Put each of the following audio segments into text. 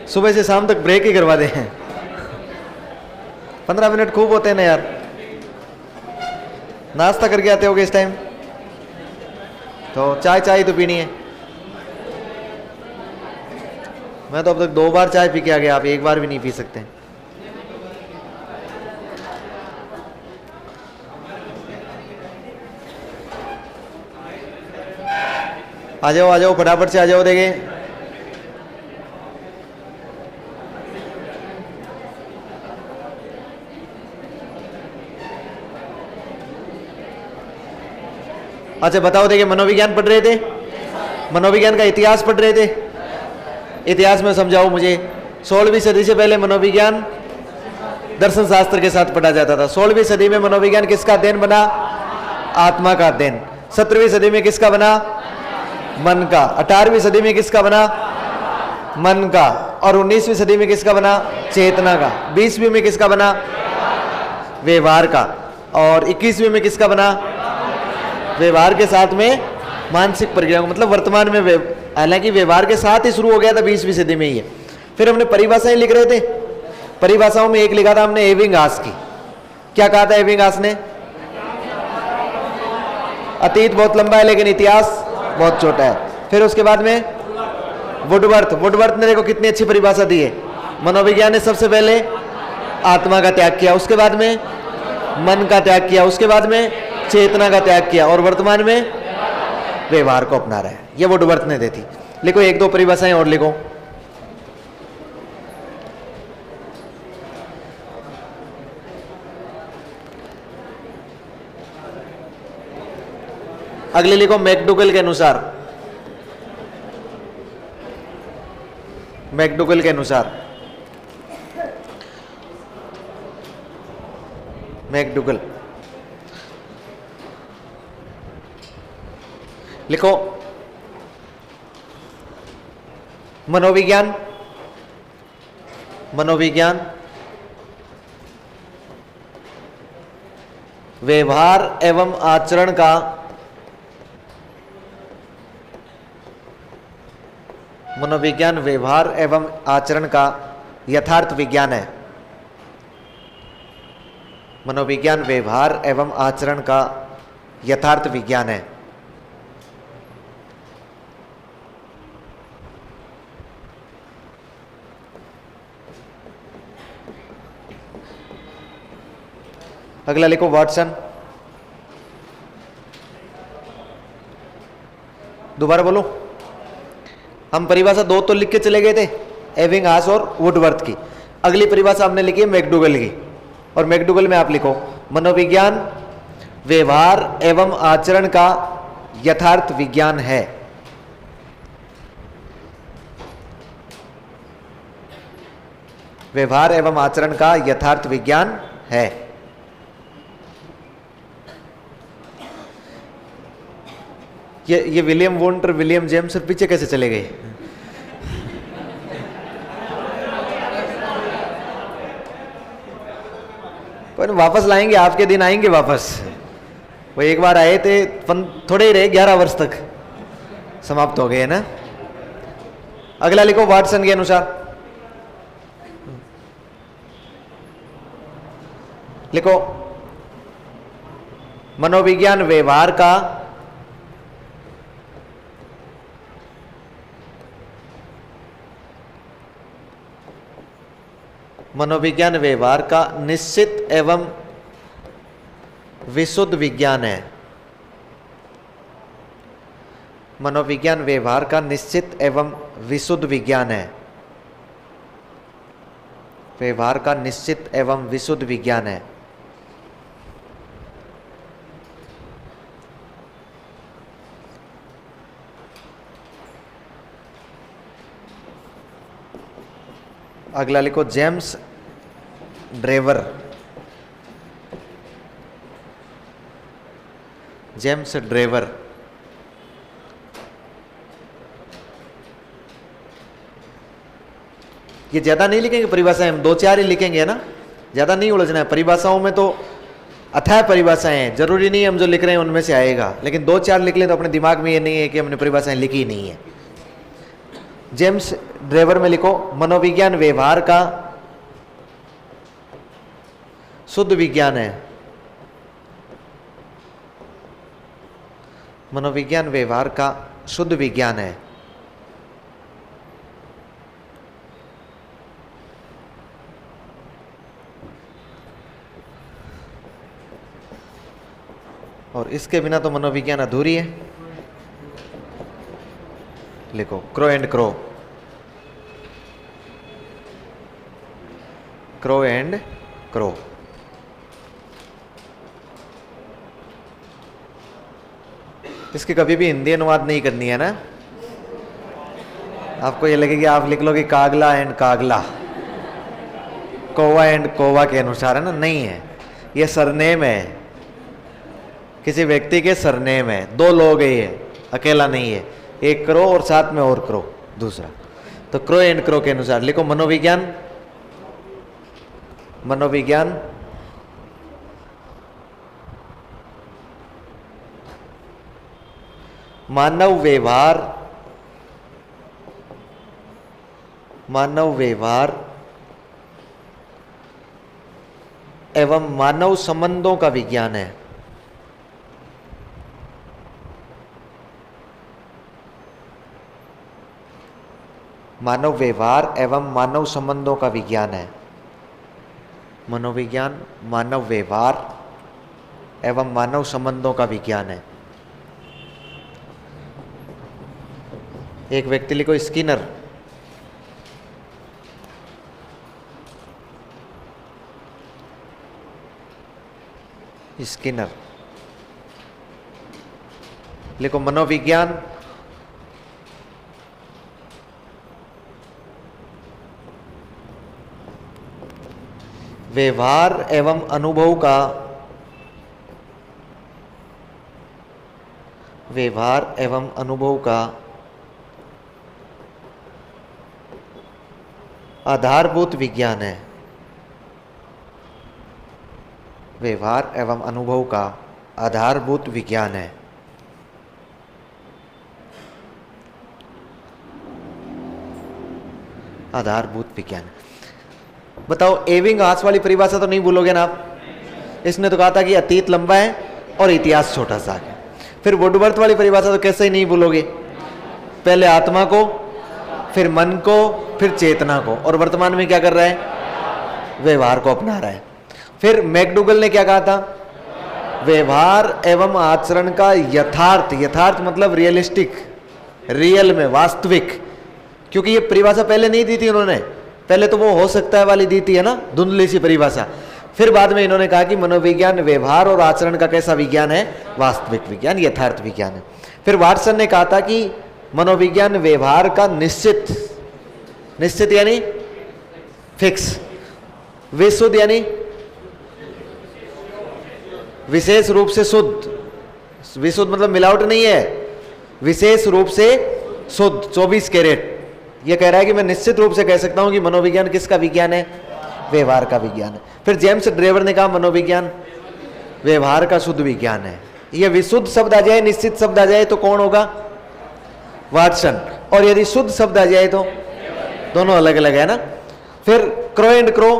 सुबह से शाम तक ब्रेक ही करवा दें। 15 मिनट खूब होते हैं ना यार। नाश्ता करके आते होगे इस टाइम, तो चाय तो पीनी है। मैं तो अब तक 2 बार चाय पी के आ गया, आप 1 बार भी नहीं पी सकते। आ जाओ फटाफट से आ जाओ। देखे अच्छा बताओ, देखिए मनोविज्ञान पढ़ रहे थे, मनोविज्ञान का इतिहास पढ़ रहे थे। इतिहास में समझाओ मुझे, 16वीं सदी से पहले मनोविज्ञान दर्शन शास्त्र के साथ पढ़ा जाता था। 16वीं सदी में मनोविज्ञान किसका अध्ययन बना? आत्मा का अध्ययन। 17वीं सदी में किसका बना? मन का। 18वीं सदी में किसका बना? मन का। और 19वीं सदी में किसका बना? चेतना का। 20वीं में किसका बना? व्यवहार का। और 21वीं में किसका बना? व्यवहार के साथ में मानसिक प्रक्रिया, मतलब वर्तमान में हालांकि व्यवहार के साथ ही शुरू हो गया था 20वीं सदी में ही है। फिर हमने परिभाषाएं लिख रहे थे, परिभाषाओं में एक लिखा था हमने एबिंगास की। क्या कहा था एबिंगास ने? अतीत बहुत लंबा है लेकिन इतिहास बहुत छोटा है। फिर उसके बाद में वुडवर्थ ने देखो कितनी अच्छी परिभाषा दी है। मनोविज्ञान ने सबसे पहले आत्मा का त्याग किया, उसके बाद में मन का त्याग किया, उसके बाद में चेतना का त्याग किया, और वर्तमान में व्यवहार को अपना रहा है। ये वुडवर्थ ने दी थी। लिखो 1-2 परिभाषाएं और लिखो। अगले लिखो मैकडूगल के अनुसार। मैकडूगल के अनुसार, मैकडूगल लिखो मनोविज्ञान व्यवहार एवं आचरण का मनोविज्ञान व्यवहार एवं आचरण का यथार्थ विज्ञान है। मनोविज्ञान व्यवहार एवं आचरण का यथार्थ विज्ञान है। अगला लिखो वाटसन। दोबारा बोलो। हम परिभाषा 2 तो लिख के चले गए थे, एबिंगास और वुडवर्थ की। अगली परिभाषा हमने लिखी है मैकडूगल की, और मैकडूगल में आप लिखो मनोविज्ञान व्यवहार एवं आचरण का यथार्थ विज्ञान है। व्यवहार एवं आचरण का यथार्थ विज्ञान है। ये विलियम वुंट और विलियम जेम्स पीछे कैसे चले गए? पर वापस लाएंगे, आपके दिन आएंगे वापस। वो एक बार आए थे, थोड़े ही रहे, 11 वर्ष तक समाप्त हो गए ना। अगला लिखो वाटसन के अनुसार। लिखो मनोविज्ञान व्यवहार का निश्चित एवं विशुद्ध विज्ञान है। मनोविज्ञान व्यवहार का निश्चित एवं विशुद्ध विज्ञान है। व्यवहार का निश्चित एवं विशुद्ध विज्ञान है। अगला लिखो जेम्स ड्रेवर। जेम्स ड्रेवर ये ज्यादा नहीं लिखेंगे परिभाषाएं, हम 2-4 ही लिखेंगे ना, ज्यादा नहीं उलझना है। परिभाषाओं में तो अथाह परिभाषाएं हैं, जरूरी नहीं हम जो लिख रहे हैं उनमें से आएगा, लेकिन 2-4 लिख लें तो अपने दिमाग में ये नहीं है कि हमने परिभाषाएं लिखी नहीं है। जेम्स ड्रेवर में लिखो, मनोविज्ञान व्यवहार का शुद्ध विज्ञान है। मनोविज्ञान व्यवहार का शुद्ध विज्ञान है। और इसके बिना तो मनोविज्ञान अधूरी है। लिखो crow and crow, crow and crow. इसकी कभी भी हिंदी अनुवाद नहीं करनी है ना। आपको ये लगे कि आप लिख लो कि कागला एंड कागला, कोवा एंड कोवा के अनुसार है ना, नहीं है। ये सरनेम है, किसी व्यक्ति के सरनेम है। दो लोग है, ये अकेला नहीं है। एक क्रो और साथ में और क्रो दूसरा, तो क्रो एंड क्रो के अनुसार लिखो मनोविज्ञान, मनोविज्ञान मानव व्यवहार, मानव व्यवहार एवं मानव संबंधों का विज्ञान है। मानव व्यवहार एवं मानव संबंधों का विज्ञान है। मनोविज्ञान मानव व्यवहार एवं मानव संबंधों का विज्ञान है। एक व्यक्ति लिखो स्किनर, स्किनर। लिखो मनोविज्ञान व्यवहार एवं अनुभव का, व्यवहार एवं अनुभव का आधारभूत विज्ञान है। व्यवहार एवं अनुभव का आधारभूत विज्ञान है। आधारभूत विज्ञान। बताओ एविंग हास वाली परिभाषा तो नहीं भूलोगे ना आप। इसने तो कहा था कि अतीत लंबा है और इतिहास छोटा सा है। फिर वुडवर्थ वाली परिभाषा तो कैसे ही नहीं भूलोगे। पहले आत्मा को, फिर मन को, फिर चेतना को, और वर्तमान में क्या कर रहा है, व्यवहार को अपना रहा है। फिर मैकडूगल ने क्या कहा था, व्यवहार एवं आचरण का यथार्थ, यथार्थ मतलब रियलिस्टिक, रियल में, वास्तविक। क्योंकि ये परिभाषा पहले नहीं दी थी उन्होंने, पहले तो वो हो सकता है वाली दी थी है ना, धुंधली सी परिभाषा। फिर बाद में इन्होंने कहा कि मनोविज्ञान व्यवहार और आचरण का कैसा विज्ञान है, वास्तविक विज्ञान, यथार्थ विज्ञान है। फिर वाटसन ने कहा था कि मनोविज्ञान व्यवहार का निश्चित, निश्चित यानी फिक्स, विशुद्ध यानी विशेष रूप से शुद्ध, विशुद्ध मतलब मिलावट नहीं है, विशेष रूप से शुद्ध 24 कैरेट। ये कह रहा है कि मैं निश्चित रूप से कह सकता हूं कि मनोविज्ञान किसका विज्ञान है, व्यवहार का विज्ञान है। फिर जेम्स ड्रेवर ने कहा मनोविज्ञान व्यवहार का शुद्ध विज्ञान है। ये विशुद्ध शब्द आ जाए, निश्चित शब्द आ जाए तो कौन होगा, वाटसन, और यदि शुद्ध शब्द आ जाए तो दोनों अलग अलग है ना। फिर क्रो एंड क्रो,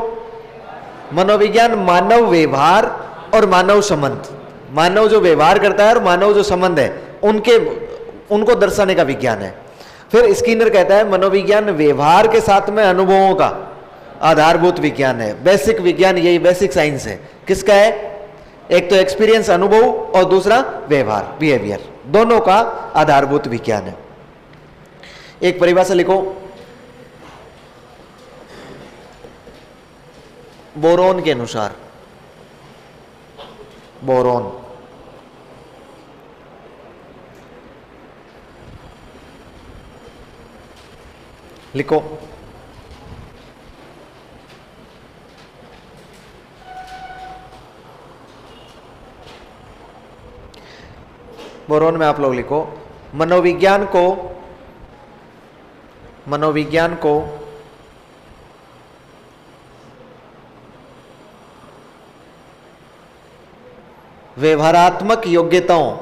मनोविज्ञान मानव व्यवहार और मानव संबंध, मानव जो व्यवहार करता है और मानव जो संबंध है उनको दर्शाने का विज्ञान है। फिर स्किनर कहता है मनोविज्ञान व्यवहार के साथ में अनुभवों का आधारभूत विज्ञान है। बेसिक विज्ञान यही, बेसिक साइंस है। किसका है, एक तो एक्सपीरियंस अनुभव और दूसरा व्यवहार बिहेवियर, दोनों का आधारभूत विज्ञान है। एक परिभाषा लिखो, बोरोन के अनुसार, बोरोन लिखो, बोरोन में आप लोग लिखो मनोविज्ञान को व्यवहारात्मक योग्यताओं,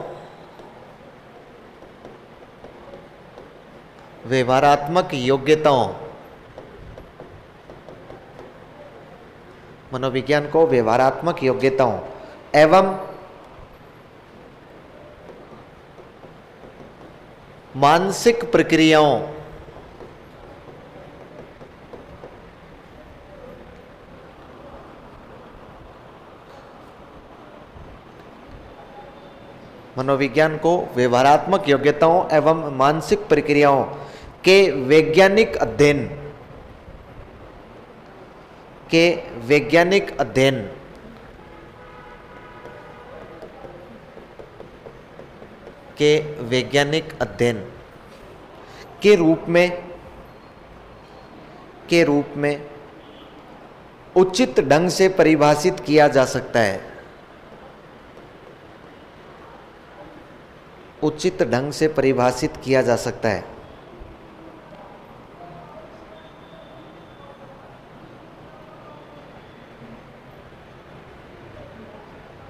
व्यवहारात्मक योग्यताओं, मनोविज्ञान को व्यवहारात्मक योग्यताओं एवं मानसिक प्रक्रियाओं मनोविज्ञान को व्यवहारात्मक योग्यताओं एवं मानसिक प्रक्रियाओं के वैज्ञानिक अध्ययन के रूप में उचित ढंग से परिभाषित किया जा सकता है। उचित ढंग से परिभाषित किया जा सकता है।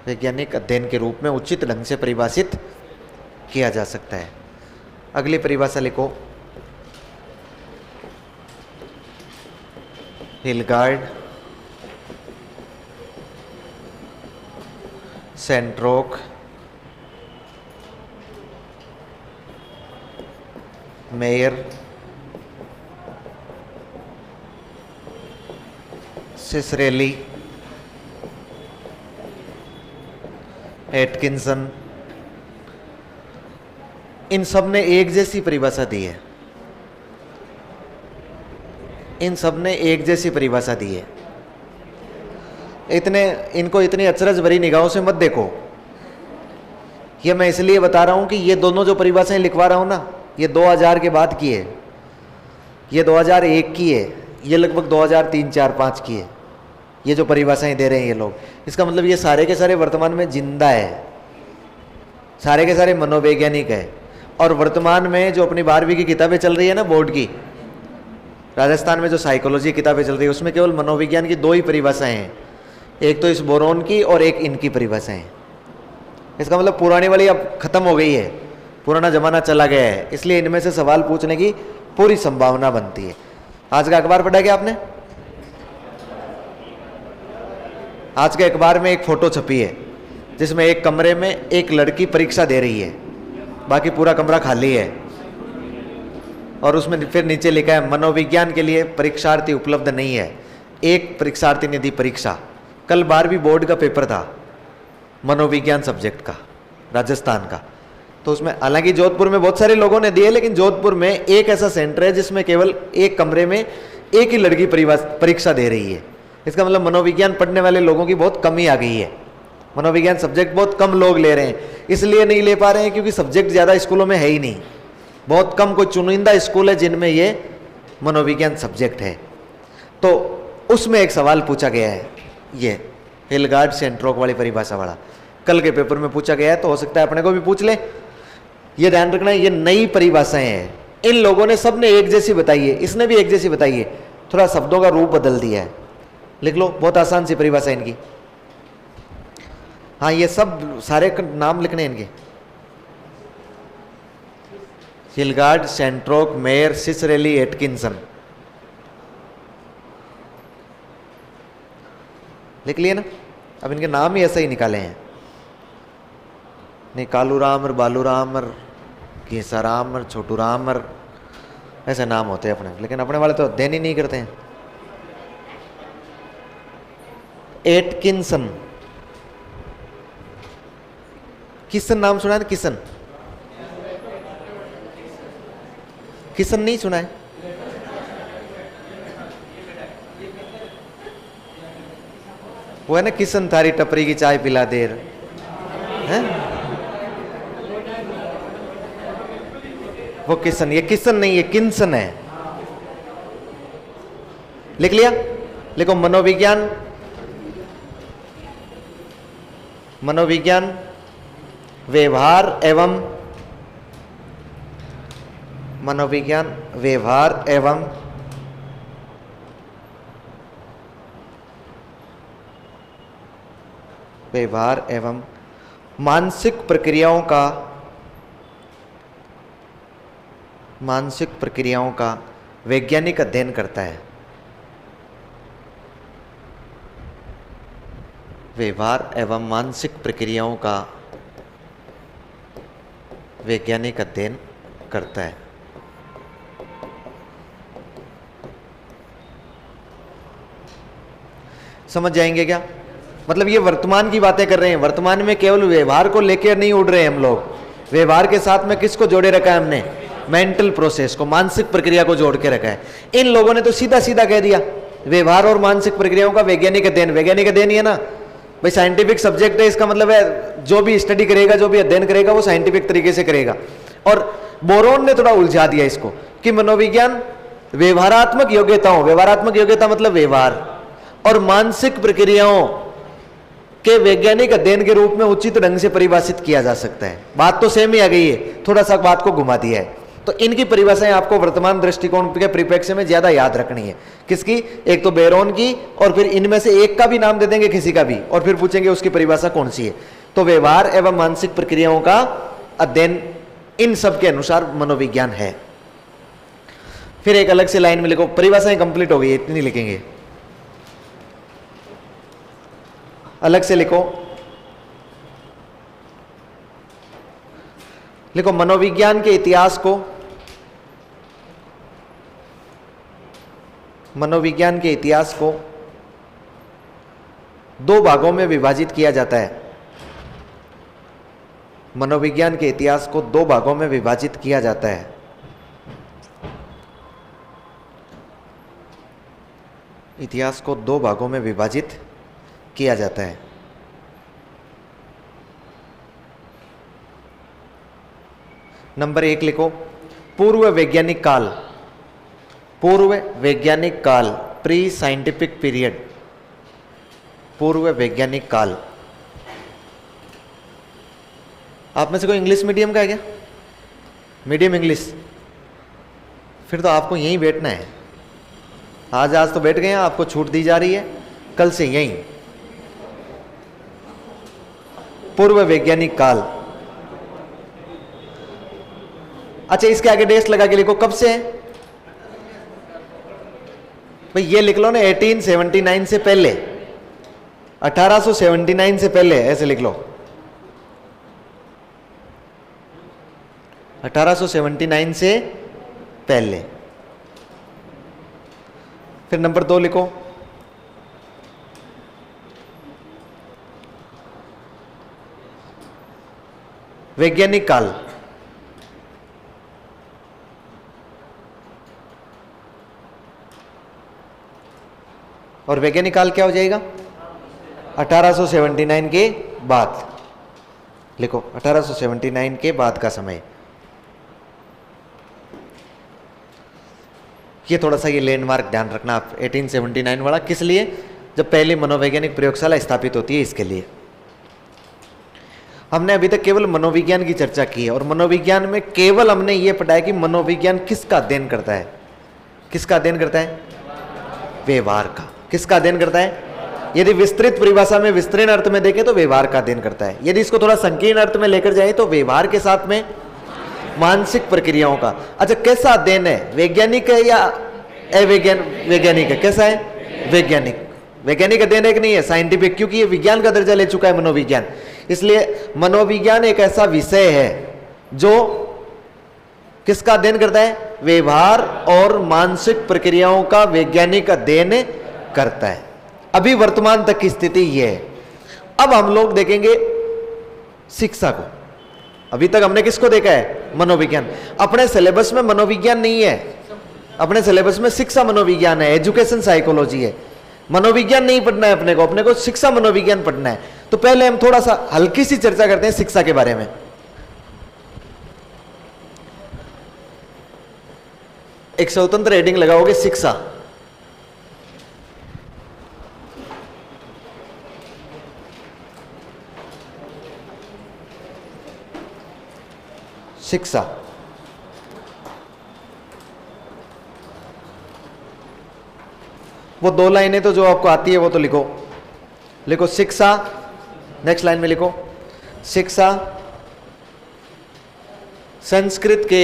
वैज्ञानिक अध्ययन के रूप में उचित ढंग से परिभाषित किया जा सकता है। अगली परिभाषा लिखो, हिलगार्ड, सेंट्रोक, मेयर, सिसरेली, एटकिंसन, इन सब ने एक जैसी परिभाषा दी है। इन सब ने एक जैसी परिभाषा दी है। इनको इतनी अचरज भरी निगाहों से मत देखो। ये मैं इसलिए बता रहा हूं कि ये दोनों जो परिभाषाएं लिखवा रहा हूं ना, ये 2000 के बाद की है, ये 2001 की है, ये लगभग 2003, 4, 5 की है। ये जो परिभाषाएं दे रहे हैं ये लोग, इसका मतलब ये सारे के सारे वर्तमान में जिंदा है, सारे के सारे मनोवैज्ञानिक है। और वर्तमान में जो अपनी 12वीं की किताबें चल रही है ना, बोर्ड की, राजस्थान में जो साइकोलॉजी किताबें चल रही है, उसमें केवल मनोविज्ञान की 2 ही परिभाषाएं हैं, एक तो इस बोरोन की और एक इनकी परिभाषाएं। इसका मतलब पुरानी वाली अब खत्म हो गई है, पुराना जमाना चला गया है, इसलिए इनमें से सवाल पूछने की पूरी संभावना बनती है। आज का अखबार पढ़ा क्या आपने? आज के अखबार में एक फोटो छपी है जिसमें एक कमरे में एक लड़की परीक्षा दे रही है, बाकी पूरा कमरा खाली है, और उसमें फिर नीचे लिखा है मनोविज्ञान के लिए परीक्षार्थी उपलब्ध नहीं है। एक परीक्षार्थी ने दी परीक्षा, कल 12वीं बोर्ड का पेपर था मनोविज्ञान सब्जेक्ट का, राजस्थान का। तो उसमें हालांकि जोधपुर में बहुत सारे लोगों ने दिए, लेकिन जोधपुर में एक ऐसा सेंटर है जिसमें केवल एक कमरे में एक ही लड़की परीक्षा दे रही है। इसका मतलब मनोविज्ञान पढ़ने वाले लोगों की बहुत कमी आ गई है। मनोविज्ञान सब्जेक्ट बहुत कम लोग ले रहे हैं। इसलिए नहीं ले पा रहे हैं क्योंकि सब्जेक्ट ज़्यादा स्कूलों में है ही नहीं, बहुत कम, कोई चुनिंदा स्कूल है जिनमें ये मनोविज्ञान सब्जेक्ट है। तो उसमें एक सवाल पूछा गया है, ये हिलगार्ड सेंट्रोक वाली परिभाषा वाला, कल के पेपर में पूछा गया है, तो हो सकता है अपने को भी पूछ ले। ये ध्यान रखना, ये नई परिभाषाएं हैं, इन लोगों ने सबने एक जैसी बताई है, इसने भी एक जैसी बताई है, थोड़ा शब्दों का रूप बदल दिया है। लिख लो, बहुत आसान सी परिभाषा इनकी। हाँ, ये सब सारे नाम लिखने इनके, हिलगार्ड, सेंट्रोक, मेयर, सिसरेली, एटकिंसन, लिख लिए ना। अब इनके नाम ही ऐसे ही निकाले हैं, नहीं कालू राम और बालू राम और केसा राम और छोटू राम और ऐसे नाम होते हैं अपने, लेकिन अपने वाले तो अध्ययन ही नहीं करते हैं। एटकिंसन, किसन नाम सुना है? किसन, किसन नहीं सुना है? वो है ना, किसन थारी टपरी की चाय पिला देर है, वो किसन। ये किसन नहीं, ये किंसन है। लिख लिया? लिखो, मनोविज्ञान, मनोविज्ञान व्यवहार एवं मनोविज्ञान व्यवहार एवं मानसिक प्रक्रियाओं का मानसिक प्रक्रियाओं का वैज्ञानिक अध्ययन करता है। व्यवहार एवं मानसिक प्रक्रियाओं का वैज्ञानिक अध्ययन करता है। समझ जाएंगे क्या? मतलब ये वर्तमान की बातें कर रहे हैं। वर्तमान में केवल व्यवहार को लेकर नहीं उड़ रहे हैं हम लोग। व्यवहार के साथ में किसको जोड़े रखा है हमने? मेंटल प्रोसेस को, मानसिक प्रक्रिया को जोड़ के रखा है। इन लोगों ने तो सीधा सीधा कह दिया व्यवहार और मानसिक प्रक्रियाओं का वैज्ञानिक अध्ययन। वैज्ञानिक अध्ययन ही है ना भाई, साइंटिफिक सब्जेक्ट है, इसका मतलब है जो भी स्टडी करेगा, जो भी अध्ययन करेगा वो साइंटिफिक तरीके से करेगा। और बोरोन ने थोड़ा उलझा दिया इसको कि मनोविज्ञान व्यवहारात्मक योग्यताओं, व्यवहारात्मक योग्यता मतलब व्यवहार और मानसिक प्रक्रियाओं के वैज्ञानिक अध्ययन के रूप में उचित ढंग से परिभाषित किया जा सकता है। बात तो सेम ही आ गई है, थोड़ा सा बात को घुमा दिया है। तो इनकी परिभाषाएं आपको वर्तमान दृष्टिकोण के परिप्रेक्ष्य में ज्यादा याद रखनी है। किसकी? एक तो बेरोन की, और फिर इनमें से एक का भी नाम दे देंगे किसी का भी, और फिर पूछेंगे उसकी परिभाषा कौन सी है। तो व्यवहार एवं मानसिक प्रक्रियाओं का अध्ययन इन सब के अनुसार मनोविज्ञान है। फिर एक अलग से लाइन में लिखो, परिभाषाएं कंप्लीट हो गई, इतनी लिखेंगे। अलग से लिखो, लिखो मनोविज्ञान के इतिहास को, मनोविज्ञान के इतिहास को दो भागों में विभाजित किया जाता है। मनोविज्ञान के इतिहास को दो भागों में विभाजित किया जाता है। इतिहास को दो भागों में विभाजित किया जाता है। नंबर 1 लिखो, पूर्व वैज्ञानिक काल। पूर्व वैज्ञानिक काल, प्री साइंटिफिक पीरियड। पूर्व वैज्ञानिक काल। आप में से कोई इंग्लिश मीडियम का है क्या? Medium English? फिर तो आपको यहीं बैठना है। आज तो बैठ गए हैं, आपको छूट दी जा रही है, कल से यहीं। पूर्व वैज्ञानिक काल। अच्छा, इसके आगे डेट लगा के लिखो, कब से है भाई? ये लिख लो ना, 1879 से पहले, 1879 से पहले, ऐसे लिख लो। 1879 से पहले। फिर नंबर 2 लिखो, वैज्ञानिक काल। और वैज्ञानिक काल क्या हो जाएगा? 1879 के बाद। लिखो 1879 के बाद का समय। ये थोड़ा सा ये लैंडमार्क ध्यान रखना आप, 1879 वाला। किस लिए? जब पहली मनोवैज्ञानिक प्रयोगशाला स्थापित होती है, इसके लिए। हमने अभी तक केवल मनोविज्ञान की चर्चा की है, और मनोविज्ञान में केवल हमने ये पढ़ा कि मनोविज्ञान किसका अध्ययन करता है? किसका अध्ययन करता है? व्यवहार का। किसका अध्ययन करता है? यदि विस्तृत परिभाषा में, विस्तृत अर्थ में देखें तो व्यवहार का अध्ययन करता है। यदि इसको थोड़ा संकीर्ण अर्थ में लेकर जाए तो व्यवहार के साथ में मानसिक प्रक्रियाओं का। अच्छा, कैसा अध्ययन है? वैज्ञानिक है या वैज्ञानिक है? कैसा है? वैज्ञानिक। वैज्ञानिक अध्ययन एक नहीं है, साइंटिफिक, क्योंकि ये विज्ञान का दर्जा ले चुका है मनोविज्ञान। इसलिए मनोविज्ञान एक ऐसा विषय है जो किसका अध्ययन करता है? व्यवहार और मानसिक प्रक्रियाओं का वैज्ञानिक अध्ययन करता है। अभी वर्तमान तक की स्थिति यह है। अब हम लोग देखेंगे शिक्षा को। अभी तक हमने किसको देखा है? मनोविज्ञान। अपने सिलेबस में मनोविज्ञान नहीं है, अपने सिलेबस में शिक्षा मनोविज्ञान है, एजुकेशन साइकोलॉजी है। मनोविज्ञान नहीं पढ़ना है अपने को शिक्षा मनोविज्ञान पढ़ना है। तो पहले हम थोड़ा सा हल्की सी चर्चा करते हैं शिक्षा के बारे में। एक स्वतंत्र हेडिंग लगाओगे, शिक्षा। शिक्षा। वो 2 लाइनें तो जो आपको आती है वो तो लिखो। लिखो शिक्षा, नेक्स्ट लाइन में लिखो, शिक्षा संस्कृत के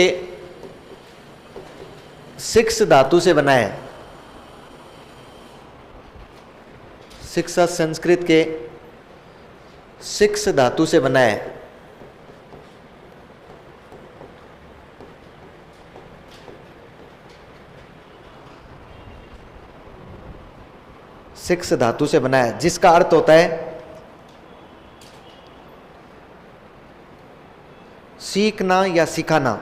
सिक्स धातु से बना है। शिक्षा संस्कृत के सिक्स धातु से बना है। सिक्स धातु से बना है, जिसका अर्थ होता है सीखना या सिखाना।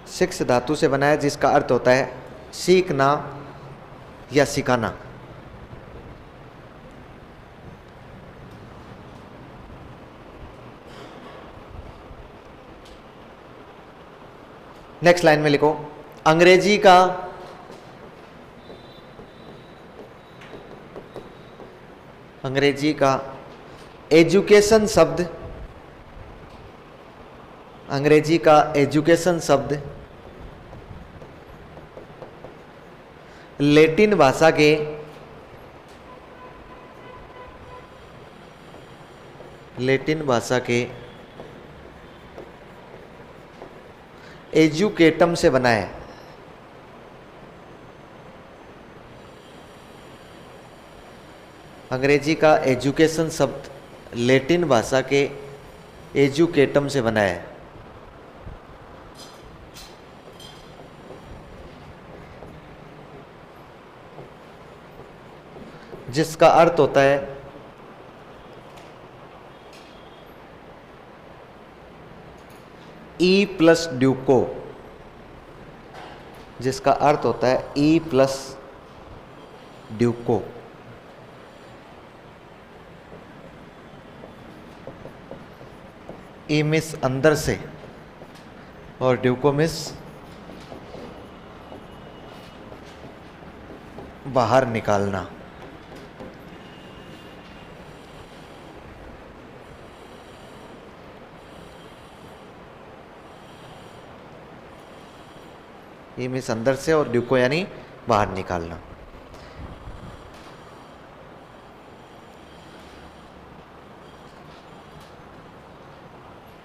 सिक्स धातु से बना है, जिसका अर्थ होता है सीखना या सिखाना। नेक्स्ट लाइन में लिखो, अंग्रेजी का एजुकेशन शब्द, अंग्रेजी का एजुकेशन शब्द लैटिन भाषा के एजुकेटम से बना है। अंग्रेजी का एजुकेशन शब्द लैटिन भाषा के एजुकेटम से बना है। जिसका अर्थ होता है ई प्लस ड्यूको, जिसका अर्थ होता है ई प्लस ड्यूको। ई मिस अंदर से और ड्यूको मिस बाहर निकालना। ई मिस अंदर से और ड्यूको यानी बाहर निकालना।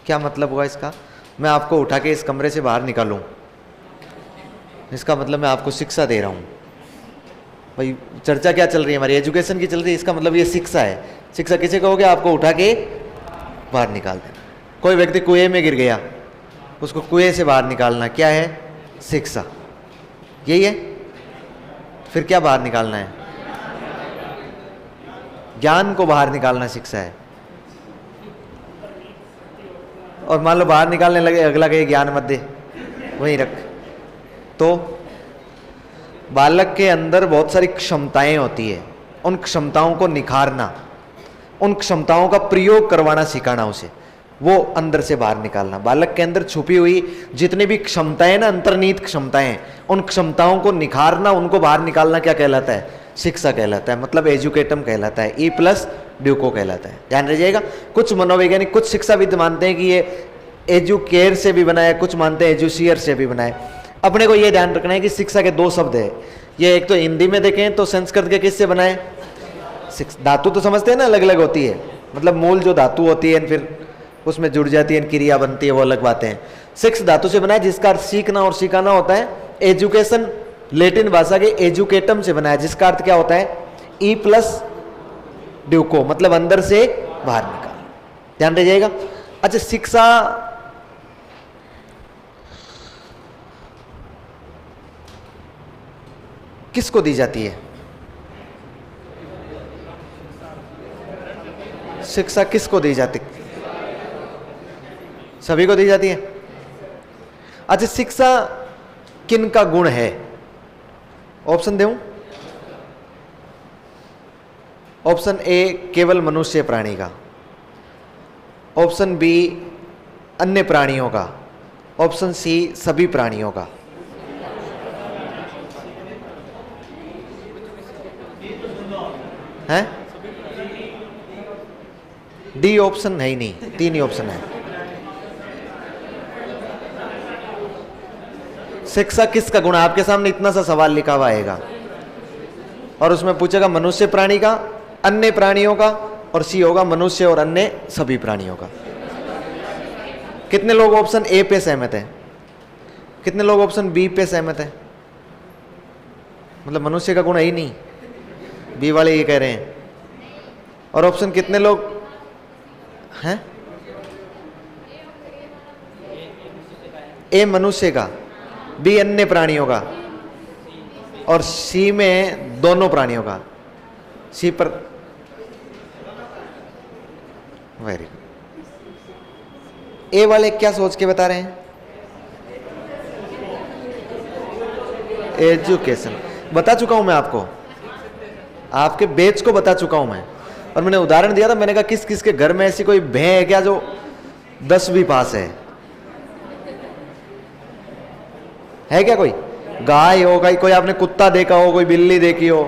क्या मतलब हुआ इसका? मैं आपको उठा के इस कमरे से बाहर निकालूं, इसका मतलब मैं आपको शिक्षा दे रहा हूं। भाई चर्चा क्या चल रही है हमारी? एजुकेशन की चल रही है। इसका मतलब ये शिक्षा है। शिक्षा किसे कहोगे? आपको उठा के बाहर निकाल देना। कोई व्यक्ति कुएं में गिर गया, उसको कुएं से बाहर निकालना क्या है? शिक्षा। यही है। फिर क्या बाहर निकालना है? ज्ञान को बाहर निकालना शिक्षा है। और मान लो बाहर निकालने लगे, अगला कहे ज्ञान मत दे, वहीं रख। तो बालक के अंदर बहुत सारी क्षमताएं होती है, उन क्षमताओं को निखारना, उन क्षमताओं का प्रयोग करवाना सिखाना, उसे वो अंदर से बाहर निकालना। बालक के अंदर छुपी हुई जितनी भी क्षमताएं ना, अंतर्निहित क्षमताएं, उन क्षमताओं को निखारना, उनको बाहर निकालना क्या कहलाता है? शिक्षा कहलाता है। मतलब एजुकेटम कहलाता है। ई प्लस ड्यूको कहलाता है। ध्यान रखिएगा। कुछ मनोवैज्ञानिक, कुछ शिक्षाविद मानते हैं कि ये एजुकेयर से भी बना है, कुछ मानते हैं एजुशियर से भी बना है। अपने को ये ध्यान रखना है कि शिक्षा के दो शब्द है। ये एक तो हिंदी में देखें तो संस्कृत के किससे बना है? धातु तो समझते हैं ना, अलग अलग होती है। मतलब मूल जो धातु होती है फिर उसमें जुड़ जाती है, क्रिया बनती है, वो अलग बातें हैं। सिक्स धातु से बना है, जिसका अर्थ सीखना और सिखाना होता है। एजुकेशन लैटिन भाषा के एजुकेटम से बना है, जिसका अर्थ क्या होता है? ई प्लस ड्यूको, मतलब अंदर से बाहर निकालना। ध्यान रखिएगा। अच्छा, शिक्षा किसको दी जाती है? शिक्षा किसको दी जाती? सभी को दी जाती है। अच्छा, शिक्षा किन का गुण है? ऑप्शन दूं? ऑप्शन ए केवल मनुष्य प्राणी का, ऑप्शन बी अन्य प्राणियों का, ऑप्शन सी सभी प्राणियों का। है डी ऑप्शन है ही नहीं, तीन ही ऑप्शन है। शिक्षा किसका गुण? आपके सामने इतना सा सवाल लिखा हुआ आएगा और उसमें पूछेगा मनुष्य प्राणी का, अन्य प्राणियों का, और सी होगा मनुष्य और अन्य सभी प्राणियों का। कितने लोग ऑप्शन ए पे सहमत हैं? कितने लोग ऑप्शन बी पे सहमत है? मतलब मनुष्य का गुण है ही नहीं, बी वाले ये कह रहे हैं। और ऑप्शन कितने लोग हैं? ए मनुष्य का, बी अन्य प्राणियों का, और सी में दोनों प्राणियों का। सी पर वेरी गुड। ए वाले क्या सोच के बता रहे हैं? एजुकेशन बता चुका हूं मैं आपको, आपके बेच को बता चुका हूं मैं। और मैंने उदाहरण दिया था, मैंने कहा किस किस के घर में ऐसी कोई भैं है क्या जो 10वीं पास है क्या? कोई गाय हो, कोई आपने कुत्ता देखा हो, कोई बिल्ली देखी हो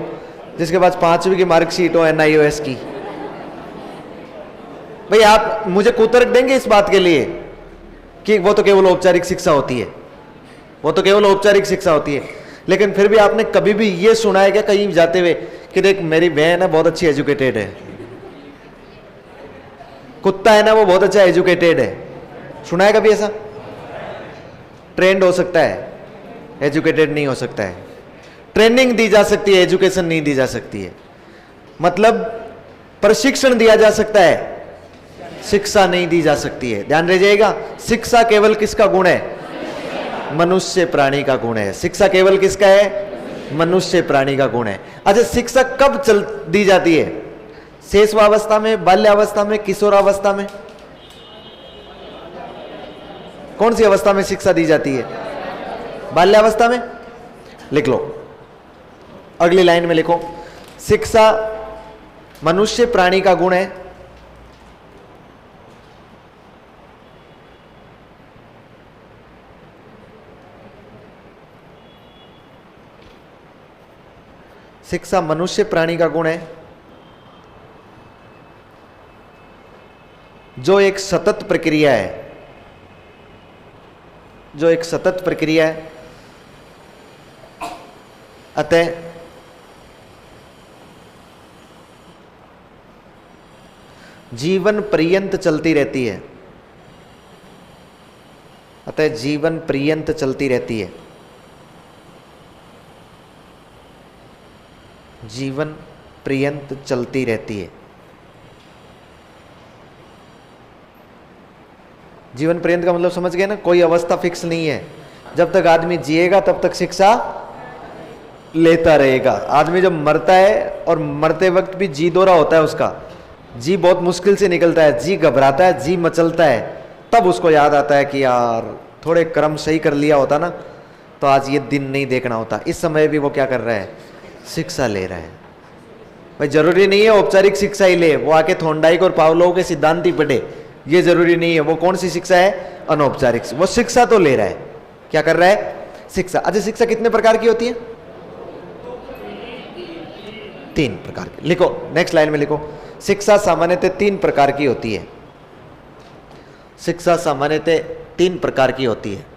जिसके पास 5वीं की मार्कशीट हो NIOS की? भाई आप मुझे कुतर्क देंगे इस बात के लिए कि वो तो केवल औपचारिक शिक्षा होती है, वो तो केवल औपचारिक शिक्षा होती है। लेकिन फिर भी आपने कभी भी ये सुना है क्या कहीं जाते हुए कि देख मेरी बहन है बहुत अच्छी एजुकेटेड है, कुत्ता है ना वो बहुत अच्छा एजुकेटेड है? सुना है कभी ऐसा? ट्रेंड हो सकता है, एजुकेटेड नहीं हो सकता है। ट्रेनिंग दी जा सकती है, एजुकेशन नहीं दी जा सकती है। मतलब प्रशिक्षण दिया जा सकता है, शिक्षा नहीं दी जा सकती है। ध्यान रखिएगा, शिक्षा केवल किसका गुण है? मनुष्य प्राणी का गुण है। शिक्षा केवल किसका है? मनुष्य प्राणी का गुण है। अच्छा, शिक्षा कब दी जाती है? शेषवावस्था में, बाल्यावस्था में, किशोरावस्था में? कौन सी अवस्था में शिक्षा दी जाती है? बाल्यावस्था में। लिख लो, अगली लाइन में लिखो, शिक्षा मनुष्य प्राणी का गुण है। शिक्षा मनुष्य प्राणी का गुण है जो एक सतत प्रक्रिया है, जो एक सतत प्रक्रिया है। अतः जीवन पर्यंत चलती रहती है, अतः जीवन पर्यंत चलती रहती है, जीवन पर्यंत चलती रहती है। जीवन पर्यंत का मतलब समझ गए ना? कोई अवस्था फिक्स नहीं है। जब तक आदमी जिएगा तब तक शिक्षा लेता रहेगा। आदमी जब मरता है, और मरते वक्त भी जी दौरा होता है उसका, जी बहुत मुश्किल से निकलता है, जी घबराता है, जी मचलता है, तब उसको याद आता है कि यार थोड़े कर्म सही कर लिया होता ना तो आज ये दिन नहीं देखना होता। इस समय भी वो क्या कर रहा है? शिक्षा ले रहा है। भाई जरूरी नहीं है औपचारिक शिक्षा ही ले, वो आके थोंडाइक और पावलोव के सिद्धांत ही पढ़े, ये जरूरी नहीं है। वो कौन सी शिक्षा है? अनौपचारिक। वो शिक्षा तो ले रहा है। क्या कर रहा है? शिक्षा। अच्छा, शिक्षा कितने प्रकार की होती है? 3 प्रकार की। लिखो, नेक्स्ट लाइन में लिखो, शिक्षा सामान्यतः 3 प्रकार की होती है। शिक्षा सामान्यतः 3 प्रकार की होती है।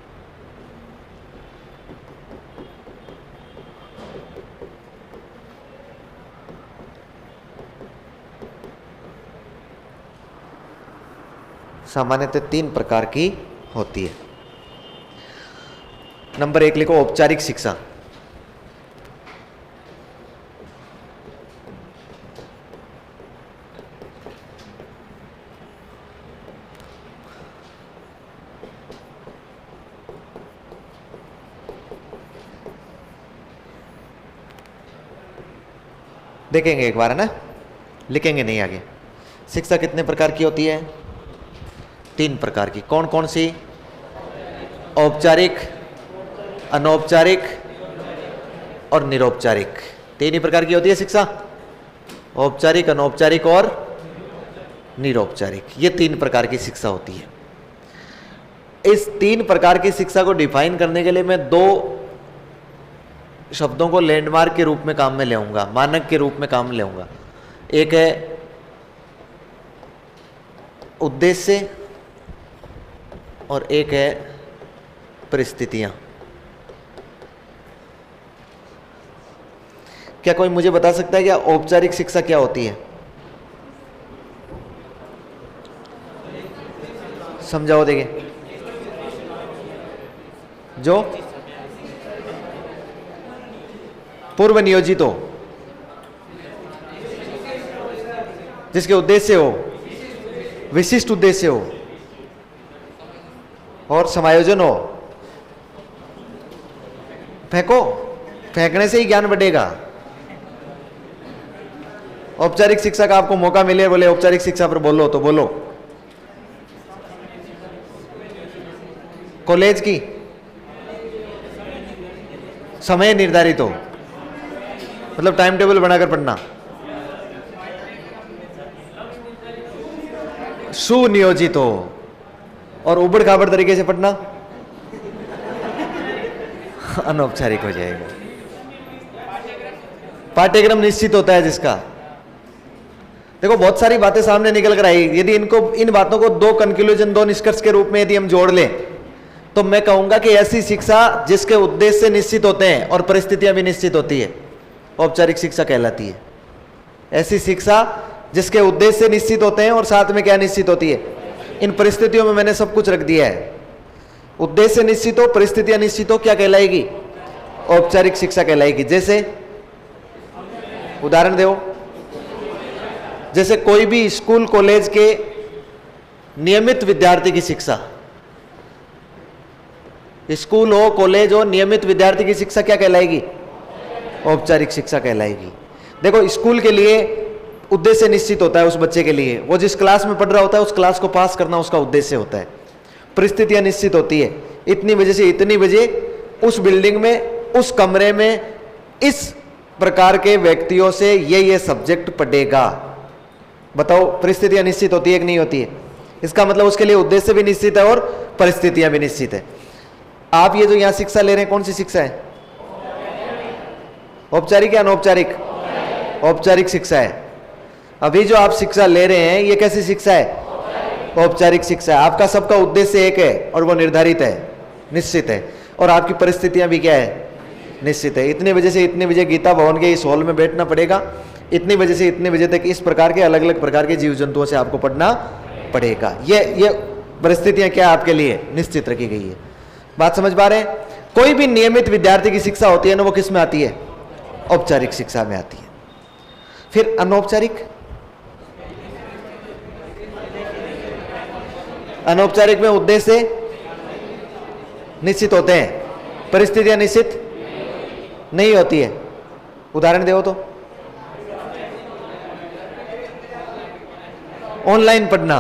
सामान्यतः 3 प्रकार की होती है। नंबर 1 लिखो, औपचारिक शिक्षा। देखेंगे एक बार, है ना? लिखेंगे नहीं आगे। शिक्षा कितने प्रकार की होती है? 3 प्रकार की। कौन कौन सी? औपचारिक, अनौपचारिक और निरौपचारिक। 3 ही प्रकार की होती है शिक्षा, औपचारिक, अनौपचारिक और निरौपचारिक। ये 3 प्रकार की शिक्षा होती है। इस 3 प्रकार की शिक्षा को डिफाइन करने के लिए मैं 2 शब्दों को लैंडमार्क के रूप में काम में लेऊंगा, मानक के रूप में काम में लेऊंगा। एक है उद्देश्य और एक है परिस्थितियां। क्या कोई मुझे बता सकता है क्या औपचारिक शिक्षा क्या होती है? समझाओ। देखिए, जो पूर्व नियोजित हो, जिसके उद्देश्य हो, विशिष्ट उद्देश्य हो और समायोजन हो। फेंको, फेंकने से ही ज्ञान बढ़ेगा। औपचारिक शिक्षा का आपको मौका मिले, बोले औपचारिक शिक्षा पर बोलो तो बोलो। कॉलेज की समय निर्धारित हो, मतलब टाइम टेबल बनाकर पढ़ना। सुनियोजित हो और उबड़ खाबड़ तरीके से पढ़ना अनौपचारिक हो जाएगा। पाठ्यक्रम निश्चित होता है जिसका। देखो बहुत सारी बातें सामने निकल कर आई। यदि इन बातों को दो कंक्लूजन, दो निष्कर्ष के रूप में यदि हम जोड़ लें तो मैं कहूंगा कि ऐसी शिक्षा जिसके उद्देश्य निश्चित होते हैं और परिस्थितियां भी निश्चित होती है, औपचारिक शिक्षा कहलाती है। ऐसी शिक्षा जिसके उद्देश्य निश्चित होते हैं और साथ में क्या निश्चित होती है, इन परिस्थितियों में मैंने सब कुछ रख दिया है। उद्देश्य निश्चित हो, परिस्थितियां निश्चित हो, क्या कहलाएगी? औपचारिक शिक्षा कहलाएगी। जैसे उदाहरण दो, जैसे कोई भी स्कूल कॉलेज के नियमित विद्यार्थी की शिक्षा, स्कूल हो कॉलेज हो, नियमित विद्यार्थी की शिक्षा क्या कहलाएगी? औपचारिक शिक्षा कहलाएगी। देखो स्कूल के लिए उद्देश्य निश्चित होता है उस बच्चे के लिए, वो जिस क्लास में पढ़ रहा होता है उस क्लास को पास करना उसका उद्देश्य होता है। परिस्थितियां निश्चित होती है, इतनी बजे से इतनी बजे उस बिल्डिंग में, उस कमरे में, इस प्रकार के व्यक्तियों से ये सब्जेक्ट पढ़ेगा। बताओ परिस्थितियां निश्चित होती है कि नहीं होती है? इसका मतलब उसके लिए उद्देश्य भी निश्चित है और परिस्थितियां भी निश्चित है। आप ये जो यहां शिक्षा ले रहे हैं कौन सी शिक्षा है? औपचारिक या अनौपचारिक? औपचारिक शिक्षा है। अभी जो आप शिक्षा ले रहे हैं ये कैसी शिक्षा है? औपचारिक शिक्षा है। आपका सबका उद्देश्य एक है और वो निर्धारित है, निश्चित है, और आपकी परिस्थितियां भी क्या है? निश्चित है। इतने बजे से इतने बजे गीता भवन के इस हॉल में बैठना पड़ेगा, इतनी बजे से इतने बजे तक इस प्रकार के अलग अलग प्रकार के जीव जंतुओं से आपको पढ़ना पड़ेगा। ये परिस्थितियां क्या आपके लिए निश्चित रखी गई है। बात समझ पा रहे हैं? कोई भी नियमित विद्यार्थी की शिक्षा होती है ना, वो किस में आती है? औपचारिक शिक्षा में आती है। फिर अनौपचारिक, अनौपचारिक में उद्देश्य निश्चित होते हैं, परिस्थितियां निश्चित नहीं होती है। उदाहरण दो तो। ऑनलाइन पढ़ना,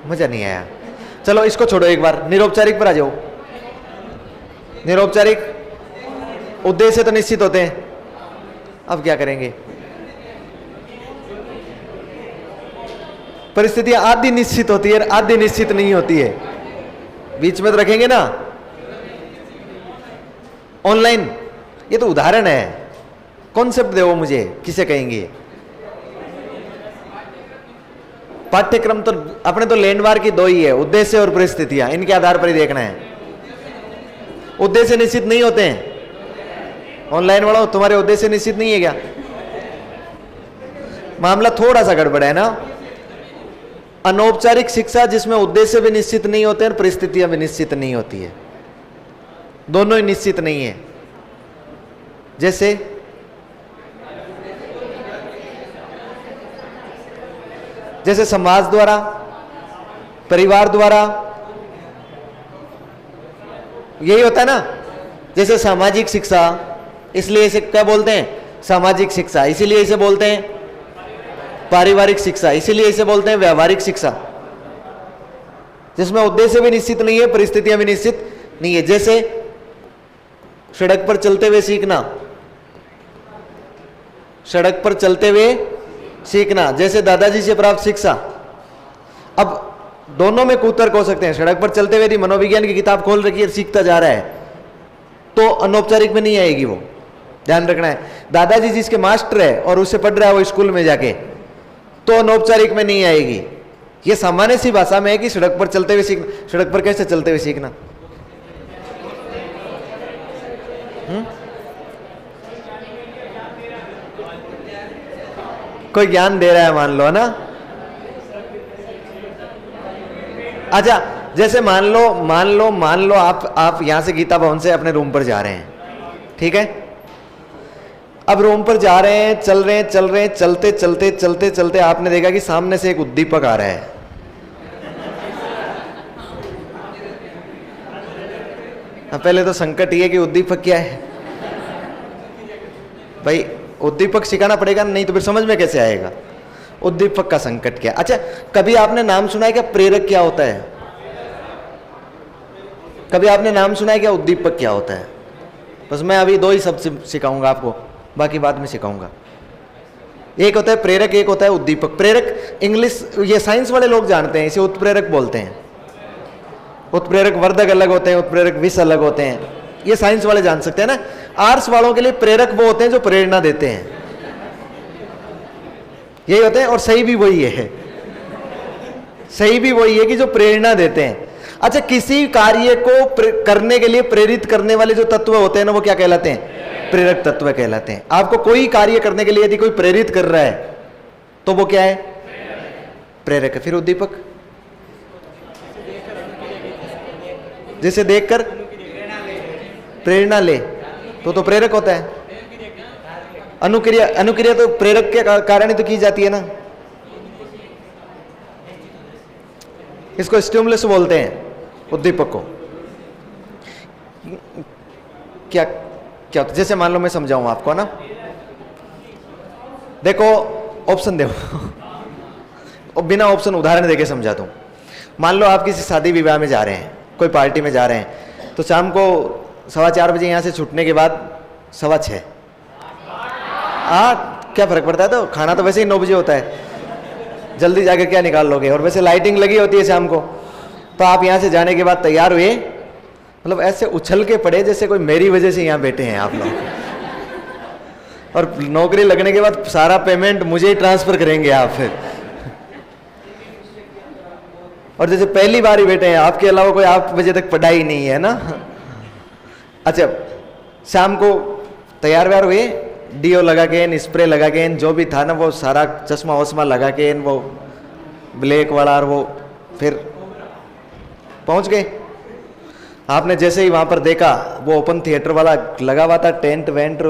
मजा नहीं आया। चलो इसको छोड़ो, एक बार निरौपचारिक पर आ जाओ। निरौपचारिक उद्देश्य तो निश्चित होते हैं, अब क्या करेंगे? परिस्थितियां आधी निश्चित होती है, आधी निश्चित नहीं होती है, बीच में तो रखेंगे ना। ऑनलाइन, ये तो उदाहरण है, कॉन्सेप्ट दो मुझे, किसे कहेंगे? पाठ्यक्रम तो अपने तो लैंडमार्क की दो ही है, उद्देश्य और परिस्थितियां, इनके आधार पर ही देखना है। उद्देश्य निश्चित नहीं होते हैं। ऑनलाइन वालों तुम्हारे उद्देश्य निश्चित नहीं है क्या? मामला थोड़ा सा गड़बड़ है ना। अनौपचारिक शिक्षा जिसमें उद्देश्य भी निश्चित नहीं होते हैं, परिस्थितियां भी निश्चित नहीं होती है, दोनों ही निश्चित नहीं है। जैसे जैसे समाज द्वारा, परिवार द्वारा, यही होता है ना। जैसे सामाजिक शिक्षा, इसलिए इसे क्या बोलते हैं? सामाजिक शिक्षा। इसीलिए इसे बोलते हैं पारिवारिक शिक्षा, इसीलिए इसे बोलते हैं व्यवहारिक शिक्षा, जिसमें उद्देश्य भी निश्चित नहीं है, परिस्थितियां भी निश्चित नहीं है। जैसे सड़क पर चलते हुए सीखना, सड़क पर चलते हुए सीखना, जैसे दादाजी से प्राप्त शिक्षा। अब दोनों में कुतर्क हो सकते हैं। सड़क पर चलते हुए यदि मनोविज्ञान की किताब खोल रखी है, सीखता जा रहा है, तो अनौपचारिक में नहीं आएगी, वो ध्यान रखना है। दादाजी जिसके मास्टर है और उससे पढ़ रहा है वो स्कूल में जाके, तो अनौपचारिक में नहीं आएगी। ये सामान्य सी भाषा में है कि सड़क पर चलते हुए सीखना। सड़क पर कैसे चलते हुए सीखना? कोई ज्ञान दे रहा है मान लो ना। अच्छा जैसे मान लो आप यहां से गीता भवन से अपने रूम पर जा रहे हैं, ठीक है। अब रूम पर जा रहे हैं, चलते आपने देखा कि सामने से एक उद्दीपक आ रहा है। पहले तो संकट ये कि उद्दीपक क्या है भाई, उद्दीपक सिखाना पड़ेगा, नहीं तो फिर समझ में कैसे आएगा उद्दीपक का संकट क्या। अच्छा, कभी आपने नाम सुना है क्या प्रेरक क्या होता है? कभी आपने नाम सुना है क्या उद्दीपक क्या होता है? बस मैं अभी दो ही शब्द सिखाऊंगा आपको, बाकी बाद में सिखाऊंगा। एक होता है प्रेरक, एक होता है उद्दीपक। प्रेरक इंग्लिश ये साइंस वाले लोग जानते हैं, इसे उत्प्रेरक बोलते हैं। उत्प्रेरक वर्धक अलग होते हैं, उत्प्रेरक विष अलग होते हैं, ये साइंस वाले जान सकते हैं ना। आर्ट्स वालों के लिए प्रेरक वो होते हैं जो प्रेरणा देते हैं, यही होते हैं। और सही भी वही है, सही भी वही है कि जो प्रेरणा देते हैं। अच्छा, किसी कार्य को करने के लिए प्रेरित करने वाले जो तत्व होते हैं ना, वो क्या कहलाते हैं? प्रेरक तत्व कहलाते हैं। आपको कोई कार्य करने के लिए यदि कोई प्रेरित कर रहा है तो वो क्या है? प्रेरक है। फिर उद्दीपक, जिसे देखकर प्रेरणा ले तो प्रेरक होता है। अनुक्रिया, अनुक्रिया तो प्रेरक के कारण ही तो की जाती है ना। इसको स्टिमुलस बोलते हैं उद्दीपक को। क्या क्या जैसे मान लो मैं समझाऊं आपको ना, देखो ऑप्शन दो और बिना ऑप्शन उदाहरण देके समझा दूं। मान लो आप किसी शादी विवाह में जा रहे हैं, कोई पार्टी में जा रहे हैं, तो शाम को 4:15 बजे यहां से छूटने के बाद 6:15 क्या फर्क पड़ता है? तो खाना तो वैसे ही 9 बजे होता है, जल्दी जाकर क्या निकाल लोगे? और वैसे लाइटिंग लगी होती है शाम को। तो आप यहां से जाने के बाद तैयार हुए, मतलब ऐसे उछल के पड़े जैसे कोई मेरी वजह से यहां बैठे हैं आप लोग। और नौकरी लगने के बाद सारा पेमेंट मुझे ही ट्रांसफर करेंगे आप फिर। और जैसे पहली बार ही बैठे हैं, आपके अलावा कोई 8 बजे तक पढ़ाई नहीं है ना। अच्छा, शाम को तैयार व्यार हुए, डीओ लगा के, स्प्रे लगा के, जो भी था ना वो सारा चश्मा वश्मा लगा के, वो ब्लैक वाला, और वो फिर पहुंच गए। आपने जैसे ही वहां पर देखा, वो ओपन थिएटर वाला लगा हुआ था, टेंट वेंट,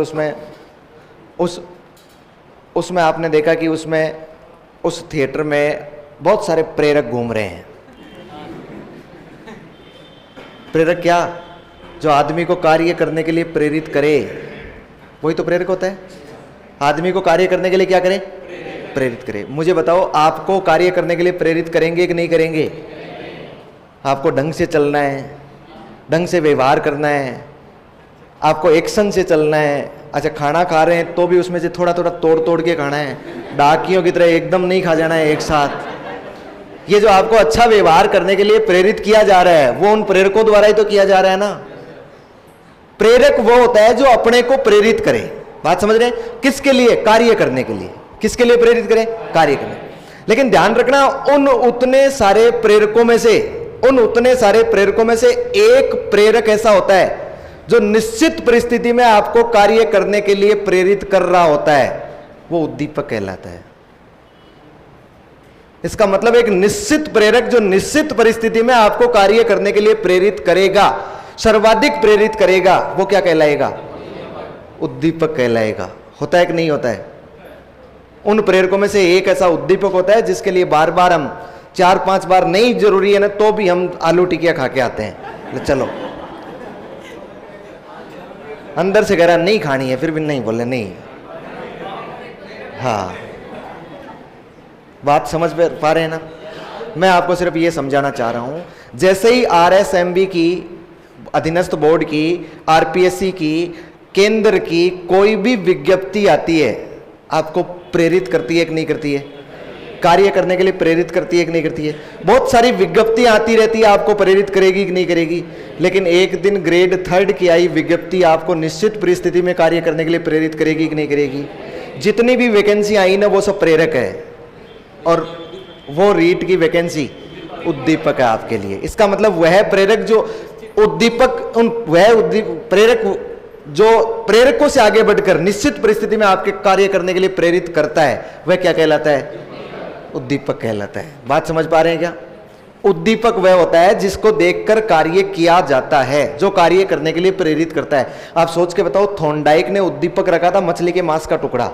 उसमें आपने देखा कि उसमें उस थिएटर में बहुत सारे प्रेरक घूम रहे हैं। प्रेरक क्या? जो आदमी को कार्य करने के लिए प्रेरित करे, वही तो प्रेरक होता है। आदमी को कार्य करने के लिए क्या करे? प्रेरित करे। मुझे बताओ, आपको कार्य करने के लिए प्रेरित करेंगे कि नहीं करेंगे? आपको ढंग से चलना है, ढंग से व्यवहार करना है, आपको एक्शन से चलना है। अच्छा, खाना खा रहे हैं तो भी उसमें से थोड़ा थोड़ा तोड़ तोड़ के खाना है, डाकियों की तरह एकदम नहीं खा जाना है एक साथ। ये जो आपको अच्छा व्यवहार करने के लिए प्रेरित किया जा रहा है, वो उन प्रेरकों द्वारा ही तो किया जा रहा है ना। प्रेरक वो होता है जो अपने को प्रेरित करे। बात समझ रहे हैं? किसके लिए? कार्य करने के लिए। किसके लिए प्रेरित करे? कार्य करने। लेकिन ध्यान रखना, उन उतने सारे प्रेरकों में से एक प्रेरक ऐसा होता है जो निश्चित परिस्थिति में आपको कार्य करने के लिए प्रेरित कर रहा होता है, वो उद्दीपक कहलाता है। इसका मतलब एक निश्चित प्रेरक जो निश्चित परिस्थिति में आपको कार्य करने के लिए प्रेरित करेगा, सर्वाधिक प्रेरित करेगा, वो क्या कहलाएगा? उद्दीपक कहलाएगा। होता है कि नहीं होता है? उन प्रेरकों में से एक ऐसा उद्दीपक होता है जिसके लिए बार बार हम 4-5 बार नहीं जरूरी है ना, तो भी हम आलू टिकिया खा के आते हैं। चलो, अंदर से कह रहा नहीं खानी है, फिर भी नहीं बोले नहीं। हाँ, बात समझ पा रहे हैं ना? मैं आपको सिर्फ ये समझाना चाह रहा हूं, जैसे ही RSMB की, अधीनस्थ बोर्ड की, RPSC की, केंद्र की कोई भी विज्ञप्ति आती है, आपको प्रेरित करती है कि नहीं करती है? कार्य करने के लिए प्रेरित करती है कि नहीं करती है? बहुत सारी विज्ञप्तियां आती रहती है, आपको प्रेरित करेगी कि नहीं करेगी? लेकिन एक दिन ग्रेड 3 की आई विज्ञप्ति आपको निश्चित परिस्थिति में कार्य करने के लिए प्रेरित करेगी कि नहीं करेगी? जितनी भी वैकेंसी आई ना, वो सब प्रेरक है, और वो रीट की वैकेंसी उद्दीपक है आपके लिए। इसका मतलब वह प्रेरक जो उद्दीपक, प्रेरक जो प्रेरकों से आगे बढ़कर निश्चित परिस्थिति में आपके कार्य करने के लिए प्रेरित करता है, वह क्या कहलाता है? उद्दीपक कहलाता है। बात समझ पा रहे हैं क्या? उद्दीपक वह होता है जिसको देखकर कार्य किया जाता है, जो कार्य करने के लिए प्रेरित करता है। आप सोच के बताओ, थॉर्नडाइक ने उद्दीपक रखा था मछली के मांस का टुकड़ा।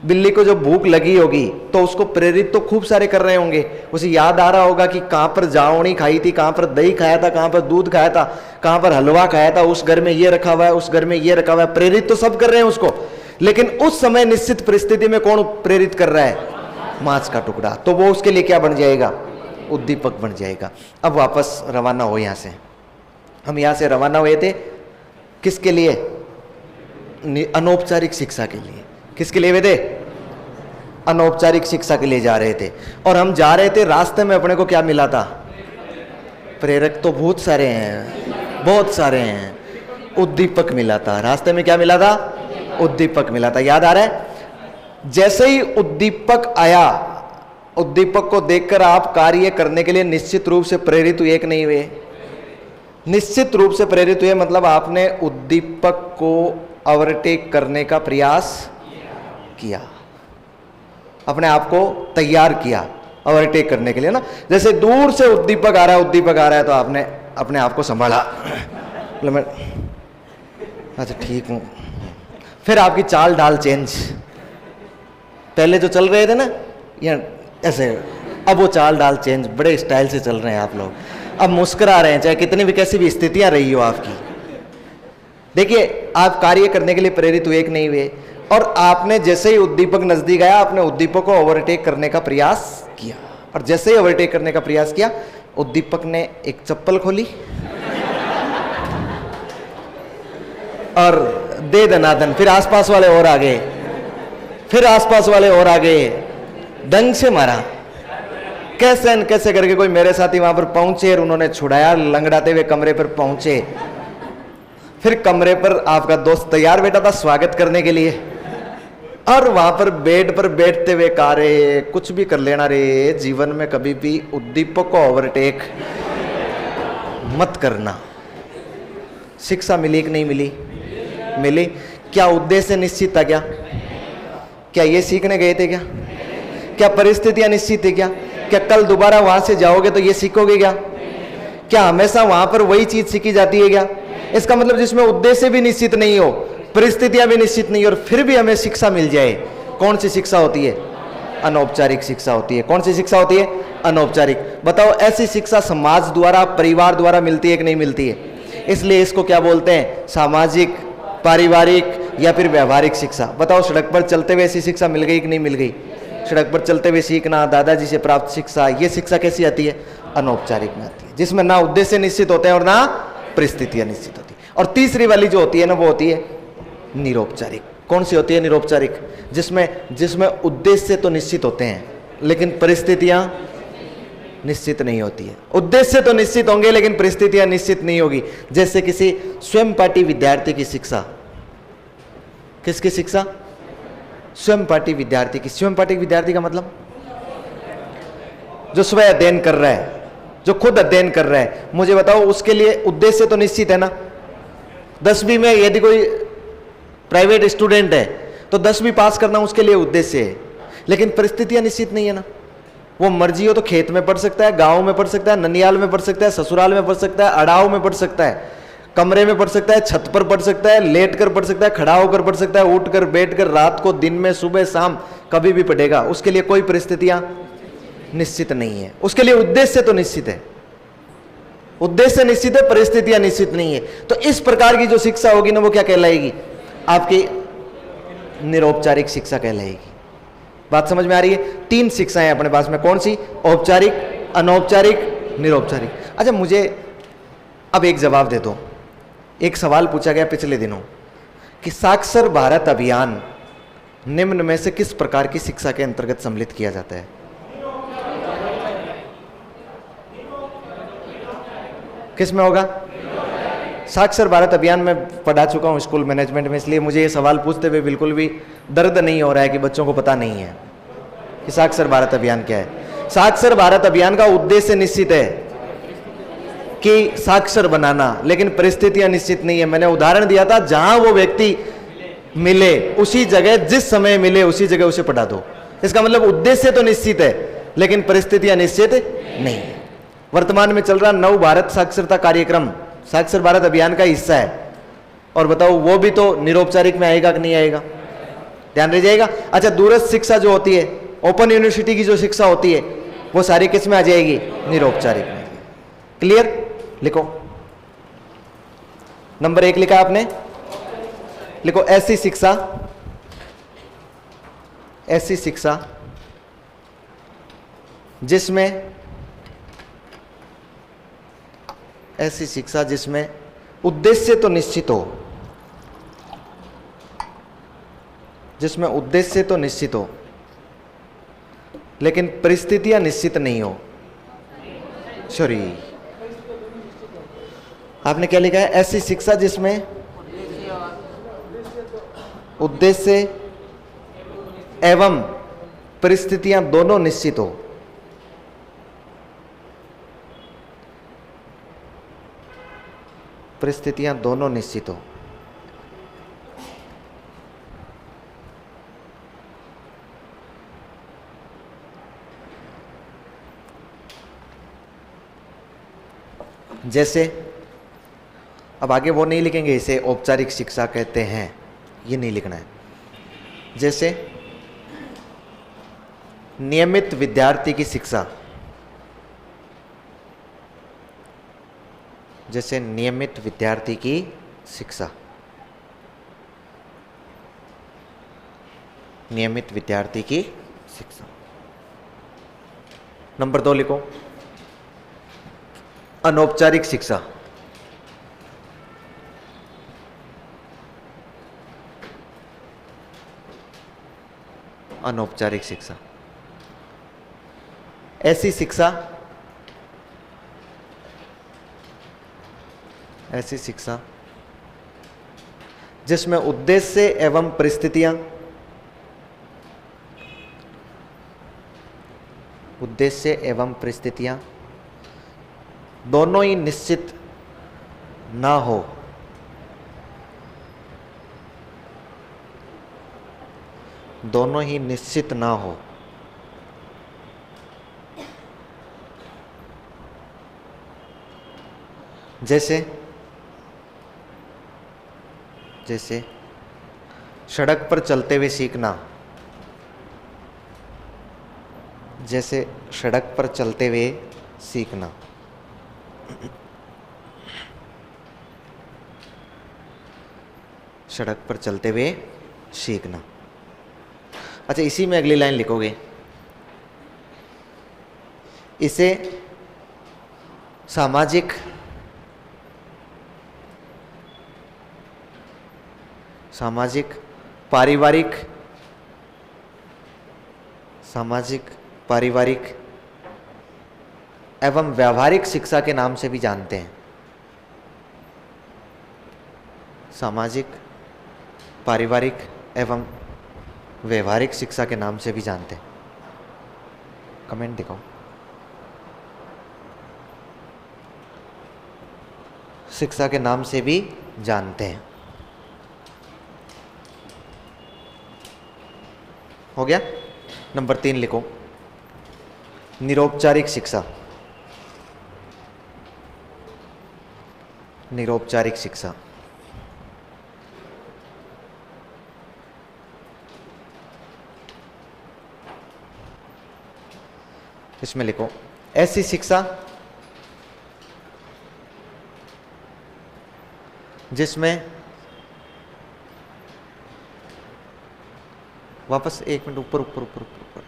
बिल्ली को जो भूख लगी होगी तो उसको प्रेरित तो खूब सारे कर रहे होंगे, उसे याद आ रहा होगा कि कहां पर जावनी खाई थी, कहां पर दही खाया था, कहां पर दूध खाया था, कहां पर हलवा खाया था, उस घर में ये रखा हुआ है, उस घर में ये रखा हुआ है। प्रेरित तो सब कर रहे हैं उसको, लेकिन उस समय निश्चित परिस्थिति में कौन प्रेरित कर रहा है? मांस का टुकड़ा। तो वो उसके लिए क्या बन जाएगा? उद्दीपक बन जाएगा। अब वापस रवाना हो यहां से। हम यहां से रवाना हुए थे किसके लिए? अनौपचारिक शिक्षा के लिए। किसके लिए हुए थे? अनौपचारिक शिक्षा के लिए जा रहे थे। और हम जा रहे थे, रास्ते में अपने को क्या मिला था? प्रेरक तो बहुत सारे हैं, बहुत सारे हैं। उद्दीपक मिला था रास्ते में। क्या मिला था? उद्दीपक मिला था। याद आ रहा है? जैसे ही उद्दीपक आया, उद्दीपक को देखकर आप कार्य करने के लिए निश्चित रूप से प्रेरित हुए कि नहीं हुए? निश्चित रूप से प्रेरित हुए। मतलब आपने उद्दीपक को ओवरटेक करने का प्रयास किया, अपने आप को तैयार किया ओवरटेक करने के लिए ना। जैसे दूर से उद्दीपक आ रहा है, उद्दीपक आ रहा है, तो आपने अपने आप को संभाला, मतलब मैं अच्छा ठीक हूं। फिर आपकी चाल ढाल चेंज। पहले जो चल रहे थे ना या ऐसे, अब वो चाल डाल चेंज, बड़े स्टाइल से चल रहे हैं आप लोग। अब मुस्कुरा रहे हैं, चाहे कितनी भी कैसी भी स्थितियां रही हो आपकी। देखिए, आप कार्य करने के लिए प्रेरित हुए कि नहीं हुए? और आपने जैसे ही उद्दीपक नजदीक आया, आपने उद्दीपक को ओवरटेक करने का प्रयास किया। और जैसे ही ओवरटेक करने का प्रयास किया, उद्दीपक ने एक चप्पल खोली और दे दनादन। फिर आसपास वाले और आ गए, फिर आसपास वाले और आ गए, डंग से मारा। कैसे न कैसे करके कोई मेरे साथी वहां पर पहुंचे और उन्होंने छुड़ाया, लंगड़ाते हुए कमरे पर पहुंचे। फिर कमरे पर आपका दोस्त तैयार बैठा था स्वागत करने के लिए, और वहां पर बेड पर बैठते हुए कहा, रे कुछ भी कर लेना रे, जीवन में कभी भी उद्दीपक को ओवरटेक मत करना। शिक्षा मिली कि नहीं मिली? मिली। क्या उद्देश्य निश्चित था? क्या ये सीखने गए थे? क्या परिस्थितियां निश्चित थी? क्या कल दोबारा वहां से जाओगे तो ये सीखोगे? क्या हमेशा वहां पर वही चीज सीखी जाती है? इसका मतलब जिसमें उद्देश्य भी निश्चित नहीं हो, परिस्थितियां भी निश्चित नहीं हो, और फिर भी हमें शिक्षा मिल जाए, कौन सी शिक्षा होती है? अनौपचारिक शिक्षा होती है। कौन सी शिक्षा होती है? अनौपचारिक। बताओ, ऐसी शिक्षा समाज द्वारा, परिवार द्वारा मिलती है कि नहीं मिलती है? इसलिए इसको क्या बोलते हैं? सामाजिक, पारिवारिक या फिर व्यवहारिक शिक्षा। बताओ, सड़क पर चलते हुए ऐसी शिक्षा मिल गई कि नहीं मिल गई? सड़क पर चलते हुए सीखना, दादाजी से प्राप्त शिक्षा, ये शिक्षा कैसी आती है? अनौपचारिक में आती है, जिसमें ना उद्देश्य निश्चित होते हैं और ना परिस्थितियां निश्चित होती है। और तीसरी वाली जो होती है ना, वो होती है निरौपचारिक। कौन सी होती है? निरौपचारिक। जिसमें उद्देश्य तो निश्चित होते हैं लेकिन परिस्थितियां निश्चित नहीं होती है। उद्देश्य तो निश्चित होंगे लेकिन परिस्थितियां निश्चित नहीं होगी। जैसे किसी स्वयं पाठी विद्यार्थी की शिक्षा। किसकी शिक्षा? स्वयं पाठी विद्यार्थी की। स्वयं पाठी विद्यार्थी का मतलब जो स्वयं अध्ययन कर रहा है, जो खुद अध्ययन कर रहा है। मुझे बताओ, उसके लिए उद्देश्य तो निश्चित है ना। 10वीं में यदि कोई प्राइवेट स्टूडेंट है तो 10वीं पास करना उसके लिए उद्देश्य है, लेकिन परिस्थितियां निश्चित नहीं है ना। वो मर्जी हो तो खेत में पढ़ सकता है, गांव में पढ़ सकता है, ननियाल में पढ़ सकता है, ससुराल में पढ़ सकता है, अड़ाव में पढ़ सकता है, कमरे में पढ़ सकता है, छत पर पढ़ सकता है, लेट कर पढ़ सकता है, खड़ा होकर पढ़ सकता है, उठ कर, बैठ कर, रात को, दिन में, सुबह शाम, कभी भी पढ़ेगा। उसके लिए कोई परिस्थितियां निश्चित नहीं है। उसके लिए उद्देश्य तो निश्चित है, उद्देश्य निश्चित है, परिस्थितियां निश्चित नहीं है। तो इस प्रकार की जो शिक्षा होगी ना, वो क्या कहलाएगी? आपकी निरौपचारिक शिक्षा कहलाएगी। बात समझ में आ रही है? 3 शिक्षाएं अपने पास में। कौन सी? औपचारिक, अनौपचारिक, निरौपचारिक। अच्छा, मुझे अब एक जवाब दे दो। एक सवाल पूछा गया पिछले दिनों कि साक्षर भारत अभियान निम्न में से किस प्रकार की शिक्षा के अंतर्गत सम्मिलित किया जाता है? किस में होगा? साक्षर भारत अभियान में पढ़ा चुका हूं स्कूल मैनेजमेंट में, इसलिए मुझे ये सवाल पूछते हुए बिल्कुल भी दर्द नहीं हो रहा है कि बच्चों को पता नहीं है कि साक्षर भारत अभियान क्या है। साक्षर भारत अभियान का उद्देश्य निश्चित है कि साक्षर बनाना, लेकिन परिस्थितियां निश्चित नहीं है। मैंने उदाहरण दिया था, जहां वो व्यक्ति मिले उसी जगह, जिस समय मिले उसी जगह उसे पढ़ा दो। इसका मतलब उद्देश्य तो निश्चित है लेकिन परिस्थितियां निश्चित नहीं है। वर्तमान में चल रहा नव भारत साक्षरता कार्यक्रम साक्षर भारत अभियान का हिस्सा है। और बताओ वो भी तो निरौपचारिक में आएगा कि नहीं आएगा? ध्यान रह जाएगा। अच्छा, दूरस्थ शिक्षा जो होती है, ओपन यूनिवर्सिटी की जो शिक्षा होती है, वो सारी किस में आ जाएगी? निरौपचारिक में। क्लियर? लिखो। नंबर 1 लिखा आपने, लिखो ऐसी शिक्षा, ऐसी शिक्षा जिसमें, ऐसी शिक्षा जिसमें उद्देश्य तो निश्चित हो, जिसमें उद्देश्य तो निश्चित हो लेकिन परिस्थितियां निश्चित नहीं हो। सॉरी, आपने क्या लिखा है? ऐसी शिक्षा जिसमें उद्देश्य एवं परिस्थितियां दोनों निश्चित हो। परिस्थितियां दोनों निश्चित हो। जैसे, अब आगे वो नहीं लिखेंगे इसे औपचारिक शिक्षा कहते हैं, ये नहीं लिखना है। जैसे नियमित विद्यार्थी की शिक्षा, जैसे नियमित विद्यार्थी की शिक्षा, नियमित विद्यार्थी की शिक्षा। नंबर 2 लिखो, अनौपचारिक शिक्षा, अनौपचारिक शिक्षा। ऐसी शिक्षा, ऐसी शिक्षा जिसमें उद्देश्य एवं परिस्थितियां, उद्देश्य एवं परिस्थितियां दोनों ही निश्चित ना हो। दोनों ही निश्चित ना हो। जैसे, जैसे सड़क पर चलते हुए सीखना, जैसे सड़क पर चलते हुए सीखना। सड़क पर चलते हुए सीखना। अच्छा, इसी में अगली लाइन लिखोगे, इसे सामाजिक, सामाजिक पारिवारिक, सामाजिक पारिवारिक एवं व्यावहारिक शिक्षा के नाम से भी जानते हैं। सामाजिक पारिवारिक एवं व्यवहारिक शिक्षा के नाम से भी जानते हैं। कमेंट दिखाओ। शिक्षा के नाम से भी जानते हैं। हो गया? नंबर 3 लिखो, निरौपचारिक शिक्षा, निरौपचारिक शिक्षा। इसमें लिखो, ऐसी शिक्षा जिसमें, वापस 1 मिनट ऊपर ऊपर ऊपर ऊपर,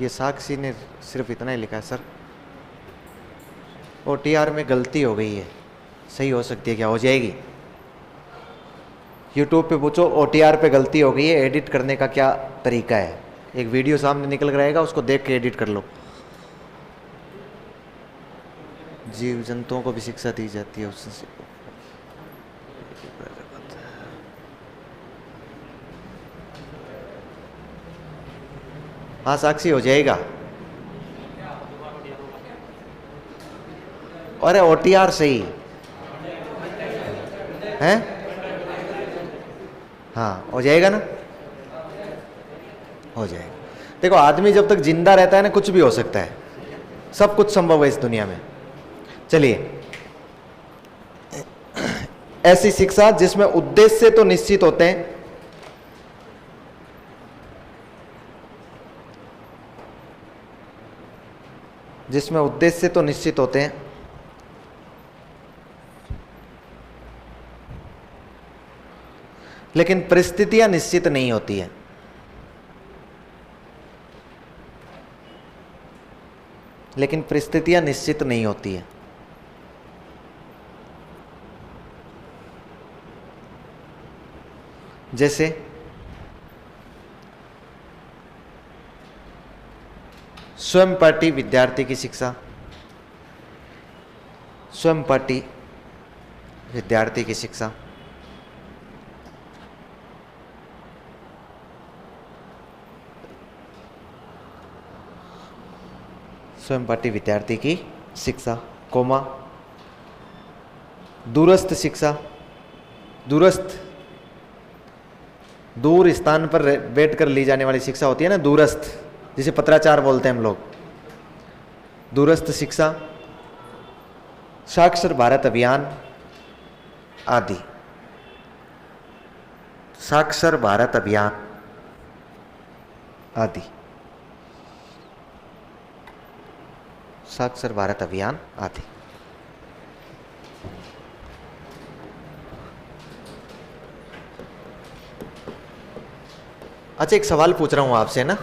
ये साक्षी ने सिर्फ इतना ही लिखा है सर, OTR में गलती हो गई है, सही हो सकती है क्या? हो जाएगी? YouTube पे पूछो OTR पे गलती हो गई है, एडिट करने का क्या तरीका है। एक वीडियो सामने निकल कर आएगा, उसको देख के एडिट कर लो। जीव जंतुओं को भी शिक्षा दी जाती है, उससे हाँ साक्षी हो जाएगा। अरे OTR सही, हैं? हाँ, हो जाएगा ना, हो जाएगा। देखो आदमी जब तक जिंदा रहता है ना, कुछ भी हो सकता है, सब कुछ संभव है इस दुनिया में। चलिए, ऐसी शिक्षा जिसमें उद्देश्य तो निश्चित होते हैं, जिसमें उद्देश्य तो निश्चित होते हैं, लेकिन परिस्थितियां निश्चित नहीं होती है। लेकिन परिस्थितियां निश्चित नहीं होती है। जैसे स्वयं पाठी विद्यार्थी की शिक्षा, स्वयं पाठी विद्यार्थी की शिक्षा, स्वयं पाठी विद्यार्थी की शिक्षा, कोमा दूरस्थ शिक्षा, दूरस्थ दूर स्थान पर बैठकर ली जाने वाली शिक्षा होती है ना, दूरस्थ, जिसे पत्राचार बोलते हैं हम लोग, दूरस्थ शिक्षा, साक्षर भारत अभियान आदि। साक्षर भारत अभियान आदि, साक्षर भारत अभियान आदि। अच्छा, एक सवाल पूछ रहा हूं आपसे ना,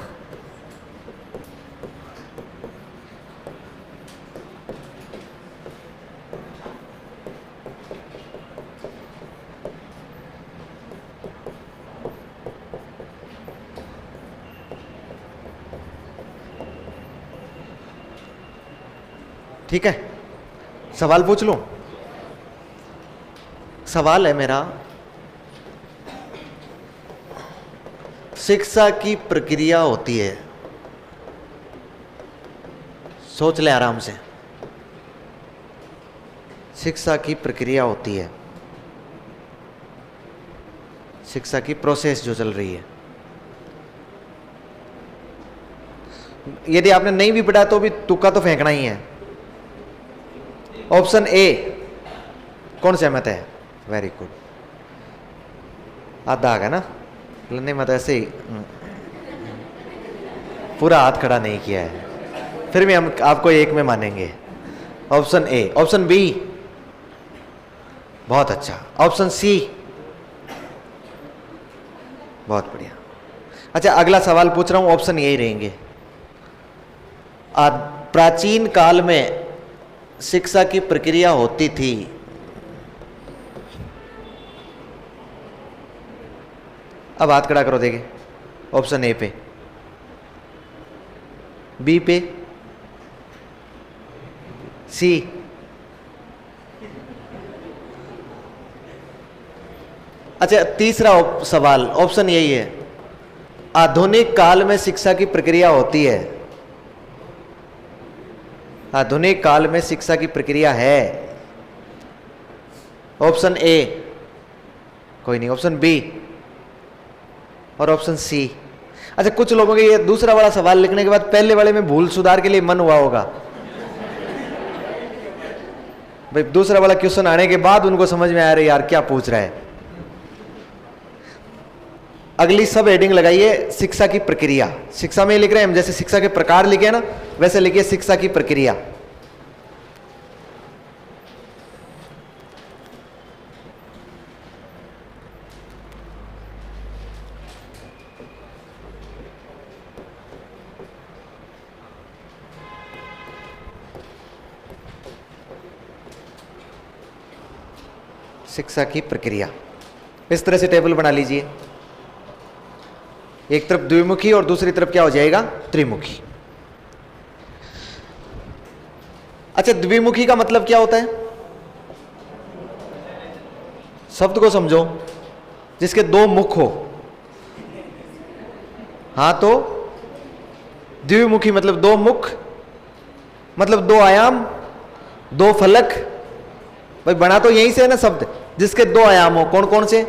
ठीक है? सवाल पूछ लूं? सवाल है मेरा, शिक्षा की प्रक्रिया होती है, सोच ले आराम से, शिक्षा की प्रक्रिया होती है, शिक्षा की प्रोसेस जो चल रही है। यदि आपने नहीं भी पढ़ा तो भी तुक्का तो फेंकना ही है। ऑप्शन ए, कौन सहमत है? वेरी गुड, आधा आ गया ना, नहीं मत ऐसे ही पूरा हाथ खड़ा नहीं किया है, फिर भी हम आपको एक में मानेंगे। Option A. ऑप्शन बी, बहुत अच्छा। ऑप्शन सी, बहुत बढ़िया। अच्छा, अगला सवाल पूछ रहा हूं, ऑप्शन यही रहेंगे। प्राचीन काल में शिक्षा की प्रक्रिया होती थी, अब हाथ खड़ा करो, देखे ऑप्शन ए पे, बी पे, सी, अच्छा तीसरा सवाल, ऑप्शन यही है, आधुनिक काल में शिक्षा की प्रक्रिया होती है। आधुनिक काल में शिक्षा की प्रक्रिया है। ऑप्शन ए, कोई नहीं, ऑप्शन बी और ऑप्शन सी। अच्छा, कुछ लोगों के ये दूसरा वाला सवाल लिखने के बाद पहले वाले में भूल सुधार के लिए मन हुआ होगा, भाई दूसरा वाला क्वेश्चन आने के बाद उनको समझ में आ रही यार क्या पूछ रहा है। अगली सब हेडिंग लगाइए, शिक्षा की प्रक्रिया। शिक्षा में लिख रहे हैं हम, जैसे शिक्षा के प्रकार लिखे ना वैसे लिखिए शिक्षा की प्रक्रिया। शिक्षा की प्रक्रिया, इस तरह से टेबल बना लीजिए, एक तरफ द्विमुखी और दूसरी तरफ क्या हो जाएगा? त्रिमुखी। अच्छा, द्विमुखी का मतलब क्या होता है? शब्द को समझो, जिसके दो मुख हो। हाँ, तो द्विमुखी मतलब दो मुख, मतलब दो आयाम, दो फलक। भाई बना तो यहीं से है ना शब्द, जिसके दो आयाम हो, कौन कौन से?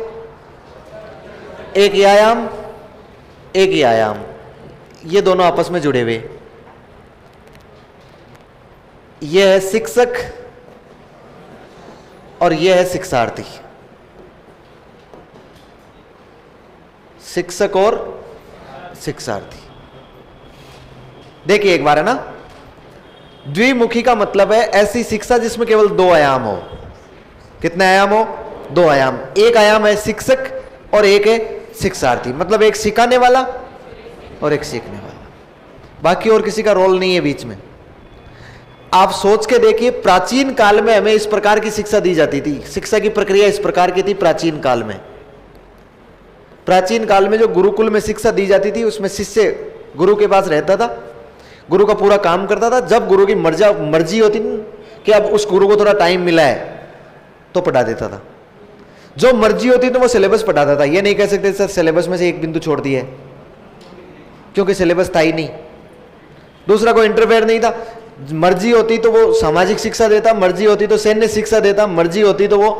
एक ही आयाम, एक ही आयाम, ये दोनों आपस में जुड़े हुए। यह है शिक्षक और यह है शिक्षार्थी। शिक्षक और शिक्षार्थी। देखिए एक बार, है ना, द्विमुखी का मतलब है ऐसी शिक्षा जिसमें केवल दो आयाम हो। कितने आयाम हो? दो आयाम। एक आयाम है शिक्षक और एक है शिक्षार्थी, मतलब एक सिखाने वाला और एक सीखने वाला, बाकी और किसी का रोल नहीं है बीच में। आप सोच के देखिए, प्राचीन काल में हमें इस प्रकार की शिक्षा दी जाती थी, शिक्षा की प्रक्रिया इस प्रकार की थी प्राचीन काल में। प्राचीन काल में जो गुरुकुल में शिक्षा दी जाती थी, उसमें शिष्य गुरु के पास रहता था, गुरु का पूरा काम करता था। जब गुरु की मर्जी होती कि अब उस गुरु को थोड़ा टाइम मिला है तो पढ़ा देता था। जो मर्जी होती तो वो सिलेबस पढ़ाता था। ये नहीं कह सकते सर सिलेबस में से एक बिंदु छोड़ दिया है, क्योंकि सिलेबस था ही नहीं, दूसरा कोई इंटरफेयर नहीं था। मर्जी होती तो वो सामाजिक शिक्षा देता, मर्जी होती तो सैन्य शिक्षा देता, मर्जी होती तो वो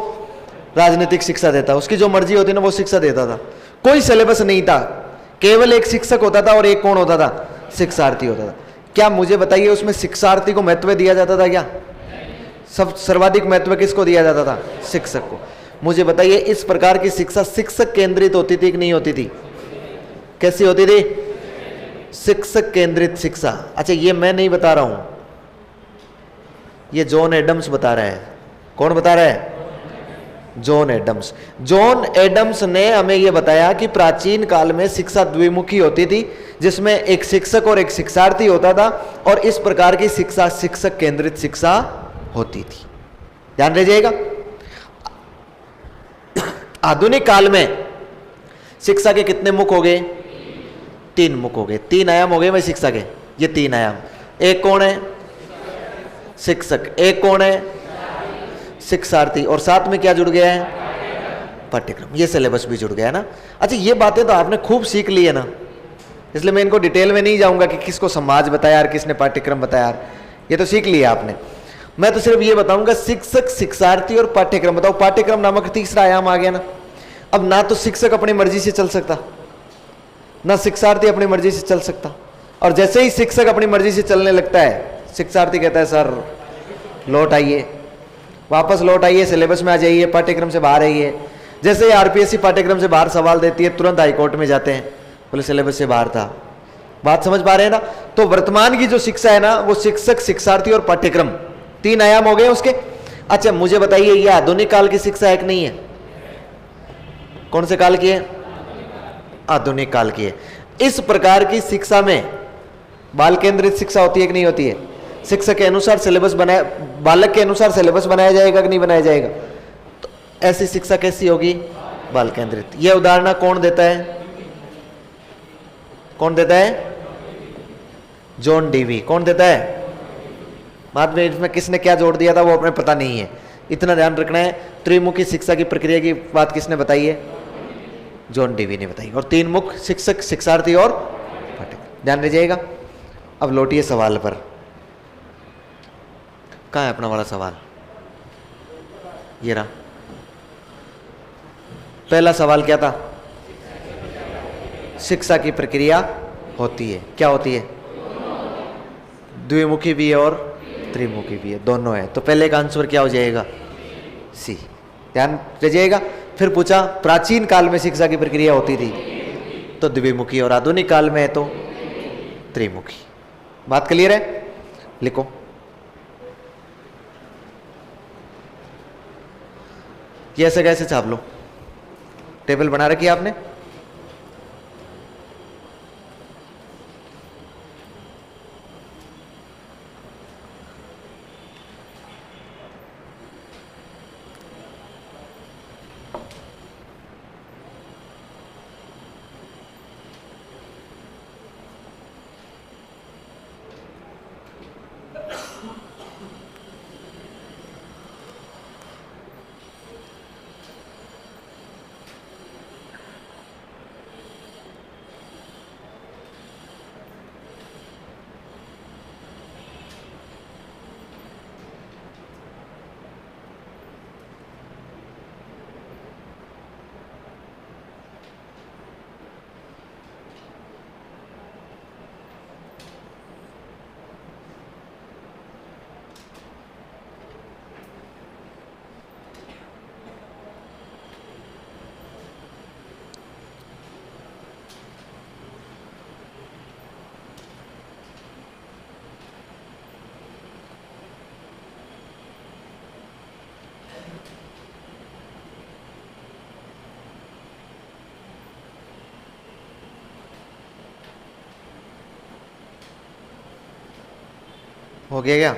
राजनीतिक शिक्षा देता, उसकी जो मर्जी होती ना वो शिक्षा देता था। कोई सिलेबस नहीं था, केवल एक शिक्षक होता था और एक कौन होता था? शिक्षार्थी होता था। क्या मुझे बताइए उसमें शिक्षार्थी को महत्व दिया जाता था क्या? सब सर्वाधिक महत्व किसको दिया जाता था? शिक्षक को। मुझे बताइए इस प्रकार की शिक्षा शिक्षक केंद्रित होती थी कि नहीं होती थी? कैसी होती थी? शिक्षक केंद्रित शिक्षा। अच्छा, ये मैं नहीं बता रहा हूं, ये जॉन एडम्स बता रहा है। कौन बता रहा है? John Adams. जॉन एडम्स ने हमें यह बताया कि प्राचीन काल में शिक्षा द्विमुखी होती थी, जिसमें एक शिक्षक और एक शिक्षार्थी होता था, और इस प्रकार की शिक्षा शिक्षक केंद्रित शिक्षा होती थी। ध्यान रखिएगा। आधुनिक काल में शिक्षा के कितने मुख हो गए? तीन मुख हो गए, तीन आयाम हो गए भाई शिक्षा के। ये तीन आयाम, एक कौन है? शिक्षक, एक कौन है? शिक्षार्थी, और साथ में क्या जुड़ गया है? पाठ्यक्रम। ये सिलेबस भी जुड़ गया है ना। अच्छा, ये बातें तो आपने खूब सीख ली है ना, इसलिए मैं इनको डिटेल में नहीं जाऊंगा कि किसको समाज बताया और किसने पाठ्यक्रम बताया, ये तो सीख लिया आपने। मैं तो सिर्फ ये बताऊंगा शिक्षक, शिक्षार्थी और पाठ्यक्रम। बताओ, पाठ्यक्रम नामक तीसरा आयाम आ गया ना। अब ना तो शिक्षक अपनी मर्जी से चल सकता, ना शिक्षार्थी अपनी मर्जी से चल सकता, और जैसे ही शिक्षक अपनी मर्जी से चलने लगता है, शिक्षार्थी कहता है सर लौट आइए, वापस लौट आइए, सिलेबस में आ जाइए, पाठ्यक्रम से बाहर आइए। जैसे ही आरपीएससी पाठ्यक्रम से बाहर सवाल देती है, तुरंत हाईकोर्ट में जाते हैं, बोले सिलेबस से बाहर था। बात समझ पा रहे हैं ना? तो वर्तमान की जो शिक्षा है ना, वो शिक्षक, शिक्षार्थी और पाठ्यक्रम, तीन आयाम हो गए उसके। अच्छा, मुझे बताइए ये आधुनिक काल की शिक्षा है कि नहीं है? कौन से काल की है? आधुनिक काल की है। इस प्रकार की शिक्षा में बाल केंद्रित शिक्षा होती है कि नहीं होती है? शिक्षक के अनुसार सिलेबस बनाया, बालक के अनुसार सिलेबस बनाया जाएगा कि नहीं बनाया जाएगा? तो ऐसी शिक्षा कैसी होगी? बाल केंद्रित। यह उदाहरण कौन देता है? कौन देता है? John Dewey. कौन देता है? बाद में इसमें किसने क्या जोड़ दिया था वो अपने पता नहीं है, इतना ध्यान रखना है। त्रिमुखी शिक्षा की प्रक्रिया की बात किसने बताई है? जॉन डीवी ने बताई। और तीन मुख, शिक्षक, शिक्षार्थी और पाठ्यक्रम। ध्यान रखिएगा। अब लौटिए सवाल पर। कहाँ है अपना वाला सवाल? ये रहा। पहला सवाल क्या था? शिक्षा की प्रक्रिया होती है, क्या होती है? द्विमुखी भी है और त्रिमुखी भी है, दोनों है। तो पहले का आंसर क्या हो जाएगा? सी। ध्यान रखिएगा। फिर पूछा प्राचीन काल में शिक्षा की प्रक्रिया होती थी तो द्विमुखी, और आधुनिक काल में है तो त्रिमुखी। बात क्लियर है? लिखो। ये ऐसे कैसे छाप लो? टेबल बना रखी है आपने? हो गया क्या?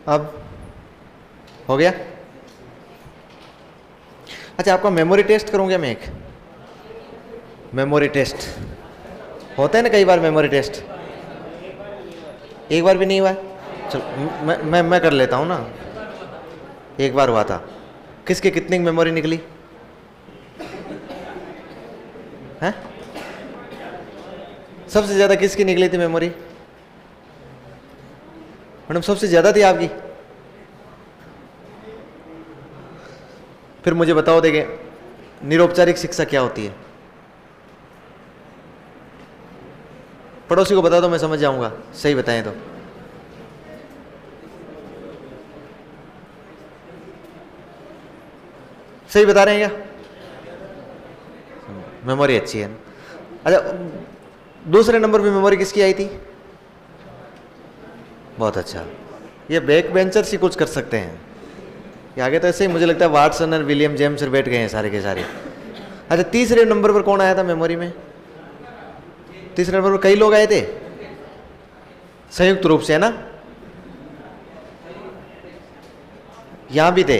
अब हो गया? अच्छा, आपका मेमोरी टेस्ट करूंगा मैं। एक मेमोरी टेस्ट होता है ना कई बार, मेमोरी टेस्ट एक बार भी नहीं हुआ है। चलो मैं कर लेता हूं ना। एक बार हुआ था। किसके कितनी मेमोरी निकली है? सबसे ज्यादा किसकी निकली थी मेमोरी? मैडम सबसे ज्यादा थी आपकी। फिर मुझे बताओ देखे, निरौपचारिक शिक्षा क्या होती है? पड़ोसी को बता दो, मैं समझ जाऊंगा। सही बताएं तो। सही बता रहे हैं क्या? मेमोरी अच्छी है। अच्छा, दूसरे नंबर पे मेमोरी किसकी आई थी? बहुत अच्छा। ये बैक बेंचर ही कुछ कर सकते हैं। ये आगे तो ऐसे ही मुझे लगता है वाटसन और विलियम जेम्स बैठ गए हैं सारे के सारे। अच्छा, तीसरे नंबर पर कौन आया था मेमोरी में? तीसरे नंबर पर कई लोग आए थे संयुक्त रूप से, है ना? यहां भी थे।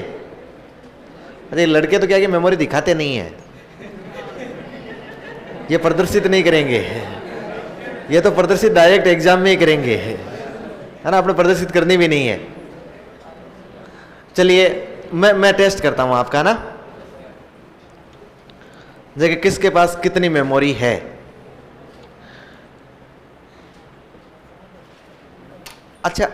अरे लड़के तो क्या कि मेमोरी दिखाते नहीं है, ये प्रदर्शित नहीं करेंगे। ये तो प्रदर्शित डायरेक्ट एग्जाम में ही करेंगे, है ना? अपने प्रदर्शित करनी भी नहीं है। चलिए मैं टेस्ट करता हूं आपका ना, देखिए किसके पास कितनी मेमोरी है। अच्छा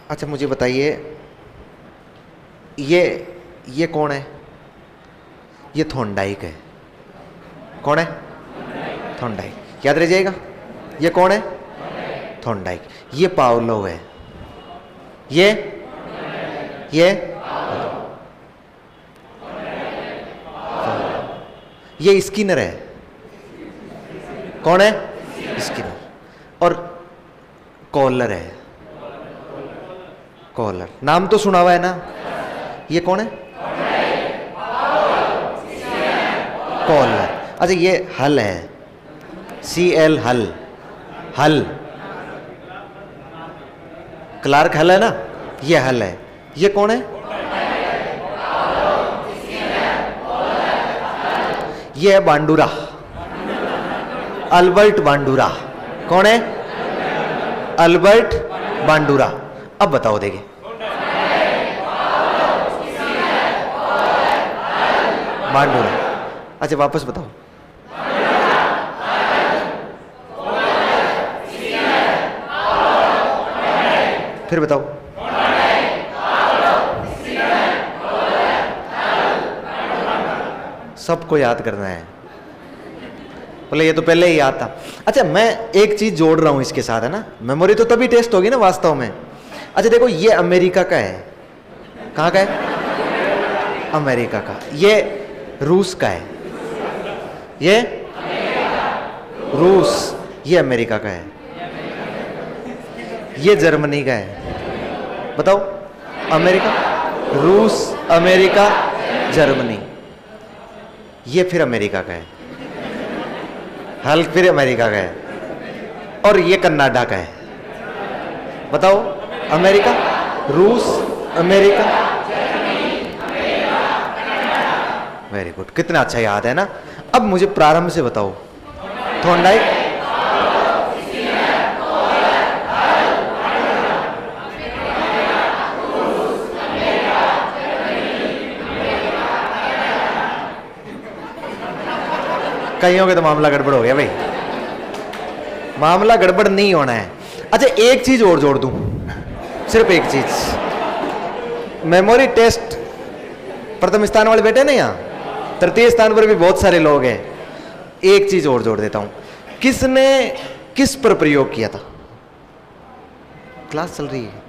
अच्छा, मुझे बताइए, ये कौन है? ये थॉर्नडाइक है। कौन है? थॉर्नडाइक। याद रह जाएगा। ये कौन है? थॉर्नडाइक। ये पावलोव है। ये स्किनर है। कौन है? स्किनर। और कॉलर है। कॉलर नाम तो सुना हुआ है ना? ये कौन है? कॉलर। अच्छा, ये हल है। CL हल। क्लार्क हल है ना? ये हल है। ये कौन है? ये है बांडुरा, अल्बर्ट बांडुरा। कौन है? अल्बर्ट बांडुरा। अब बताओ देखिए, बांडुरा। अच्छा वापस बताओ। फिर बताओ। सबको याद करना है। बोले ये तो पहले ही याद था। अच्छा, मैं एक चीज जोड़ रहा हूं इसके साथ, है ना? मेमोरी तो तभी टेस्ट होगी ना वास्तव में। अच्छा देखो, ये अमेरिका का है। कहां का है? अमेरिका का। ये रूस का है। ये रूस, ये अमेरिका का है। ये जर्मनी का है। बताओ, अमेरिका, रूस, अमेरिका, जर्मनी। ये फिर अमेरिका का है। हल फिर अमेरिका का है। और ये कनाडा का है। बताओ, अमेरिका, रूस, अमेरिका। वेरी गुड, कितना अच्छा याद है ना? अब मुझे प्रारंभ से बताओ। थॉर्नडाइक, कईयों के तो मामला गड़बड़ हो गया भाई। मामला गड़बड़ नहीं होना है। अच्छा, एक चीज और जोड़ दूं, सिर्फ एक चीज। मेमोरी टेस्ट प्रथम स्थान वाले बैठे ना यहाँ, तृतीय स्थान पर भी बहुत सारे लोग हैं। एक चीज और जोड़ देता हूं, किसने किस पर प्रयोग किया था? क्लास चल रही है।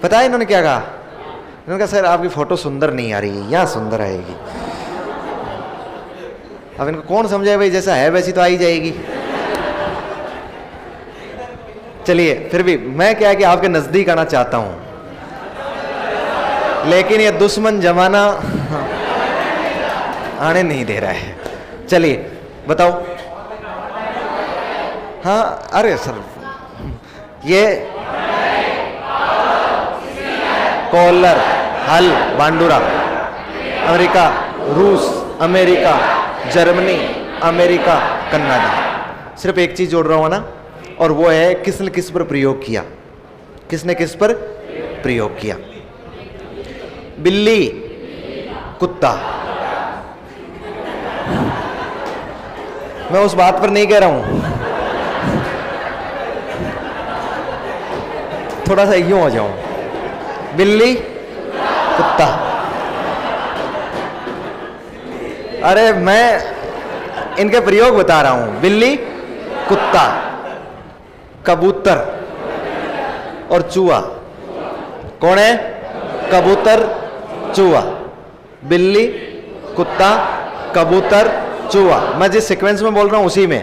पता है इन्होंने क्या कहा? इन्होंने कहा सर आपकी फोटो सुंदर नहीं आ रही है, यहां सुंदर आएगी। अब इनको कौन समझाए भाई, जैसा है वैसी तो आ ही जाएगी। चलिए फिर भी मैं क्या है कि आपके नजदीक आना चाहता हूं, लेकिन ये दुश्मन जमाना आने नहीं दे रहा है। चलिए बताओ। हाँ अरे सर ये कॉलर, हल, बांडुरा, अमेरिका, रूस, अमेरिका, जर्मनी, अमेरिका, कनाडा। सिर्फ एक चीज जोड़ रहा हूं ना, और वो है किसने किस पर प्रयोग किया। किसने किस पर प्रयोग किया? बिल्ली, कुत्ता। मैं उस बात पर नहीं कह रहा हूं, थोड़ा सा यूं हो जाऊं। बिल्ली, कुत्ता। अरे मैं इनके प्रयोग बता रहा हूं। बिल्ली, कुत्ता, कबूतर और चूहा। कौन है? कबूतर, चूहा। बिल्ली, कुत्ता, कबूतर, चूहा। मैं जिस सीक्वेंस में बोल रहा हूं उसी में।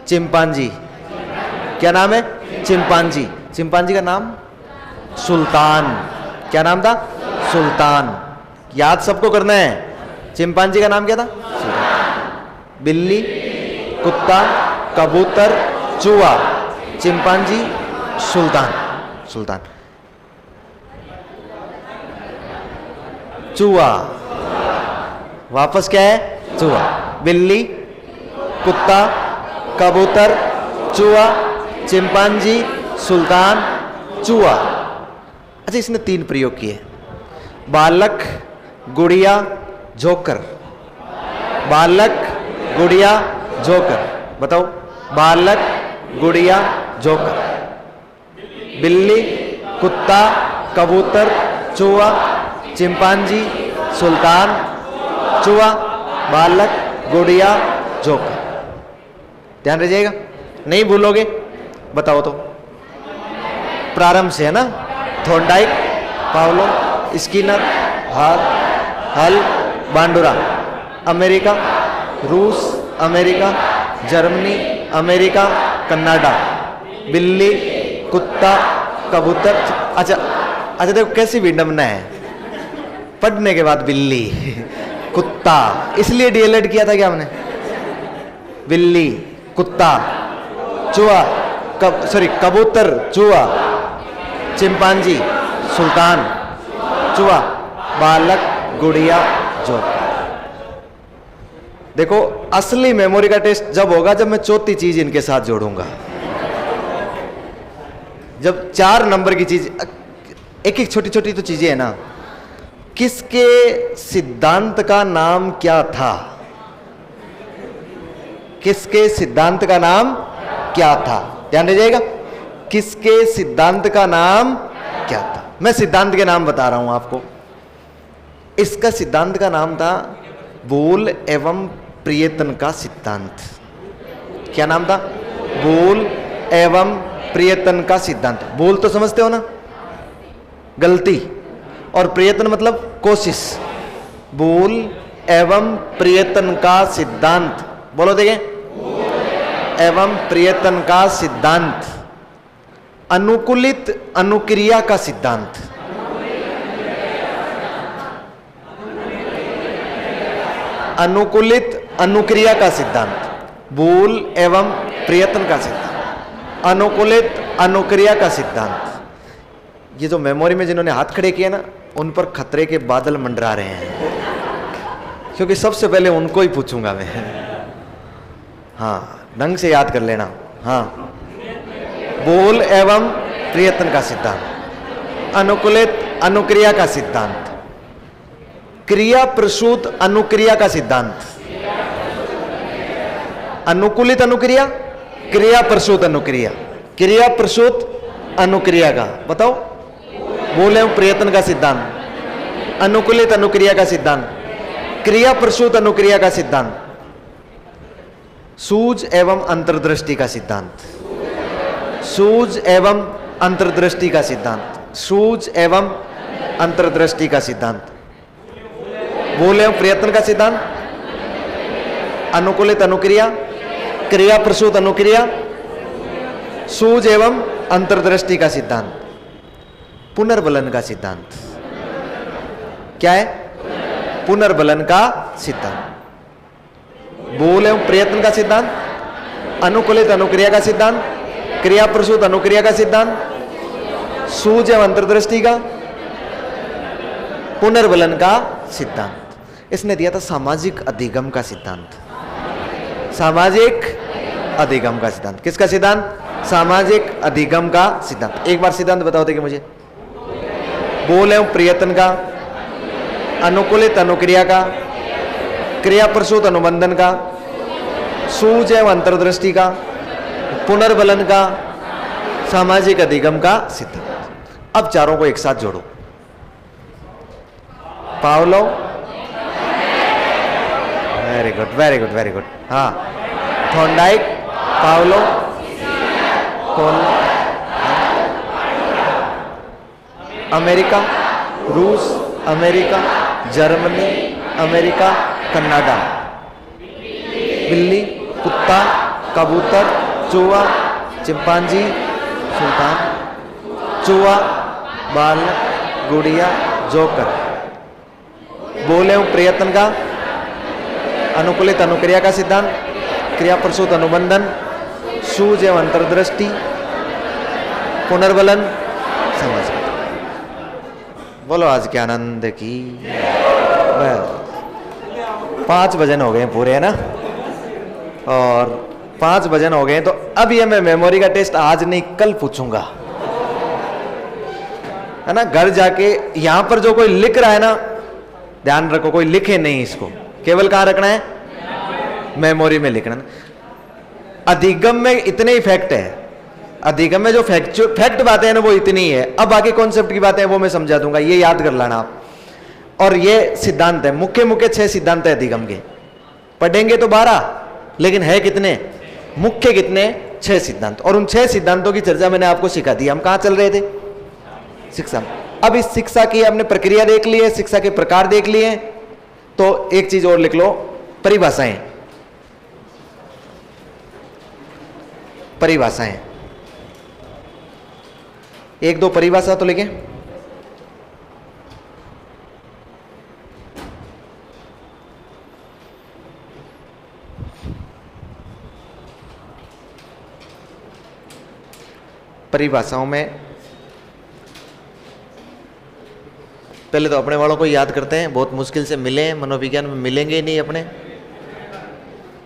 चिंपांजी। क्या नाम है? चिंपांजी। चिंपांजी का नाम सुल्तान। क्या नाम था? सुल्तान। याद सबको करना है। चिंपांजी का नाम क्या था? सुल्तान। बिल्ली, कुत्ता, कबूतर, चूहा, चिंपांजी, सुल्तान। सुल्तान। चूहा वापस क्या है? चूहा। बिल्ली, कुत्ता, कबूतर, चूहा, चिंपांजी, सुल्तान, चूहा। अच्छा इसने 3 प्रयोग किए। बालक, गुड़िया, जोकर। बालक, गुड़िया, जोकर। बताओ। बालक, गुड़िया, जोकर। बिल्ली, कुत्ता, कबूतर, चूहा, चिंपांजी, सुल्तान, चूहा, बालक, गुड़िया, जोकर। ध्यान रह जाएगा, नहीं भूलोगे? बताओ तो। प्रारंभ से है ना? थॉर्नडाइक, पावलो, स्किनर, हल, बांडुरा। अमेरिका, रूस, अमेरिका, जर्मनी, अमेरिका, कनाडा। बिल्ली, कुत्ता, कबूतर। अच्छा अच्छा देखो कैसी विडंबना है। पढ़ने के बाद बिल्ली, कुत्ता, इसलिए डीएलएड किया था क्या हमने? बिल्ली, कुत्ता, चूहा, कबूतर, चूहा, चिंपांजी, सुल्तान, चूहा, बालक, गुड़िया, जोकर। देखो असली मेमोरी का टेस्ट जब होगा जब मैं चौथी चीज इनके साथ जोड़ूंगा। जब 4 नंबर की चीज, एक एक छोटी छोटी तो चीजें है ना। किसके सिद्धांत का नाम क्या था? किसके सिद्धांत का नाम क्या था? ध्यान रह जाएगा। किसके सिद्धांत का नाम क्या था? मैं सिद्धांत के नाम बता रहा हूं आपको। इसका सिद्धांत का नाम था बोल एवं प्रयत्न का सिद्धांत। क्या नाम था? बोल एवं प्रयत्न का सिद्धांत। बोल तो समझते हो ना, गलती, और प्रयत्न मतलब कोशिश। बोल एवं प्रयत्न का सिद्धांत। बोलो देखें। एवं प्रयत्न का सिद्धांत। अनुकूलित अनुक्रिया का सिद्धांत। अनुकूलित अनुक्रिया का सिद्धांत। बोल एवं प्रयत्न का सिद्धांत। अनुकूलित अनुक्रिया का सिद्धांत। ये जो मेमोरी में जिन्होंने हाथ खड़े किए ना, उन पर खतरे के बादल मंडरा रहे हैं, क्योंकि सबसे पहले उनको ही पूछूंगा मैं। हाँ ढंग से याद कर लेना। हाँ, बोल एवं प्रयत्न का सिद्धांत, अनुकूलित अनुक्रिया का सिद्धांत, क्रिया प्रसूत अनुक्रिया का सिद्धांत, अनुकूलित अनुक्रिया, क्रिया प्रसूत अनुक्रिया, क्रिया प्रसूत अनुक्रिया का बताओ। बोल एवं प्रयत्न का सिद्धांत, अनुकूलित अनुक्रिया का सिद्धांत, क्रिया प्रसूत अनुक्रिया का सिद्धांत, सूझ एवं अंतर्दृष्टि का सिद्धांत, सूझ एवं अंतर्दृष्टि का सिद्धांत, सूझ एवं अंतर्दृष्टि का सिद्धांत, बोल एवं प्रयत्न का सिद्धांत, अनुकूलित अनुक्रिया, क्रिया प्रसूत अनुक्रिया, सूझ एवं अंतर्दृष्टि का सिद्धांत, पुनर्बलन का सिद्धांत। क्या है? पुनर्बलन का सिद्धांत, बोल एवं प्रयत्न का सिद्धांत, अनुकूलित अनुक्रिया का सिद्धांत, क्रिया प्रसूत अनुक्रिया का सिद्धांत, सूझ एवं अंतर्दृष्टि का, पुनर्बलन का सिद्धांत। इसने दिया था सामाजिक अधिगम का सिद्धांत, सामाजिक अधिगम का सिद्धांत। किसका सिद्धांत? सामाजिक अधिगम का सिद्धांत। एक बार सिद्धांत बताओ देखिए मुझे। बोल एवं प्रयत्न का, अनुकूलित अनुक्रिया का, क्रिया प्रसूत अनुबंधन का, सूझ एवं अंतर्दृष्टि का, पुनर्बलन का, सामाजिक अधिगम का सिद्धांत। अब चारों को एक साथ जोड़ो। Pavlov, very good very good very good. हाँ, थॉर्नडाइक, पावलो, कौन, अमेरिका, रूस, अमेरिका, जर्मनी, अमेरिका, कनाडा, बिल्ली, कुत्ता, कबूतर, चूहा, चिंपांजी, सुल्तान, चूहा, बालक, गुड़िया, जोकर। बोल एवं प्रयत्न का, अनुकूलित अनुक्रिया का सिद्धांत, क्रिया प्रसूत अनुबंधन, सूझ एवं अंतर्दृष्टि, पुनर्बलन, समझ। बोलो आज के आनंद की। 5 भजन हो गए पूरे, है ना? और 5 भजन हो गए, तो अब ये मैं मेमोरी का टेस्ट आज नहीं कल पूछूंगा, है ना? घर जाके यहां पर जो कोई लिख रहा है ना, ध्यान रखो, कोई लिखे नहीं इसको, केवल कहां रखना है? मेमोरी में लिखना। अधिगम में इतने ही फैक्ट है, अधिगम में जो फैक्ट बातें हैं ना वो इतनी ही है। अब बाकी कॉन्सेप्ट की बातें हैं वो मैं समझा दूंगा, ये याद कर लेना आप। और ये सिद्धांत है, मुख्य मुख्य 6 सिद्धांत है अधिगम के। पढ़ेंगे तो 12, लेकिन है कितने? मुख्य कितने? 6 सिद्धांत। और उन 6 सिद्धांतों की चर्चा मैंने आपको सिखा दी। हम कहां चल रहे थे? शिक्षा। अब इस शिक्षा की आपने प्रक्रिया देख ली है, शिक्षा के प्रकार देख लिए, तो एक चीज और लिख लो, परिभाषाएं। परिभाषाएं, 1-2 परिभाषा तो लिखें। परिभाषाओं में पहले तो अपने वालों को याद करते हैं, बहुत मुश्किल से मिले हैं, मनोविज्ञान में मिलेंगे ही नहीं अपने।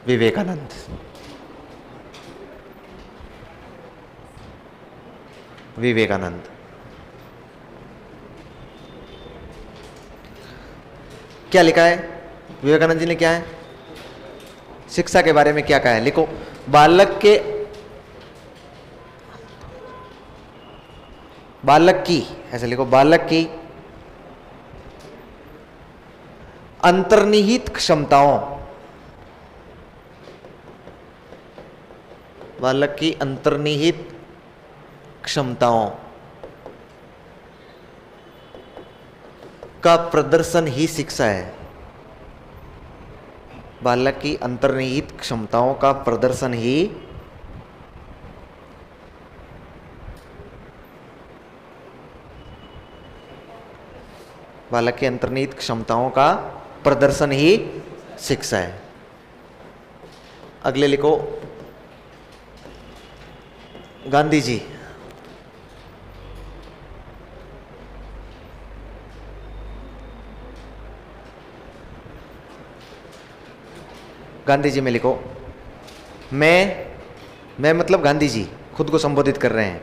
विवेकानंद, विवेकानंद। क्या लिखा है विवेकानंद जी ने? क्या है शिक्षा के बारे में क्या कहा है? लिखो, बालक की, ऐसे लिखो, बालक की अंतर्निहित क्षमताओं, बालक की अंतर्निहित क्षमताओं का प्रदर्शन ही शिक्षा है। बालक की अंतर्निहित क्षमताओं का प्रदर्शन ही बालक की अंतर्निहित क्षमताओं का प्रदर्शन ही शिक्षा है। अगले लिखो, गांधी जी। गांधी जी में लिखो, मैं मतलब गांधी जी खुद को संबोधित कर रहे हैं।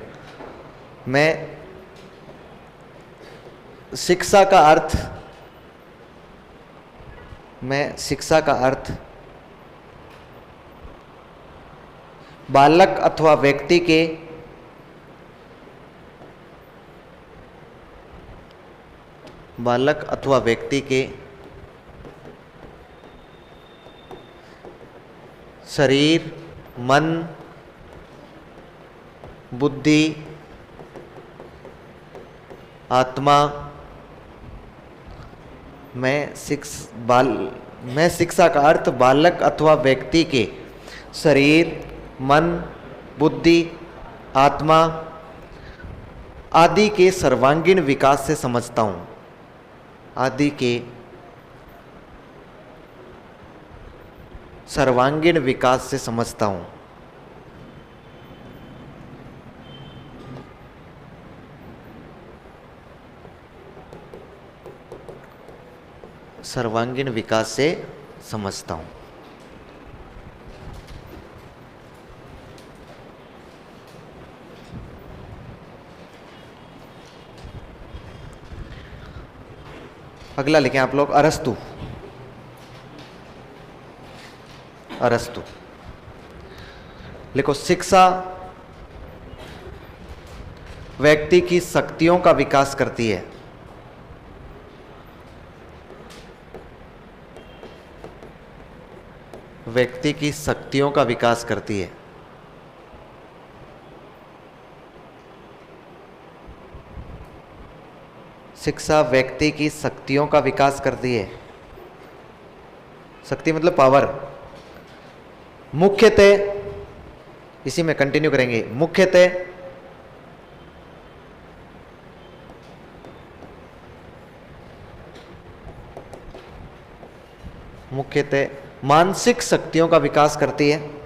मैं शिक्षा का अर्थ बालक अथवा व्यक्ति के शरीर, मन, बुद्धि, आत्मा में शिक्षा का अर्थ बालक अथवा व्यक्ति के शरीर, मन, बुद्धि, आत्मा आदि के सर्वांगीण विकास से समझता हूँ। आदि के सर्वांगीण विकास से समझता हूँ। सर्वांगीण विकास से समझता हूँ। अगला लिखें आप लोग, अरस्तु। अरस्तु लिखो, शिक्षा व्यक्ति की शक्तियों का विकास करती है। व्यक्ति की शक्तियों का विकास करती है। शिक्षा व्यक्ति की शक्तियों का विकास करती है। शक्ति मतलब पावर। मुख्यतः, इसी में कंटिन्यू करेंगे, मुख्यतः मानसिक शक्तियों का विकास करती है।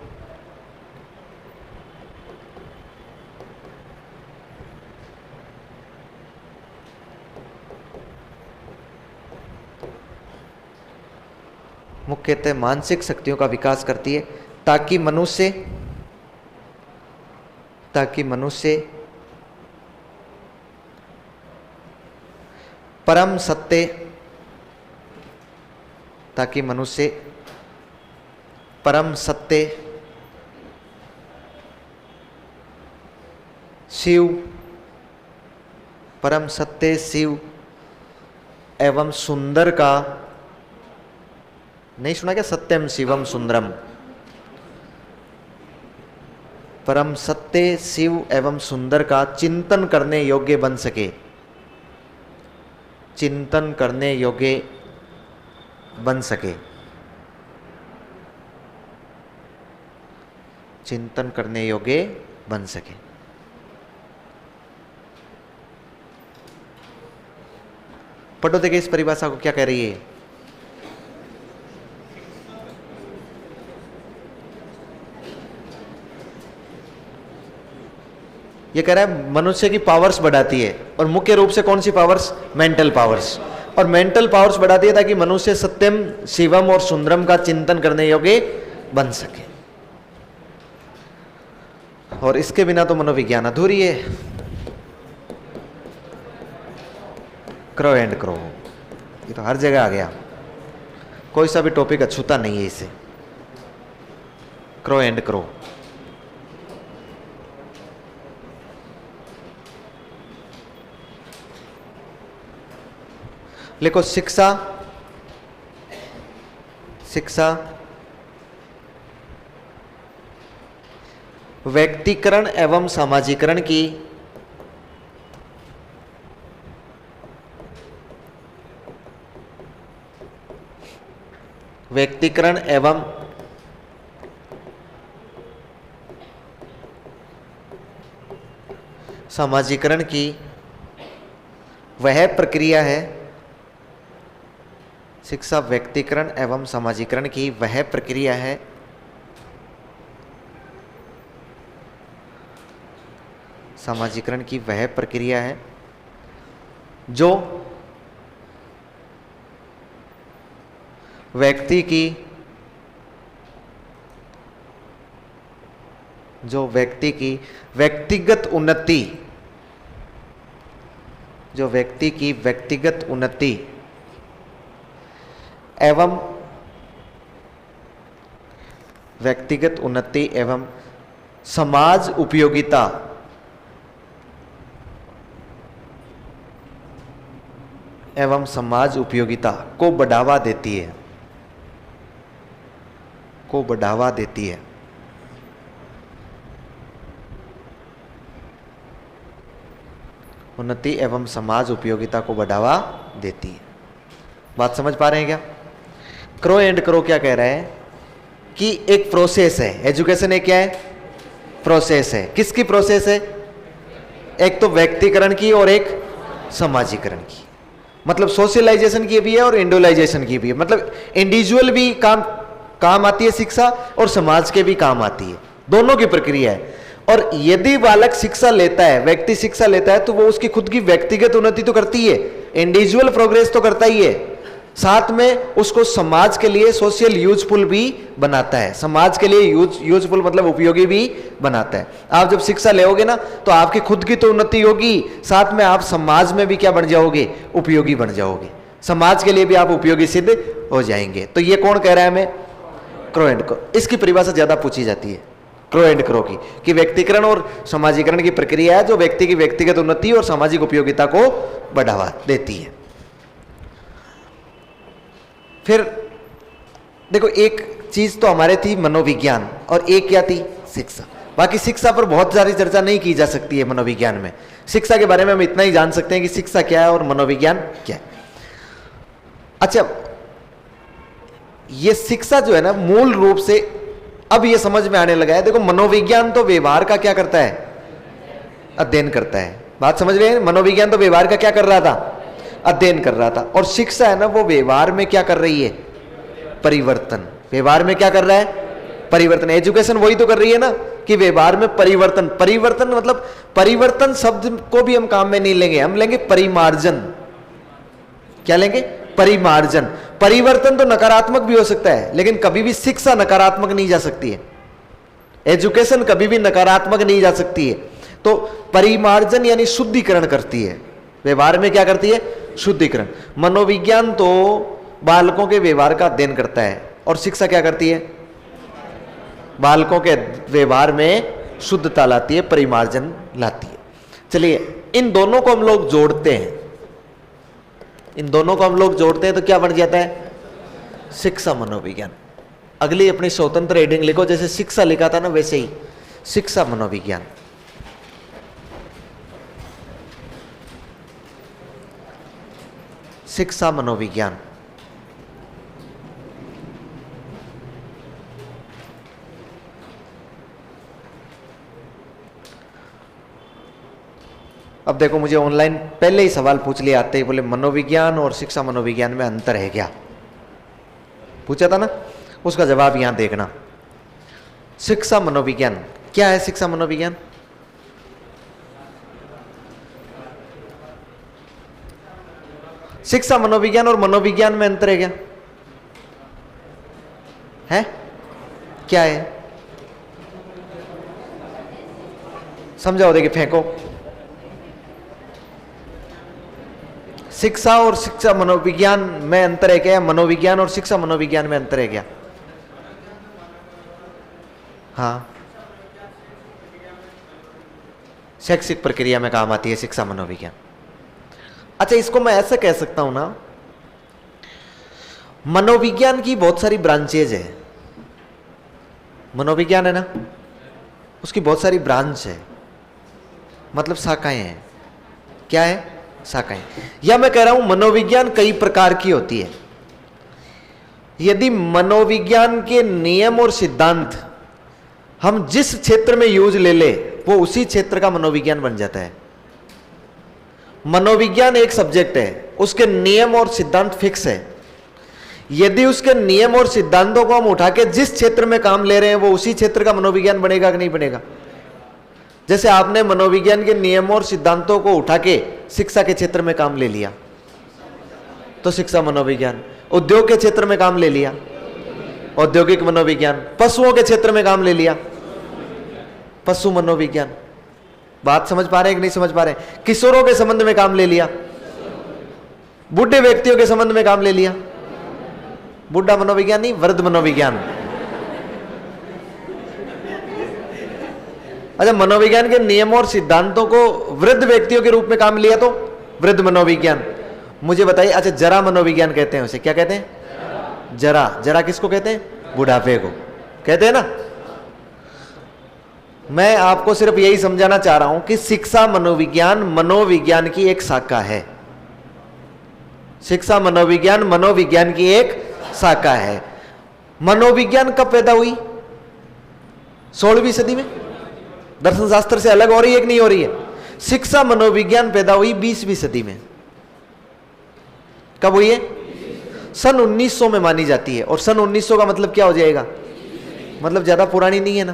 मुख्यतः मानसिक शक्तियों का विकास करती है ताकि मनुष्य परम सत्य, शिव एवं सुंदर का, नहीं सुना क्या, सत्यम शिवम सुंदरम, परम सत्य शिव एवं सुंदर का चिंतन करने योग्य बन सके। चिंतन करने योग्य बन सके। चिंतन करने योग्य बन सके। पढ़ो देखिए इस परिभाषा को क्या कह रही है। ये कह रहा है मनुष्य की पावर्स बढ़ाती है, और मुख्य रूप से कौन सी पावर्स? Mental powers. और मेंटल पावर्स बढ़ाती है ताकि मनुष्य सत्यम शिवम और सुंदरम का चिंतन करने योग्य बन सके। और इसके बिना तो मनोविज्ञान अधूरी है। क्रो एंड क्रो, ये तो हर जगह आ गया, कोई सा भी टॉपिक अछूता नहीं है इसे। Crow and crow. लिखो, शिक्षा व्यक्तिकरण एवं सामाजिकरण की सामाजिकरण की वह प्रक्रिया है। शिक्षा व्यक्तिकरण एवं सामाजिकरण की वह प्रक्रिया है सामाजिकरण की वह प्रक्रिया है जो व्यक्ति की व्यक्तिगत उन्नति एवं समाज उपयोगिता एवं समाज उपयोगिता को बढ़ावा देती है, को बढ़ावा देती है। उन्नति एवं समाज उपयोगिता को बढ़ावा देती है। बात समझ पा रहे हैं क्या? क्रो एंड क्रो क्या कह रहा है कि एक प्रोसेस है, एजुकेशन एक क्या है? प्रोसेस है। किसकी प्रोसेस है? एक तो व्यक्तिकरण की और एक समाजीकरण की। मतलब सोशलाइजेशन की भी है और इंडिविजुअलाइजेशन की भी है। मतलब इंडिविजुअल भी काम आती है शिक्षा और समाज के भी काम आती है, दोनों की प्रक्रिया है। और यदि बालक शिक्षा लेता है, व्यक्ति शिक्षा लेता है, तो वो उसकी खुद की व्यक्तिगत उन्नति तो करती है, इंडिविजुअल प्रोग्रेस तो करता ही है, साथ में उसको समाज के लिए सोशल यूजफुल भी बनाता है। समाज के लिए यूजफुल मतलब उपयोगी भी बनाता है। आप जब शिक्षा लेोगे ना तो आपकी खुद की तो उन्नति होगी, साथ में आप समाज में भी क्या बन जाओगे? उपयोगी बन जाओगे। समाज के लिए भी आप उपयोगी सिद्ध हो जाएंगे। तो ये कौन कह रहा है हमें? Crow and crow. इसकी परिभाषा ज्यादा पूछी जाती है क्रो एंड क्रो की, कि व्यक्तिकरण और समाजीकरण की प्रक्रिया है जो व्यक्ति की व्यक्तिगत उन्नति और सामाजिक उपयोगिता को बढ़ावा देती है। फिर देखो, एक चीज तो हमारे थी मनोविज्ञान और एक क्या थी? शिक्षा। बाकी शिक्षा पर बहुत सारी चर्चा नहीं की जा सकती है मनोविज्ञान में। शिक्षा के बारे में हम इतना ही जान सकते हैं कि शिक्षा क्या है और मनोविज्ञान क्या है। अच्छा, ये शिक्षा जो है ना, मूल रूप से अब ये समझ में आने लगा है। देखो, मनोविज्ञान तो व्यवहार का क्या करता है? अध्ययन करता है। बात समझ रहे हैं? मनोविज्ञान तो व्यवहार का क्या कर रहा था? अध्ययन कर रहा था। और शिक्षा है ना, वो व्यवहार में क्या कर रही है? परिवर्तन। व्यवहार में क्या कर रहा है? परिवर्तन। एजुकेशन वही तो कर रही है ना कि व्यवहार में परिवर्तन। परिवर्तन मतलब, परिवर्तन शब्द को भी हम काम में नहीं लेंगे, हम लेंगे परिमार्जन। क्या लेंगे? परिमार्जन। परिवर्तन तो नकारात्मक भी हो सकता है, लेकिन कभी भी शिक्षा नकारात्मक नहीं जा सकती है, एजुकेशन कभी भी नकारात्मक नहीं जा सकती है। तो परिमार्जन यानी शुद्धिकरण करती है। व्यवहार में क्या करती है? शुद्धिकरण। मनोविज्ञान तो बालकों के व्यवहार का अध्ययन करता है और शिक्षा क्या करती है? बालकों के व्यवहार में शुद्धता लाती है, परिमार्जन लाती है। चलिए, इन दोनों को हम लोग जोड़ते हैं, इन दोनों को हम लोग जोड़ते हैं तो क्या बन जाता है? शिक्षा मनोविज्ञान। अगली अपनी स्वतंत्र हेडिंग लिखो, जैसे शिक्षा लिखा था ना वैसे ही, शिक्षा मनोविज्ञान। शिक्षा मनोविज्ञान। अब देखो, मुझे ऑनलाइन पहले ही सवाल पूछ लिया आते ही, बोले मनोविज्ञान और शिक्षा मनोविज्ञान में अंतर है क्या? पूछा था ना, उसका जवाब यहां देखना। शिक्षा मनोविज्ञान क्या है? शिक्षा मनोविज्ञान शिक्षा मनोविज्ञान और मनोविज्ञान में अंतर है क्या? है? क्या है? समझाओ, देखिए, फेंको। शिक्षा और शिक्षा मनोविज्ञान में अंतर है क्या? मनोविज्ञान और शिक्षा मनोविज्ञान में अंतर है क्या? हाँ, शैक्षिक प्रक्रिया में काम आती है शिक्षा मनोविज्ञान। अच्छा, इसको मैं ऐसा कह सकता हूं ना, मनोविज्ञान की बहुत सारी ब्रांचेज है। मनोविज्ञान है ना, उसकी बहुत सारी ब्रांच है, मतलब शाखाएं हैं। क्या है? शाखाएं। या मैं कह रहा हूं मनोविज्ञान कई प्रकार की होती है। यदि मनोविज्ञान के नियम और सिद्धांत हम जिस क्षेत्र में यूज ले ले, वो उसी क्षेत्र का मनोविज्ञान बन जाता है। मनोविज्ञान एक सब्जेक्ट है, उसके नियम और सिद्धांत फिक्स है। यदि उसके नियम और सिद्धांतों को हम उठा के जिस क्षेत्र में काम ले रहे हैं, वो उसी क्षेत्र का मनोविज्ञान बनेगा कि नहीं बनेगा? जैसे आपने मनोविज्ञान के नियमों और सिद्धांतों को उठा के शिक्षा के क्षेत्र में काम ले लिया तो शिक्षा मनोविज्ञान। उद्योग के क्षेत्र में काम ले लिया, औद्योगिक मनोविज्ञान। पशुओं के क्षेत्र में काम ले लिया, पशु मनोविज्ञान। बात समझ पा रहे हैं कि नहीं समझ पा रहे? किशोरों के संबंध में काम ले लिया, बूढ़े व्यक्तियों के संबंध में काम ले लिया, बूढ़ा मनोविज्ञान नहीं, वृद्ध मनोविज्ञान। अच्छा, मनोविज्ञान के नियमों और सिद्धांतों को वृद्ध व्यक्तियों के रूप में काम लिया तो वृद्ध मनोविज्ञान। मुझे बताइए, अच्छा जरा मनोविज्ञान कहते हैं उसे, क्या कहते हैं? जरा। जरा किसको कहते हैं? बुढ़ापे को कहते हैं ना। मैं आपको सिर्फ यही समझाना चाह रहा हूं कि शिक्षा मनोविज्ञान मनोविज्ञान की एक शाखा है। शिक्षा मनोविज्ञान मनोविज्ञान की एक शाखा है। मनोविज्ञान कब पैदा हुई? 16वीं सदी में। दर्शन शास्त्र से अलग हो रही है कि नहीं हो रही है? शिक्षा मनोविज्ञान पैदा हुई 20वीं सदी में। कब हुई है? सन 1900 में मानी जाती है। और सन 1900 का मतलब क्या हो जाएगा? मतलब ज्यादा पुरानी नहीं है ना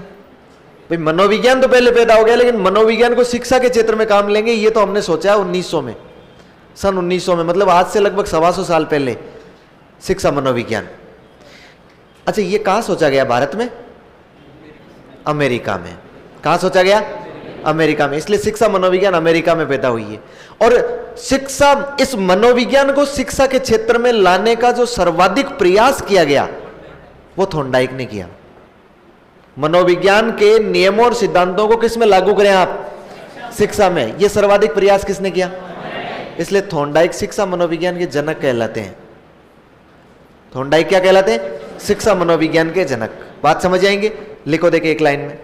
भाई। मनोविज्ञान तो पहले पैदा हो गया, लेकिन मनोविज्ञान को शिक्षा के क्षेत्र में काम लेंगे ये तो हमने सोचा है 1900 में, सन 1900 में, मतलब आज से लगभग 125 साल पहले शिक्षा मनोविज्ञान। अच्छा, ये कहां सोचा गया? भारत में? अमेरिका में। कहां सोचा गया? अमेरिका में। इसलिए शिक्षा मनोविज्ञान अमेरिका में पैदा हुई है। और शिक्षा, इस मनोविज्ञान को शिक्षा के क्षेत्र में लाने का जो सर्वाधिक प्रयास किया गया वो थॉर्नडाइक ने किया। मनोविज्ञान के नियमों और सिद्धांतों को किस में लागू करें आप? शिक्षा में। यह सर्वाधिक प्रयास किसने किया? इसलिए थॉर्नडाइक शिक्षा मनोविज्ञान के जनक कहलाते हैं। थॉर्नडाइक क्या कहलाते हैं? शिक्षा मनोविज्ञान के जनक। बात समझ आएंगे? लिखो देखिए एक लाइन में।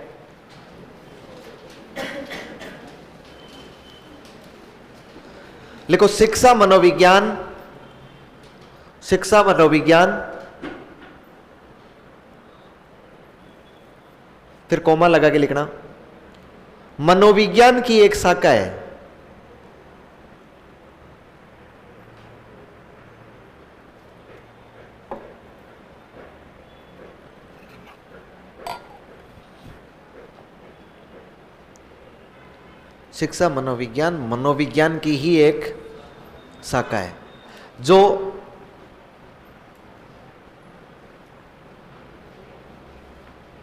लिखो शिक्षा मनोविज्ञान, शिक्षा मनोविज्ञान, फिर कोमा लगा के लिखना, मनोविज्ञान की एक शाखा है। शिक्षा मनोविज्ञान मनोविज्ञान की ही एक शाखा है जो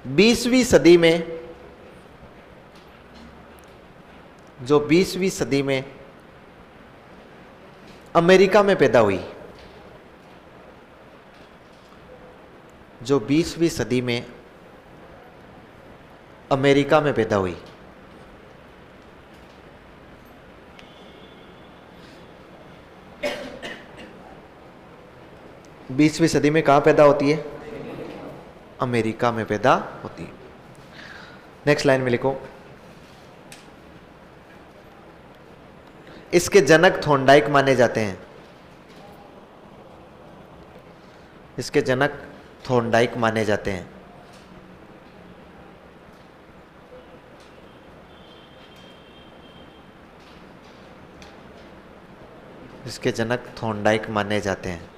20वीं सदी में, जो 20वीं सदी में अमेरिका में पैदा हुई, जो 20वीं सदी में अमेरिका में पैदा हुई। बीसवीं सदी में कहां पैदा होती है? अमेरिका में पैदा होती है। नेक्स्ट लाइन में लिखो, इसके जनक थॉर्नडाइक माने जाते हैं। इसके जनक थॉर्नडाइक माने जाते हैं। इसके जनक थॉर्नडाइक माने जाते हैं।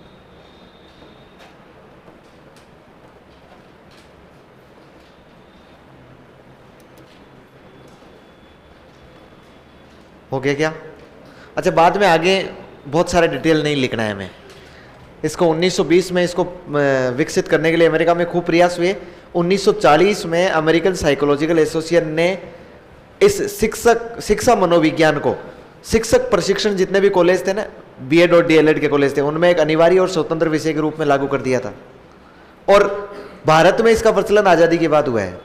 हो गया क्या? अच्छा, बाद में आगे बहुत सारे डिटेल नहीं लिखना है हमें। इसको 1920 में इसको विकसित करने के लिए अमेरिका में खूब प्रयास हुए। 1940 में अमेरिकन साइकोलॉजिकल एसोसिएशन ने इस शिक्षा मनोविज्ञान को, शिक्षक प्रशिक्षण जितने भी कॉलेज थे ना, बीएड और डीएलएड के कॉलेज थे, उनमें एक अनिवार्य और स्वतंत्र विषय के रूप में लागू कर दिया था। और भारत में इसका प्रचलन आज़ादी के बाद हुआ है।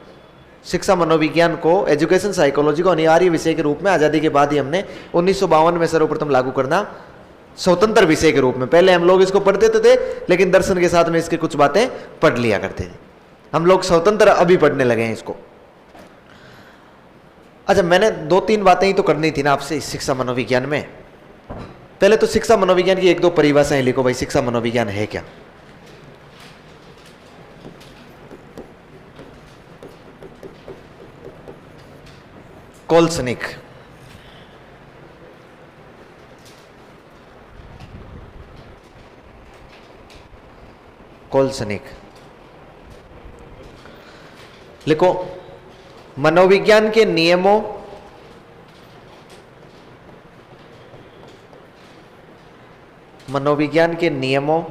शिक्षा मनोविज्ञान को, एजुकेशन साइकोलॉजी को अनिवार्य विषय के रूप में आज़ादी के बाद ही हमने 1952 में सर्वप्रथम लागू करना, स्वतंत्र विषय के रूप में। पहले हम लोग इसको पढ़ते थे, लेकिन दर्शन के साथ में इसकी कुछ बातें पढ़ लिया करते थे। हम लोग स्वतंत्र अभी पढ़ने लगे हैं इसको। अच्छा, मैंने 2-3 बातें ही तो करनी थी ना आपसे इस शिक्षा मनोविज्ञान में। पहले तो शिक्षा मनोविज्ञान की 1-2 परिभाषाएं लिखो भाई। शिक्षा मनोविज्ञान है क्या? कोल्सनिक, कोल्सनिक लिखो, मनोविज्ञान के नियमों, मनोविज्ञान के नियमों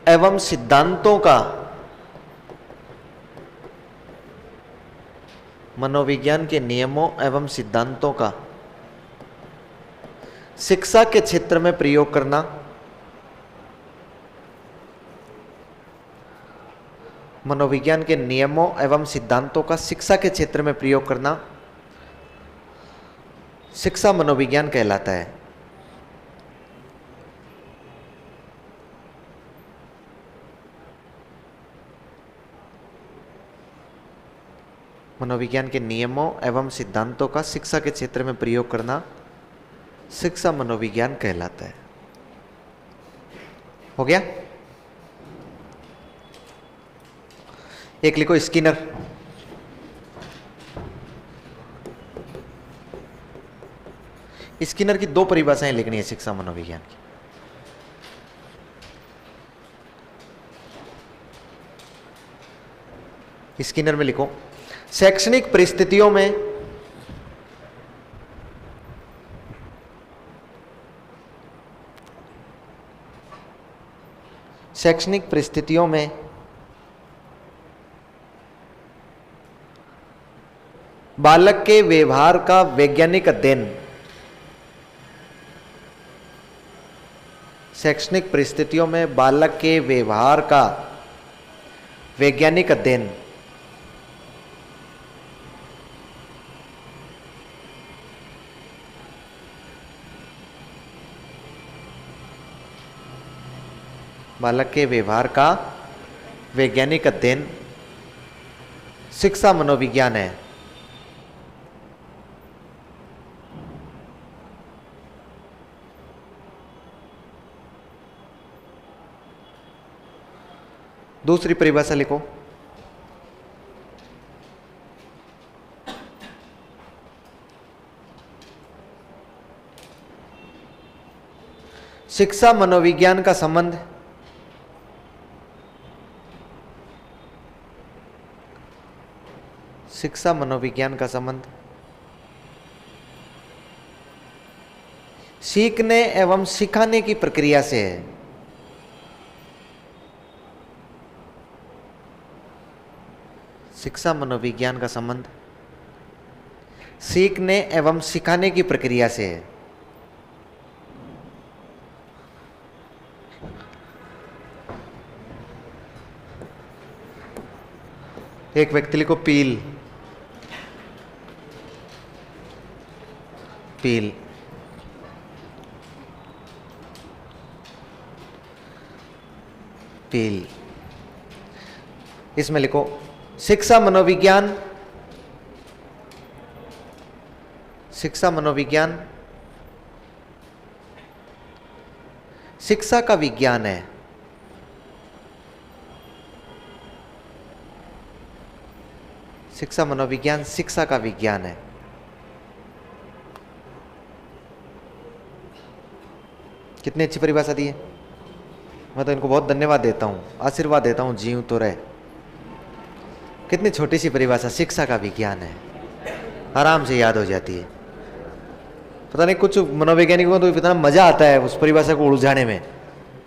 एवं सिद्धांतों का, मनोविज्ञान के नियमों एवं सिद्धांतों का शिक्षा के क्षेत्र में प्रयोग करना मनोविज्ञान के नियमों एवं सिद्धांतों का शिक्षा के क्षेत्र में प्रयोग करना शिक्षा मनोविज्ञान कहलाता है। मनोविज्ञान के नियमों एवं सिद्धांतों का शिक्षा के क्षेत्र में प्रयोग करना शिक्षा मनोविज्ञान कहलाता है। हो गया? एक लिखो स्किनर। स्किनर की दो परिभाषाएं लिखनी है शिक्षा मनोविज्ञान की। स्किनर में लिखो, शैक्षणिक परिस्थितियों में बालक के व्यवहार का वैज्ञानिक अध्ययन। शैक्षणिक परिस्थितियों में बालक के व्यवहार का वैज्ञानिक अध्ययन बालक के व्यवहार का वैज्ञानिक अध्ययन शिक्षा मनोविज्ञान है। दूसरी परिभाषा लिखो, शिक्षा मनोविज्ञान का संबंध शिक्षा मनोविज्ञान का संबंध सीखने एवं सिखाने की प्रक्रिया से है। शिक्षा मनोविज्ञान का संबंध सीखने एवं सिखाने की प्रक्रिया से है। एक व्यक्ति को पील पील पील इसमें लिखो शिक्षा मनोविज्ञान शिक्षा का विज्ञान है। शिक्षा मनोविज्ञान शिक्षा का विज्ञान है। कितनी अच्छी परिभाषा दी है। मैं तो इनको बहुत धन्यवाद देता हूँ, आशीर्वाद देता हूँ, जीव तो रहे। कितनी छोटी सी परिभाषा, शिक्षा का विज्ञान है, आराम से याद हो जाती है। पता नहीं कुछ मनोवैज्ञानिकों को तो इतना मजा आता है उस परिभाषा को उलझाने में,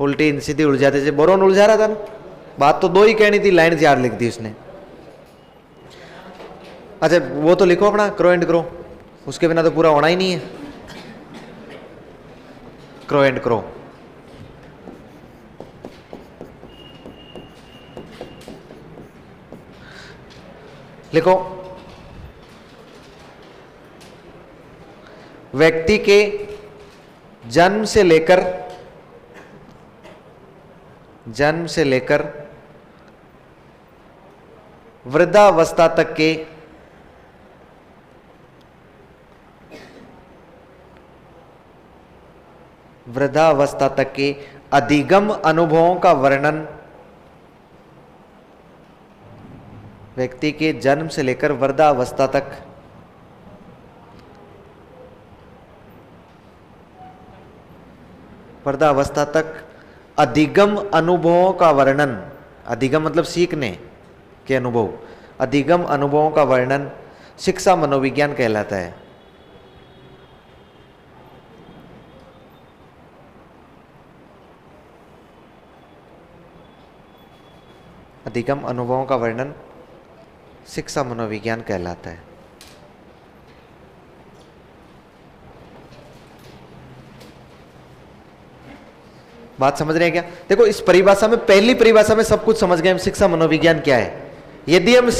उल्टी सीधी उलझाते। जैसे बोरोन उलझा रहा था ना, बात तो दो ही कहनी थी, लाइन 4 लिख दी उसने। अच्छा वो तो लिखो अपना क्रो एंड क्रो, उसके बिना तो पूरा होना ही नहीं है। क्रो एंड क्रो लिखो। व्यक्ति के जन्म से लेकर वृद्धावस्था तक के अधिगम अनुभवों का वर्णन। व्यक्ति के जन्म से लेकर वृद्धावस्था तक अधिगम अनुभवों का वर्णन। अधिगम मतलब सीखने के अनुभव। अधिगम अनुभवों का वर्णन शिक्षा मनोविज्ञान कहलाता है। अधिगम अनुभवों का वर्णन शिक्षा मनोविज्ञान कहलाता है। बात समझ रहे हैं क्या? देखो इस परिभाषा में, पहली परिभाषा में सब कुछ समझ गए हम, शिक्षा मनोविज्ञान क्या है। यदि हम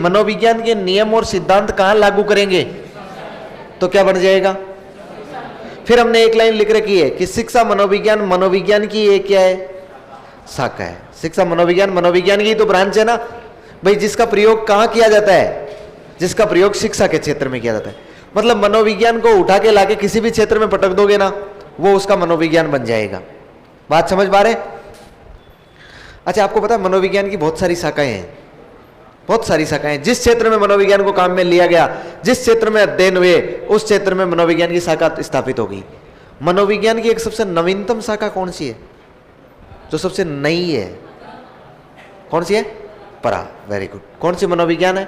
मनोविज्ञान के नियम और सिद्धांत कहां लागू करेंगे तो क्या बन जाएगा? फिर हमने एक लाइन लिख रखी है कि शिक्षा मनोविज्ञान, मनोविज्ञान की एक क्या है? शाखा है। शिक्षा मनोविज्ञान, मनोविज्ञान की तो ब्रांच है ना भाई, जिसका प्रयोग कहां किया जाता है? जिसका प्रयोग शिक्षा के क्षेत्र में किया जाता है। मतलब मनोविज्ञान को उठा के लाके किसी भी क्षेत्र में पटक दोगे ना, वो उसका मनोविज्ञान बन जाएगा। बात समझ पा रहे? अच्छा, आपको पता है मनोविज्ञान की बहुत सारी शाखाएं हैं, बहुत सारी शाखाएं। जिस क्षेत्र में मनोविज्ञान को काम में लिया गया, जिस क्षेत्र में अध्ययन हुए, उस क्षेत्र में मनोविज्ञान की शाखा स्थापित होगी। मनोविज्ञान की एक सबसे नवीनतम शाखा कौन सी है? जो सबसे नई है, कौन सी है? परा। Very good. कौन सी मनोविज्ञान है?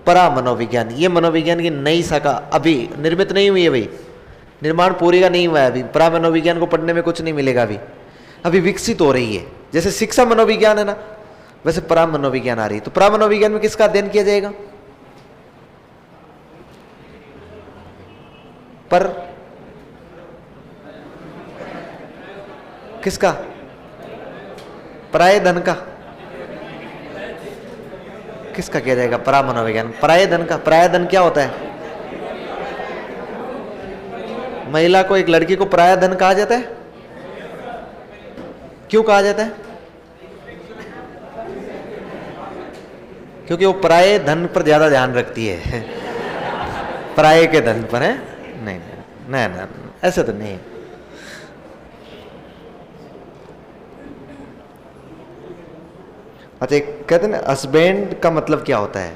परा मनोविज्ञान। ये मनोविज्ञान की नई शाखा अभी निर्मित नहीं हुई है भाई, निर्माण पूरी का नहीं हुआ है अभी। परा मनोविज्ञान को पढ़ने में कुछ नहीं मिलेगा अभी, अभी विकसित हो रही है। जैसे शिक्षा मनोविज्ञान है ना, वैसे परा मनोविज्ञान आ रही है। तो परा मनोविज्ञान में किसका अध्ययन किया जाएगा? पर किसका? पराये धन का। किसका किया जाएगा? परा मनोविज्ञान, पराये धन का। पराया धन क्या होता है? महिला को, एक लड़की को पराया धन कहा जाता है। क्यों कहा जाता है? क्योंकि वो पराये धन पर ज्यादा ध्यान रखती है। पराये के धन पर है? नहीं नहीं नहीं, ऐसा तो नहीं। अच्छा, कहते हैं ना हस्बैंड का मतलब क्या होता है?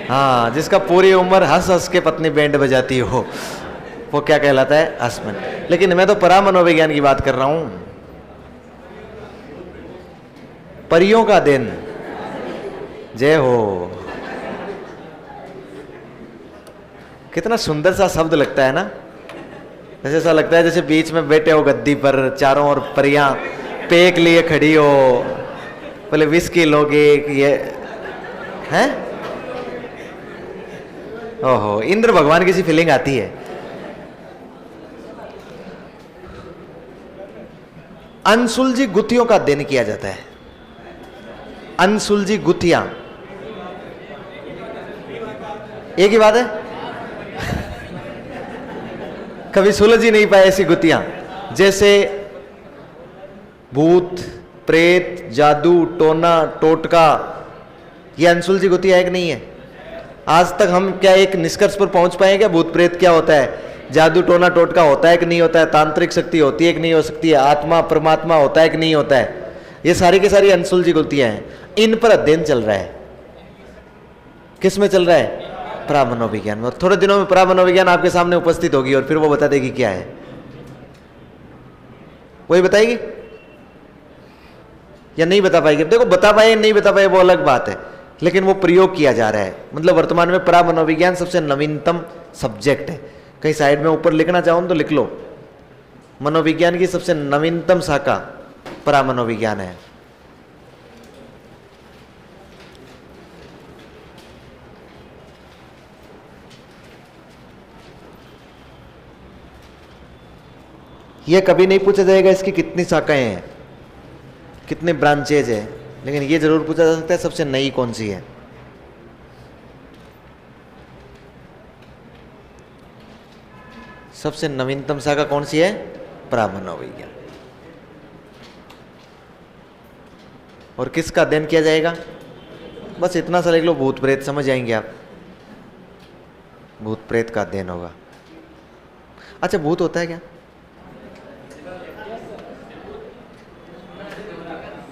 हाँ, जिसका पूरी उम्र हंस हंस के पत्नी बैंड बजाती हो, वो क्या कहलाता है? हस्बैंड। लेकिन मैं तो परा मनोविज्ञान की बात कर रहा हूं। परियों का दिन, जय हो। कितना सुंदर सा शब्द लगता है ना, जैसे ऐसा लगता है जैसे बीच में बैठे हो गद्दी पर, चारों ओर परियां पेक लिए खड़ी हो, बोले विस्की लोगे ये हैं। ओहो, इंद्र भगवान की सी फीलिंग आती है। अनसुलझी गुत्थियों का अध्ययन किया जाता है। अनसुलझी गुत्थियां, एक ही बात है। कभी सुलझ ही नहीं पाए ऐसी गुत्थियां, जैसे भूत प्रेत, जादू टोना टोटका। ये अनसुलझी गुत्थियां है कि नहीं है? आज तक हम क्या एक निष्कर्ष पर पहुंच पाए क्या? भूत प्रेत क्या होता है, जादू टोना टोटका होता है कि नहीं होता है, तांत्रिक शक्ति होती है कि नहीं हो सकती है, आत्मा परमात्मा होता है कि नहीं होता है? ये सारी की सारी अनसुलझी गुत्थियां हैं। इन पर अध्ययन चल रहा है। किस में चल रहा है? परा मनोविज्ञान में। और थोड़े दिनों में परा मनोविज्ञान आपके सामने उपस्थित होगी और फिर वो बता देगी क्या है। वही बताएगी या नहीं बता पाएगी? देखो, बता पाए नहीं बता पाए वो अलग बात है, लेकिन वो प्रयोग किया जा रहा है। मतलब वर्तमान में परा मनोविज्ञान सबसे नवीनतम सब्जेक्ट है। कहीं साइड में ऊपर लिखना चाहो तो लिख लो, मनोविज्ञान की सबसे नवीनतम शाखा परा मनोविज्ञान है। यह कभी नहीं पूछा जाएगा इसकी कितनी शाखाएं हैं, कितने ब्रांचेज है, लेकिन यह जरूर पूछा जा सकता है सबसे नई कौन सी है। सबसे नवीनतम शाखा कौन सी है? परा मनोविज्ञान। और किसका अध्ययन किया जाएगा? बस इतना सा लिख लो, भूत प्रेत, समझ जाएंगे आप। भूत प्रेत का अध्ययन होगा। अच्छा, भूत होता है क्या?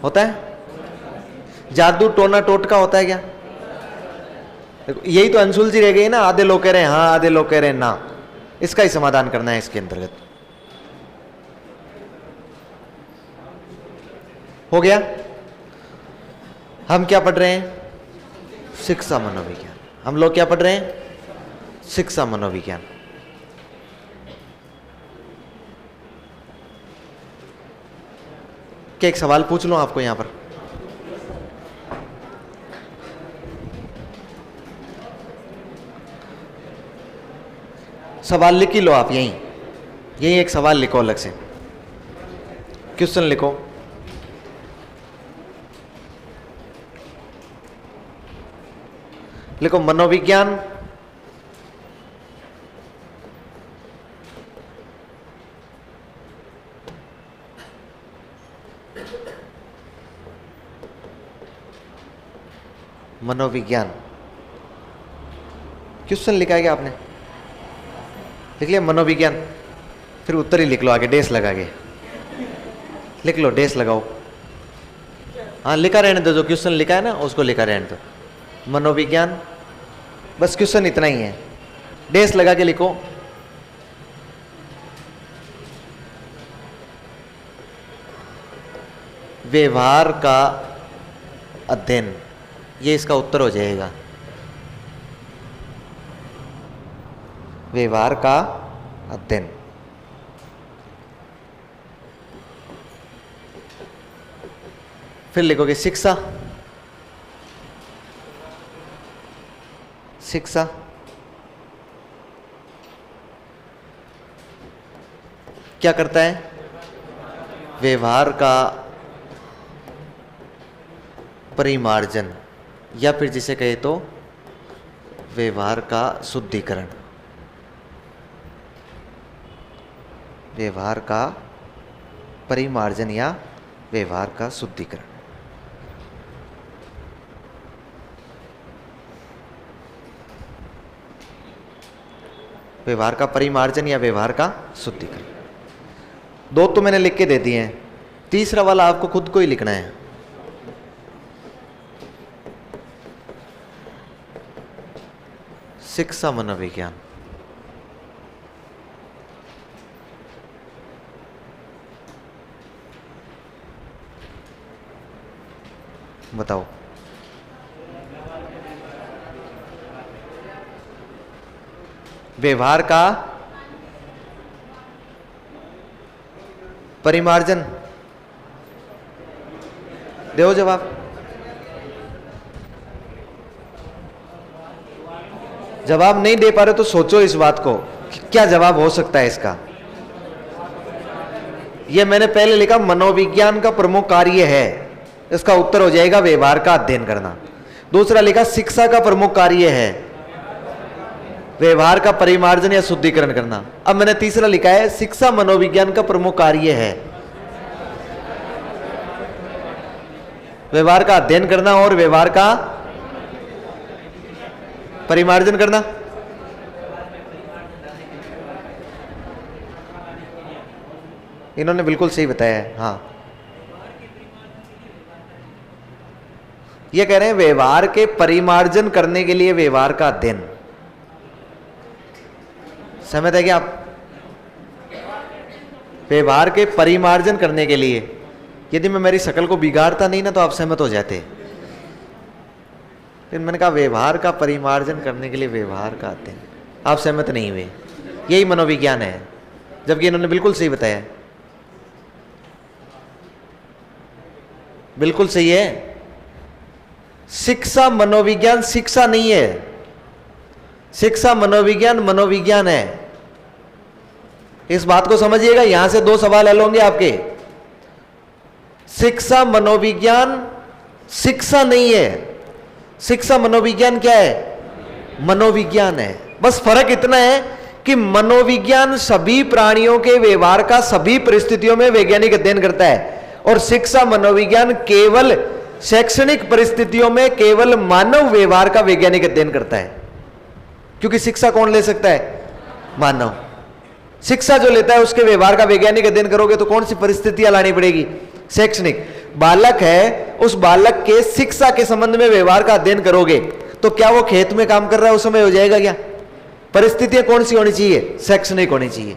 होता है? जादू टोना टोटका होता है क्या? देखो, यही तो अनसुलझी रह गई ना। आधे लोग कह रहे हैं हाँ, आधे लोग कह रहे हैं ना। इसका ही समाधान करना है इसके अंतर्गत। हो गया? हम क्या पढ़ रहे हैं? शिक्षा मनोविज्ञान। हम लोग क्या पढ़ रहे हैं? शिक्षा मनोविज्ञान। क्या एक सवाल पूछ लूं आपको यहां पर? सवाल लिख ही लो आप, यहीं यहीं एक सवाल लिखो, अलग से क्वेश्चन लिखो। लिखो मनोविज्ञान मनोविज्ञान। क्वेश्चन लिखा है क्या आपने? लिख लिया मनोविज्ञान, फिर उत्तर ही लिख लो आगे, डेस लगा के लिख लो, डेस लगाओ। हाँ लिखा रहने दो, जो क्वेश्चन लिखा है ना उसको लिखा रहने दो। मनोविज्ञान, बस क्वेश्चन इतना ही है, डेस लगा के लिखो। व्यवहार का अध्ययन, ये इसका उत्तर हो जाएगा। व्यवहार का अध्ययन। फिर लिखोगे शिक्षा। शिक्षा क्या करता है? व्यवहार का परिमार्जन, या फिर जिसे कहे तो व्यवहार का शुद्धिकरण। व्यवहार का परिमार्जन या व्यवहार का शुद्धिकरण। व्यवहार का परिमार्जन या व्यवहार का शुद्धिकरण, दो तो मैंने लिख के दे दिए हैं, तीसरा वाला आपको खुद को ही लिखना है। शिक्षा मनोविज्ञान। बताओ व्यवहार का परिमार्जन, दो जवाब। जवाब नहीं दे पा रहे तो सोचो इस बात को कि क्या जवाब हो सकता है इसका। यह मैंने पहले लिखा मनोविज्ञान का प्रमुख कार्य है, इसका उत्तर हो जाएगा व्यवहार का अध्ययन करना। दूसरा लिखा शिक्षा का प्रमुख कार्य है व्यवहार का परिमार्जन या शुद्धिकरण करना। अब मैंने तीसरा लिखा है शिक्षा मनोविज्ञान का प्रमुख कार्य है व्यवहार का अध्ययन करना और व्यवहार का परिमार्जन करना। इन्होंने बिल्कुल सही बताया है। हाँ ये कह रहे हैं व्यवहार के परिमार्जन करने के लिए व्यवहार का अध्ययन। सहमत है क्या आप? व्यवहार के परिमार्जन करने के लिए, यदि मैं मेरी शक्ल को बिगाड़ता नहीं ना तो आप सहमत हो जाते। फिर मैंने कहा व्यवहार का परिमार्जन करने के लिए व्यवहार का अध्ययन, आप सहमत नहीं हुए। यही मनोविज्ञान है, जबकि इन्होंने बिल्कुल सही बताया। बिल्कुल सही है। शिक्षा मनोविज्ञान शिक्षा नहीं है, शिक्षा मनोविज्ञान मनोविज्ञान है। इस बात को समझिएगा। यहां से दो सवाल हल होंगे आपके। शिक्षा मनोविज्ञान शिक्षा नहीं है, शिक्षा मनोविज्ञान क्या है? मनोविज्ञान है। बस फर्क इतना है कि मनोविज्ञान सभी प्राणियों के व्यवहार का सभी परिस्थितियों में वैज्ञानिक अध्ययन करता है, और शिक्षा मनोविज्ञान केवल शैक्षणिक परिस्थितियों में केवल मानव व्यवहार का वैज्ञानिक अध्ययन करता है। क्योंकि शिक्षा कौन ले सकता है? मानव। शिक्षा जो लेता है उसके व्यवहार का वैज्ञानिक अध्ययन करोगे तो कौन सी परिस्थितियां लानी पड़ेगी? शैक्षणिक। बालक है, उस बालक के शिक्षा के संबंध में व्यवहार का अध्ययन करोगे तो क्या वो खेत में काम कर रहा है उस समय हो जाएगा क्या? परिस्थितियां कौन सी होनी चाहिए? शैक्षणिक होनी चाहिए।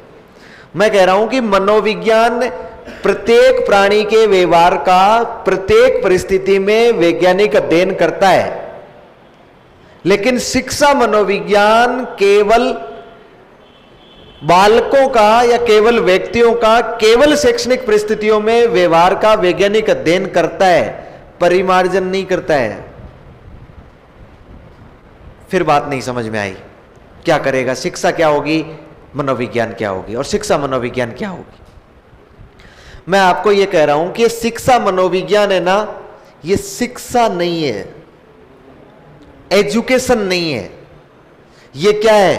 मैं कह रहा हूं कि मनोविज्ञान प्रत्येक प्राणी के व्यवहार का प्रत्येक परिस्थिति में वैज्ञानिक अध्ययन करता है, लेकिन शिक्षा मनोविज्ञान केवल बालकों का या केवल व्यक्तियों का केवल शैक्षणिक परिस्थितियों में व्यवहार का वैज्ञानिक अध्ययन करता है, परिमार्जन नहीं करता है। फिर बात नहीं समझ में आई। क्या करेगा? शिक्षा क्या होगी? मनोविज्ञान क्या होगी और शिक्षा मनोविज्ञान क्या होगी। मैं आपको यह कह रहा हूं कि शिक्षा मनोविज्ञान है ना, यह शिक्षा नहीं है, एजुकेशन नहीं है, यह क्या है,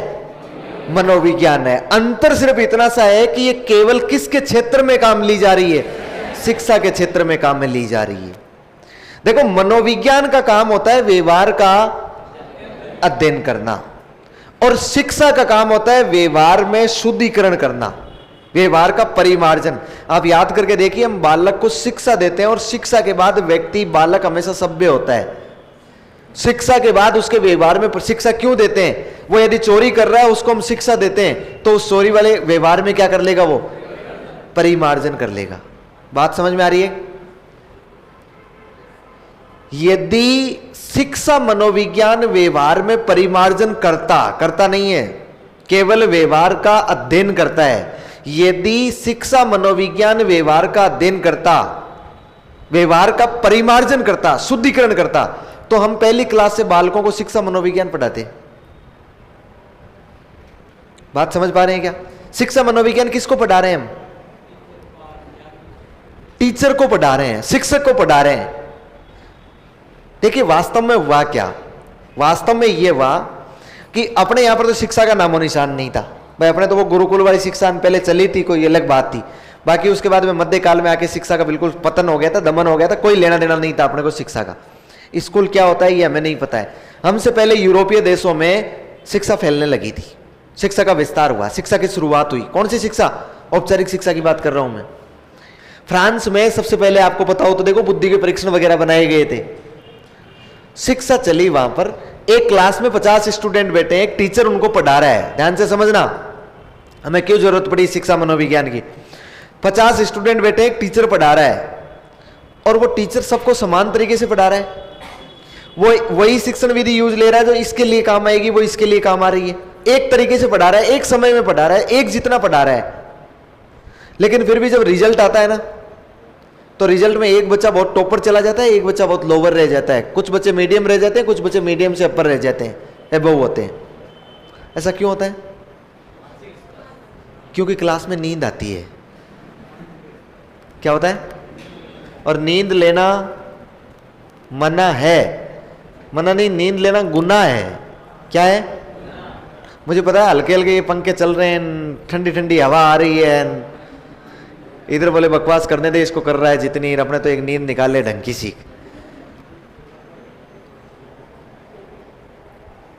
मनोविज्ञान है। अंतर सिर्फ इतना सा है कि यह केवल किसके क्षेत्र में काम ली जा रही है, शिक्षा के क्षेत्र में काम में ली जा रही है। देखो, मनोविज्ञान का काम होता है व्यवहार का अध्ययन करना और शिक्षा का काम होता है व्यवहार में शुद्धिकरण करना, व्यवहार का परिमार्जन। आप याद करके देखिए, हम बालक को शिक्षा देते हैं और शिक्षा के बाद व्यक्ति बालक हमेशा सभ्य होता है। शिक्षा के बाद उसके व्यवहार में शिक्षा क्यों देते हैं? वो यदि चोरी कर रहा है उसको हम शिक्षा देते हैं तो उस चोरी वाले व्यवहार में क्या कर लेगा, वो परिमार्जन कर लेगा। बात समझ में आ रही है? यदि शिक्षा मनोविज्ञान व्यवहार में परिमार्जन करता नहीं है, केवल व्यवहार का अध्ययन करता है। यदि शिक्षा मनोविज्ञान व्यवहार का अध्ययन करता, व्यवहार का परिमार्जन करता, शुद्धिकरण करता, तो हम पहली क्लास से बालकों को शिक्षा मनोविज्ञान पढ़ाते। बात समझ पा रहे हैं क्या? शिक्षा मनोविज्ञान किसको पढ़ा रहे हैं हम? टीचर को पढ़ा रहे हैं, शिक्षक को पढ़ा रहे हैं। देखिए, वास्तव में हुआ क्या? वास्तव में यह हुआ कि अपने यहां पर तो शिक्षा का नामो निशान नहीं था भाई। अपने तो वो गुरुकुल वाली शिक्षा पहले चली थी, कोई अलग बात थी। बाकी उसके बाद में मध्यकाल में आके शिक्षा का बिल्कुल पतन हो गया था, दमन हो गया था, कोई लेना देना नहीं था अपने को शिक्षा का। स्कूल क्या होता है ये हमें नहीं पता है। हमसे पहले यूरोपीय देशों में शिक्षा फैलने लगी थी, शिक्षा का विस्तार हुआ, शिक्षा की शुरुआत हुई। कौन सी शिक्षा? औपचारिक शिक्षा की बात कर रहा हूं मैं। फ्रांस में सबसे पहले आपको पता हो तो देखो, बुद्धि के परीक्षण वगैरह बनाए गए थे, शिक्षा चली वहां पर। एक क्लास में 50 स्टूडेंट बैठे हैं, एक टीचर उनको पढ़ा रहा है। ध्यान से समझना, हमें क्यों जरूरत पड़ी शिक्षा मनोविज्ञान की। 50 स्टूडेंट बैठे, एक टीचर पढ़ा रहा है और वो टीचर सबको समान तरीके से पढ़ा रहा है। वो वही शिक्षण विधि यूज ले रहा है जो इसके लिए काम आएगी, वो इसके लिए काम आ रही है। एक तरीके से पढ़ा रहा है, एक समय में पढ़ा रहा है, एक जितना पढ़ा रहा है। लेकिन फिर भी जब रिजल्ट आता है ना, तो रिजल्ट में एक बच्चा बहुत टॉपर चला जाता है, एक बच्चा बहुत लोअर रह जाता है, कुछ बच्चे मीडियम रह जाते हैं, कुछ बच्चे मीडियम से अपर रह जाते हैं, एबव होते हैं। ऐसा क्यों होता है? क्योंकि क्लास में नींद आती है। क्या होता है? और नींद लेना मना है, मना नहीं, नींद लेना गुनाह है। क्या है? मुझे पता है, हल्के हल्के ये पंखे चल रहे हैं, ठंडी ठंडी हवा आ रही है, इधर बोले बकवास करने दे, इसको कर रहा है जितनी, अपने तो एक नींद निकाल ले ढंग की सीख।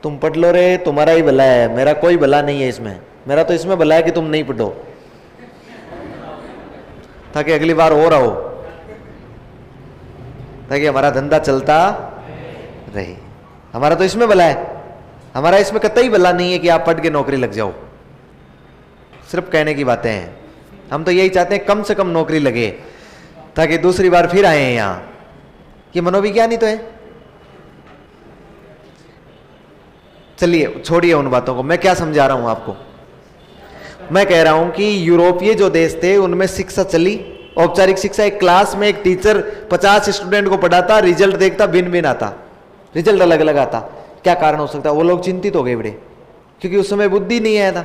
तुम पढ़ लो रे, तुम्हारा ही भला है, मेरा कोई भला नहीं है इसमें। मेरा तो इसमें भला है कि तुम नहीं पढ़ो, ताकि अगली बार और आओ, ताकि हमारा धंधा चलता रहे। हमारा तो इसमें भला है, हमारा इसमें कतई भला नहीं है कि आप पढ़ के नौकरी लग जाओ। सिर्फ कहने की बातें हैं। हम तो यही चाहते हैं कम से कम नौकरी लगे, ताकि दूसरी बार फिर आए यहां। ये मनोविज्ञान ही तो है। चलिए छोड़िए उन बातों को, मैं क्या समझा रहा हूं आपको। मैं कह रहा हूं कि यूरोपीय जो देश थे उनमें शिक्षा चली, औपचारिक शिक्षा। एक क्लास में एक टीचर 50 स्टूडेंट को पढ़ाता, रिजल्ट देखता, भिन्न भिन्न आता, रिजल्ट अलग अलग आता। क्या कारण हो सकता है? वो लोग चिंतित हो गए बड़े, क्योंकि उस समय बुद्धि नहीं आया था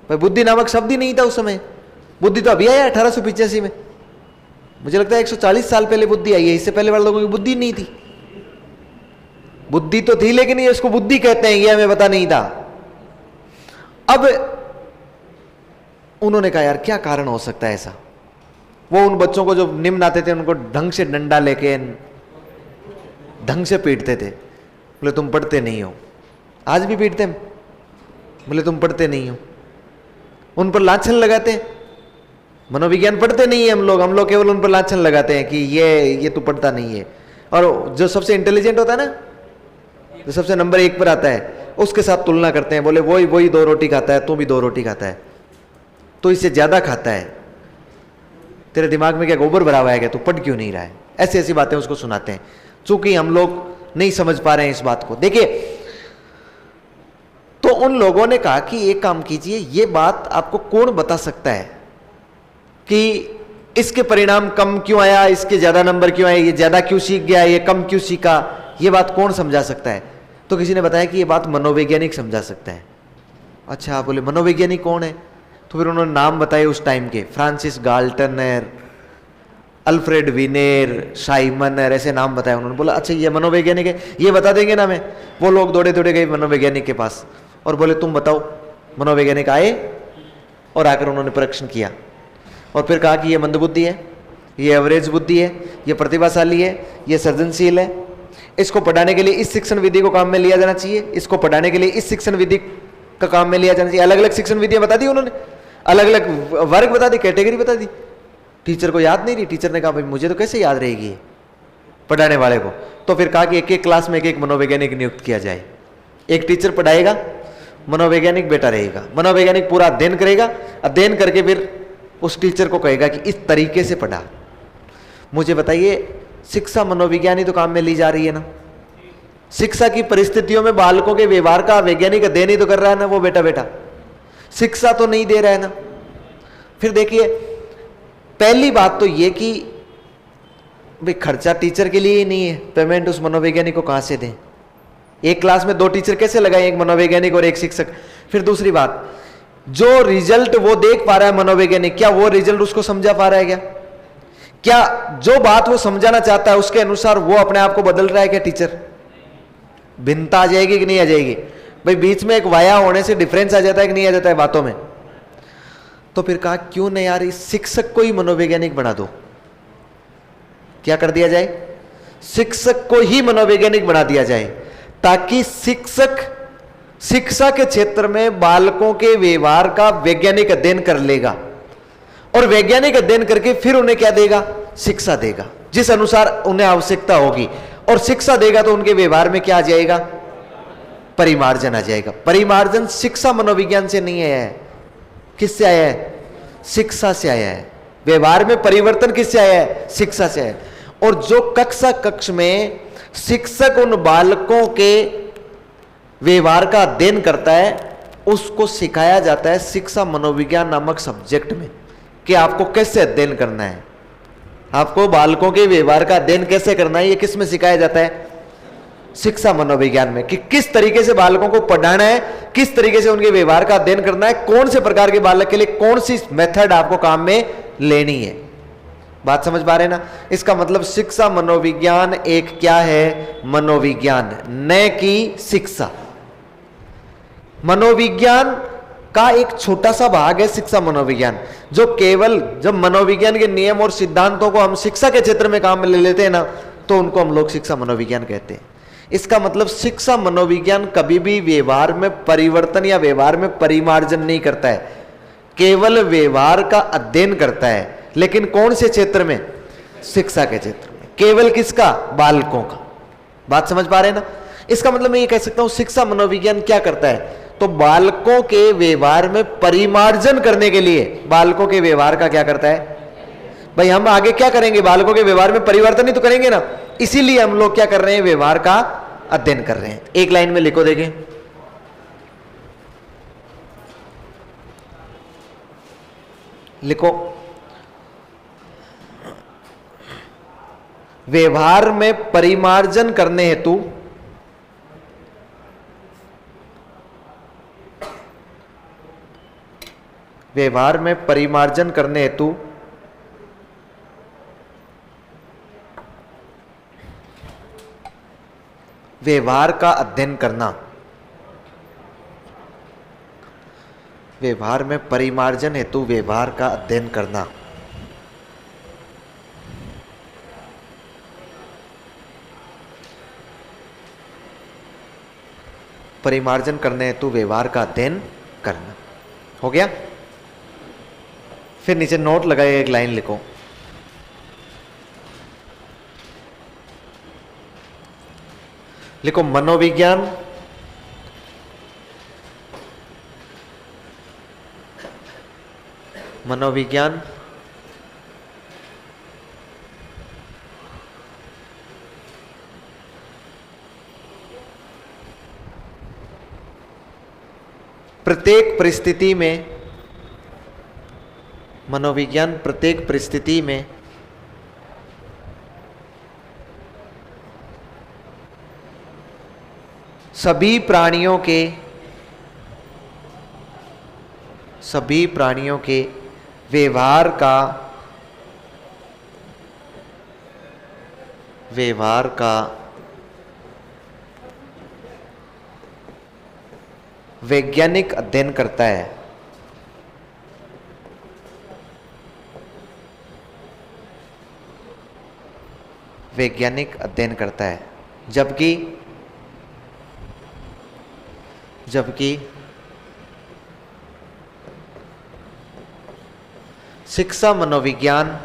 भाई। बुद्धि नामक शब्द ही नहीं था उस समय। बुद्धि तो अभी आया 1885 में। मुझे लगता है 140 साल पहले बुद्धि आई है। इससे पहले वाले लोगों की बुद्धि नहीं थी। बुद्धि तो थी, लेकिन ये इसको बुद्धि कहते हैं ये हमें पता नहीं था। अब उन्होंने कहा यार क्या कारण हो सकता है ऐसा। वो उन बच्चों को जो निम्न आते थे उनको ढंग से डंडा लेके ढंग से पीटते थे। बोले तुम पढ़ते नहीं हो। आज भी पीटते हैं, बोले तुम पढ़ते नहीं हो। उन पर लांछन लगाते हैं। मनोविज्ञान पढ़ते नहीं है हम लोग केवल उन पर लांछन लगाते हैं कि ये तू पढ़ता नहीं है। और जो सबसे इंटेलिजेंट होता है ना, जो सबसे नंबर 1 पर आता है, उसके साथ तुलना करते हैं। बोले वही 2 रोटी खाता है, तू भी 2 रोटी खाता है, तो इससे ज्यादा खाता है, तेरे दिमाग में क्या गोबर भरा हुआ है क्या, तू पढ़ क्यों नहीं रहा है। ऐसी ऐसी बातें उसको सुनाते हैं। चूंकि हम लोग नहीं समझ पा रहे हैं इस बात को। देखिए, तो उन लोगों ने कहा कि एक काम कीजिए, ये बात आपको कौन बता सकता है कि इसके परिणाम कम क्यों आया, इसके ज्यादा नंबर क्यों आए, ये ज्यादा क्यों सीख गया, ये कम क्यों सीखा, ये बात कौन समझा सकता है। तो किसी ने बताया कि ये बात मनोवैज्ञानिक समझा सकता है। अच्छा, बोले मनोवैज्ञानिक कौन है? तो फिर उन्होंने नाम बताए उस टाइम के, फ्रांसिस गाल्टनर, अल्फ्रेड विनेर, साइमनर, ऐसे नाम बताए उन्होंने। बोला अच्छा ये मनोवैज्ञानिक है, ये बता देंगे ना हमें। वो लोग दौड़े दौड़े गए मनोवैज्ञानिक के पास और बोले तुम बताओ। मनोवैज्ञानिक आए और आकर उन्होंने परीक्षण किया और फिर कहा कि ये मंदबुद्धि है, ये एवरेज बुद्धि है, ये प्रतिभाशाली है, ये सृजनशील है, इसको पढ़ाने के लिए इस शिक्षण विधि को काम में लिया जाना चाहिए, इसको पढ़ाने के लिए इस शिक्षण विधि का काम में लिया जाना चाहिए। अलग अलग शिक्षण विधियां बता दी उन्होंने, अलग अलग वर्ग बता दी, कैटेगरी बता दी। टीचर को याद नहीं रही। टीचर ने कहा भाई मुझे तो कैसे याद रहेगी पढ़ाने वाले को। तो फिर कहा कि एक एक क्लास में एक एक मनोवैज्ञानिक नियुक्त किया जाए। एक टीचर पढ़ाएगा, मनोवैज्ञानिक बेटा रहेगा, मनोवैज्ञानिक पूरा अध्ययन करेगा, अध्ययन करके फिर उस टीचर को कहेगा कि इस तरीके से पढ़ा। मुझे बताइए शिक्षा मनोविज्ञान ही तो काम में ली जा रही है ना। शिक्षा की परिस्थितियों में बालकों के व्यवहार का वैज्ञानिक अध्ययन ही तो कर रहा है ना वो बेटा। शिक्षा तो नहीं दे रहा है ना। फिर देखिए पहली बात तो ये कि भाई खर्चा टीचर के लिए ही नहीं है, पेमेंट उस मनोवैज्ञानिक को कहां से दें? एक क्लास में 2 टीचर कैसे लगाए, एक मनोवैज्ञानिक और एक शिक्षक? फिर दूसरी बात, जो रिजल्ट वो देख पा रहा है मनोवैज्ञानिक, क्या वो रिजल्ट उसको समझा पा रहा है? क्या जो बात वो समझाना चाहता है उसके अनुसार वो अपने आप को बदल रहा है क्या टीचर? भिन्नता आ जाएगी कि नहीं आ जाएगी? भाई बीच में एक वाया होने से डिफरेंस आ जाता है कि नहीं आ जाता है बातों में? तो फिर कहा क्यों नहीं यार इस शिक्षक को ही मनोवैज्ञानिक बना दो। क्या कर दिया जाए? शिक्षक को ही मनोवैज्ञानिक बना दिया जाए, ताकि शिक्षक शिक्षा के क्षेत्र में बालकों के व्यवहार का वैज्ञानिक अध्ययन कर लेगा और वैज्ञानिक अध्ययन करके फिर उन्हें क्या देगा? शिक्षा देगा, जिस अनुसार उन्हें आवश्यकता होगी। और शिक्षा देगा तो उनके व्यवहार में क्या आ जाएगा? परिमार्जन आ जाएगा। परिमार्जन शिक्षा मनोविज्ञान से नहीं आया है। किससे आया है? शिक्षा से आया है। व्यवहार में परिवर्तन किससे आया है? शिक्षा से आया है। और जो कक्ष में शिक्षक उन बालकों के व्यवहार का अध्ययन करता है उसको सिखाया जाता है शिक्षा मनोविज्ञान नामक सब्जेक्ट में कि आपको कैसे अध्ययन करना है, आपको बालकों के व्यवहार का अध्ययन कैसे करना है। ये किस में सिखाया जाता है? शिक्षा मनोविज्ञान में, कि किस तरीके से बालकों को पढ़ाना है, किस तरीके से उनके व्यवहार का अध्ययन करना है, कौन से प्रकार के बालक के लिए कौन सी मेथड आपको काम में लेनी है। बात समझ पा रहे हैं ना? इसका मतलब शिक्षा मनोविज्ञान एक क्या है? मनोविज्ञान, न कि शिक्षा। मनोविज्ञान का एक छोटा सा भाग है शिक्षा मनोविज्ञान, जो केवल जब मनोविज्ञान के नियम और सिद्धांतों को हम शिक्षा के क्षेत्र में काम में ले लेते हैं ना, तो उनको हम लोग शिक्षा मनोविज्ञान कहते हैं। इसका मतलब शिक्षा मनोविज्ञान कभी भी व्यवहार में परिवर्तन या व्यवहार में परिमार्जन नहीं करता है, केवल व्यवहार का अध्ययन करता है। लेकिन कौन से क्षेत्र में? शिक्षा के क्षेत्र में। केवल किसका? बालकों का। बात समझ पा रहे हैं ना? इसका मतलब मैं ये कह सकता हूं शिक्षा मनोविज्ञान क्या करता है, तो बालकों के व्यवहार में परिमार्जन करने के लिए बालकों के व्यवहार का क्या करता है? भाई हम आगे क्या करेंगे? बालकों के व्यवहार में परिवर्तन ही तो करेंगे ना। इसीलिए हम लोग क्या कर रहे हैं? व्यवहार का अध्ययन कर रहे हैं। एक लाइन में लिखो, देखें, लिखो, व्यवहार में परिमार्जन करने हेतु व्यवहार में परिमार्जन करने हेतु व्यवहार का अध्ययन करना। व्यवहार में परिमार्जन हेतु व्यवहार का अध्ययन करना। परिमार्जन करने हेतु व्यवहार का अध्ययन करना। हो गया? फिर नीचे नोट लगाए, एक लाइन लिखो, लिखो मनोविज्ञान मनोविज्ञान प्रत्येक परिस्थिति में, मनोविज्ञान प्रत्येक परिस्थिति में सभी प्राणियों के सभी प्राणियों के व्यवहार का वैज्ञानिक अध्ययन करता है। वैज्ञानिक अध्ययन करता है। जबकि शिक्षा मनोविज्ञान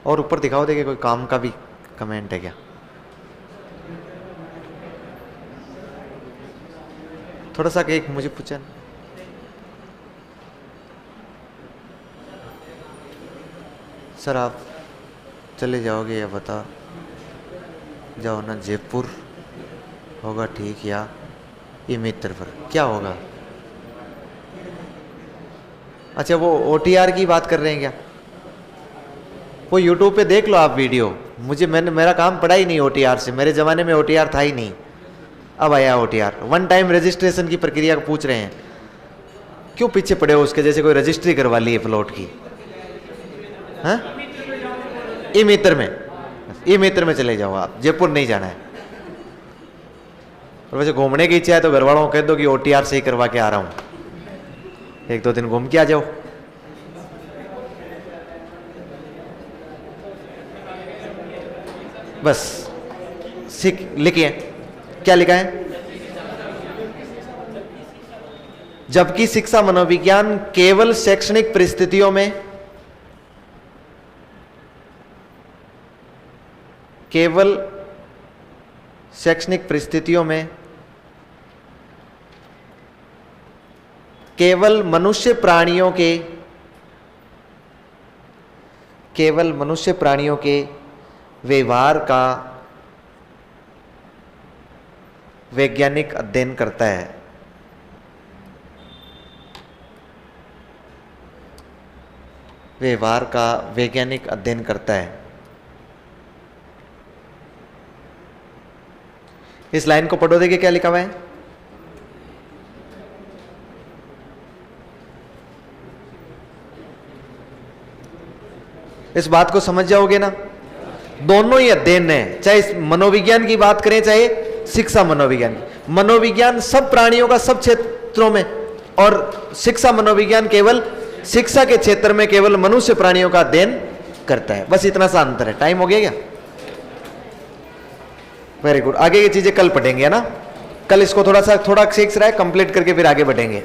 और ऊपर दिखाओ देखिए कोई काम का भी कमेंट है क्या? थोड़ा सा एक मुझे पूछा सर आप चले जाओगे या बता जाओ ना, जयपुर होगा ठीक या ये मित्र पर क्या होगा? अच्छा वो OTR की बात कर रहे हैं क्या? वो YouTube पे देख लो आप वीडियो। मेरा काम पड़ा ही नहीं OTR से, मेरे ज़माने में OTR था ही नहीं, अब आया OTR। वन टाइम रजिस्ट्रेशन की प्रक्रिया को पूछ रहे हैं, क्यों पीछे पड़े हो उसके, जैसे कोई रजिस्ट्री करवा ली है प्लॉट की। हाँ ई मित्र में चले जाओ आप, जयपुर नहीं जाना है। और वैसे घूमने की इच्छा है तो घर वालों को कह दो कि OTR से ही करवा के आ रहा हूँ, 1-2 दिन घूम के आ जाओ। बस लिखिए क्या लिखा है? जबकि शिक्षा मनोविज्ञान केवल शैक्षणिक परिस्थितियों में केवल मनुष्य प्राणियों के व्यवहार का वैज्ञानिक अध्ययन करता है। व्यवहार का वैज्ञानिक अध्ययन करता है। इस लाइन को पढ़ो, देखिए क्या लिखा हुआ है। इस बात को समझ जाओगे ना, दोनों ही अध्ययन है, चाहे मनोविज्ञान की बात करें चाहे शिक्षा मनोविज्ञान की। मनोविज्ञान सब प्राणियों का सब क्षेत्रों में, और शिक्षा मनोविज्ञान केवल शिक्षा के क्षेत्र में केवल मनुष्य प्राणियों का अध्ययन करता है। बस इतना सा अंतर है। टाइम हो गया क्या? Very good. आगे की चीजें कल पढ़ेंगे, है ना। कल इसको थोड़ा सीख रहा है, कंप्लीट करके फिर आगे बढ़ेंगे।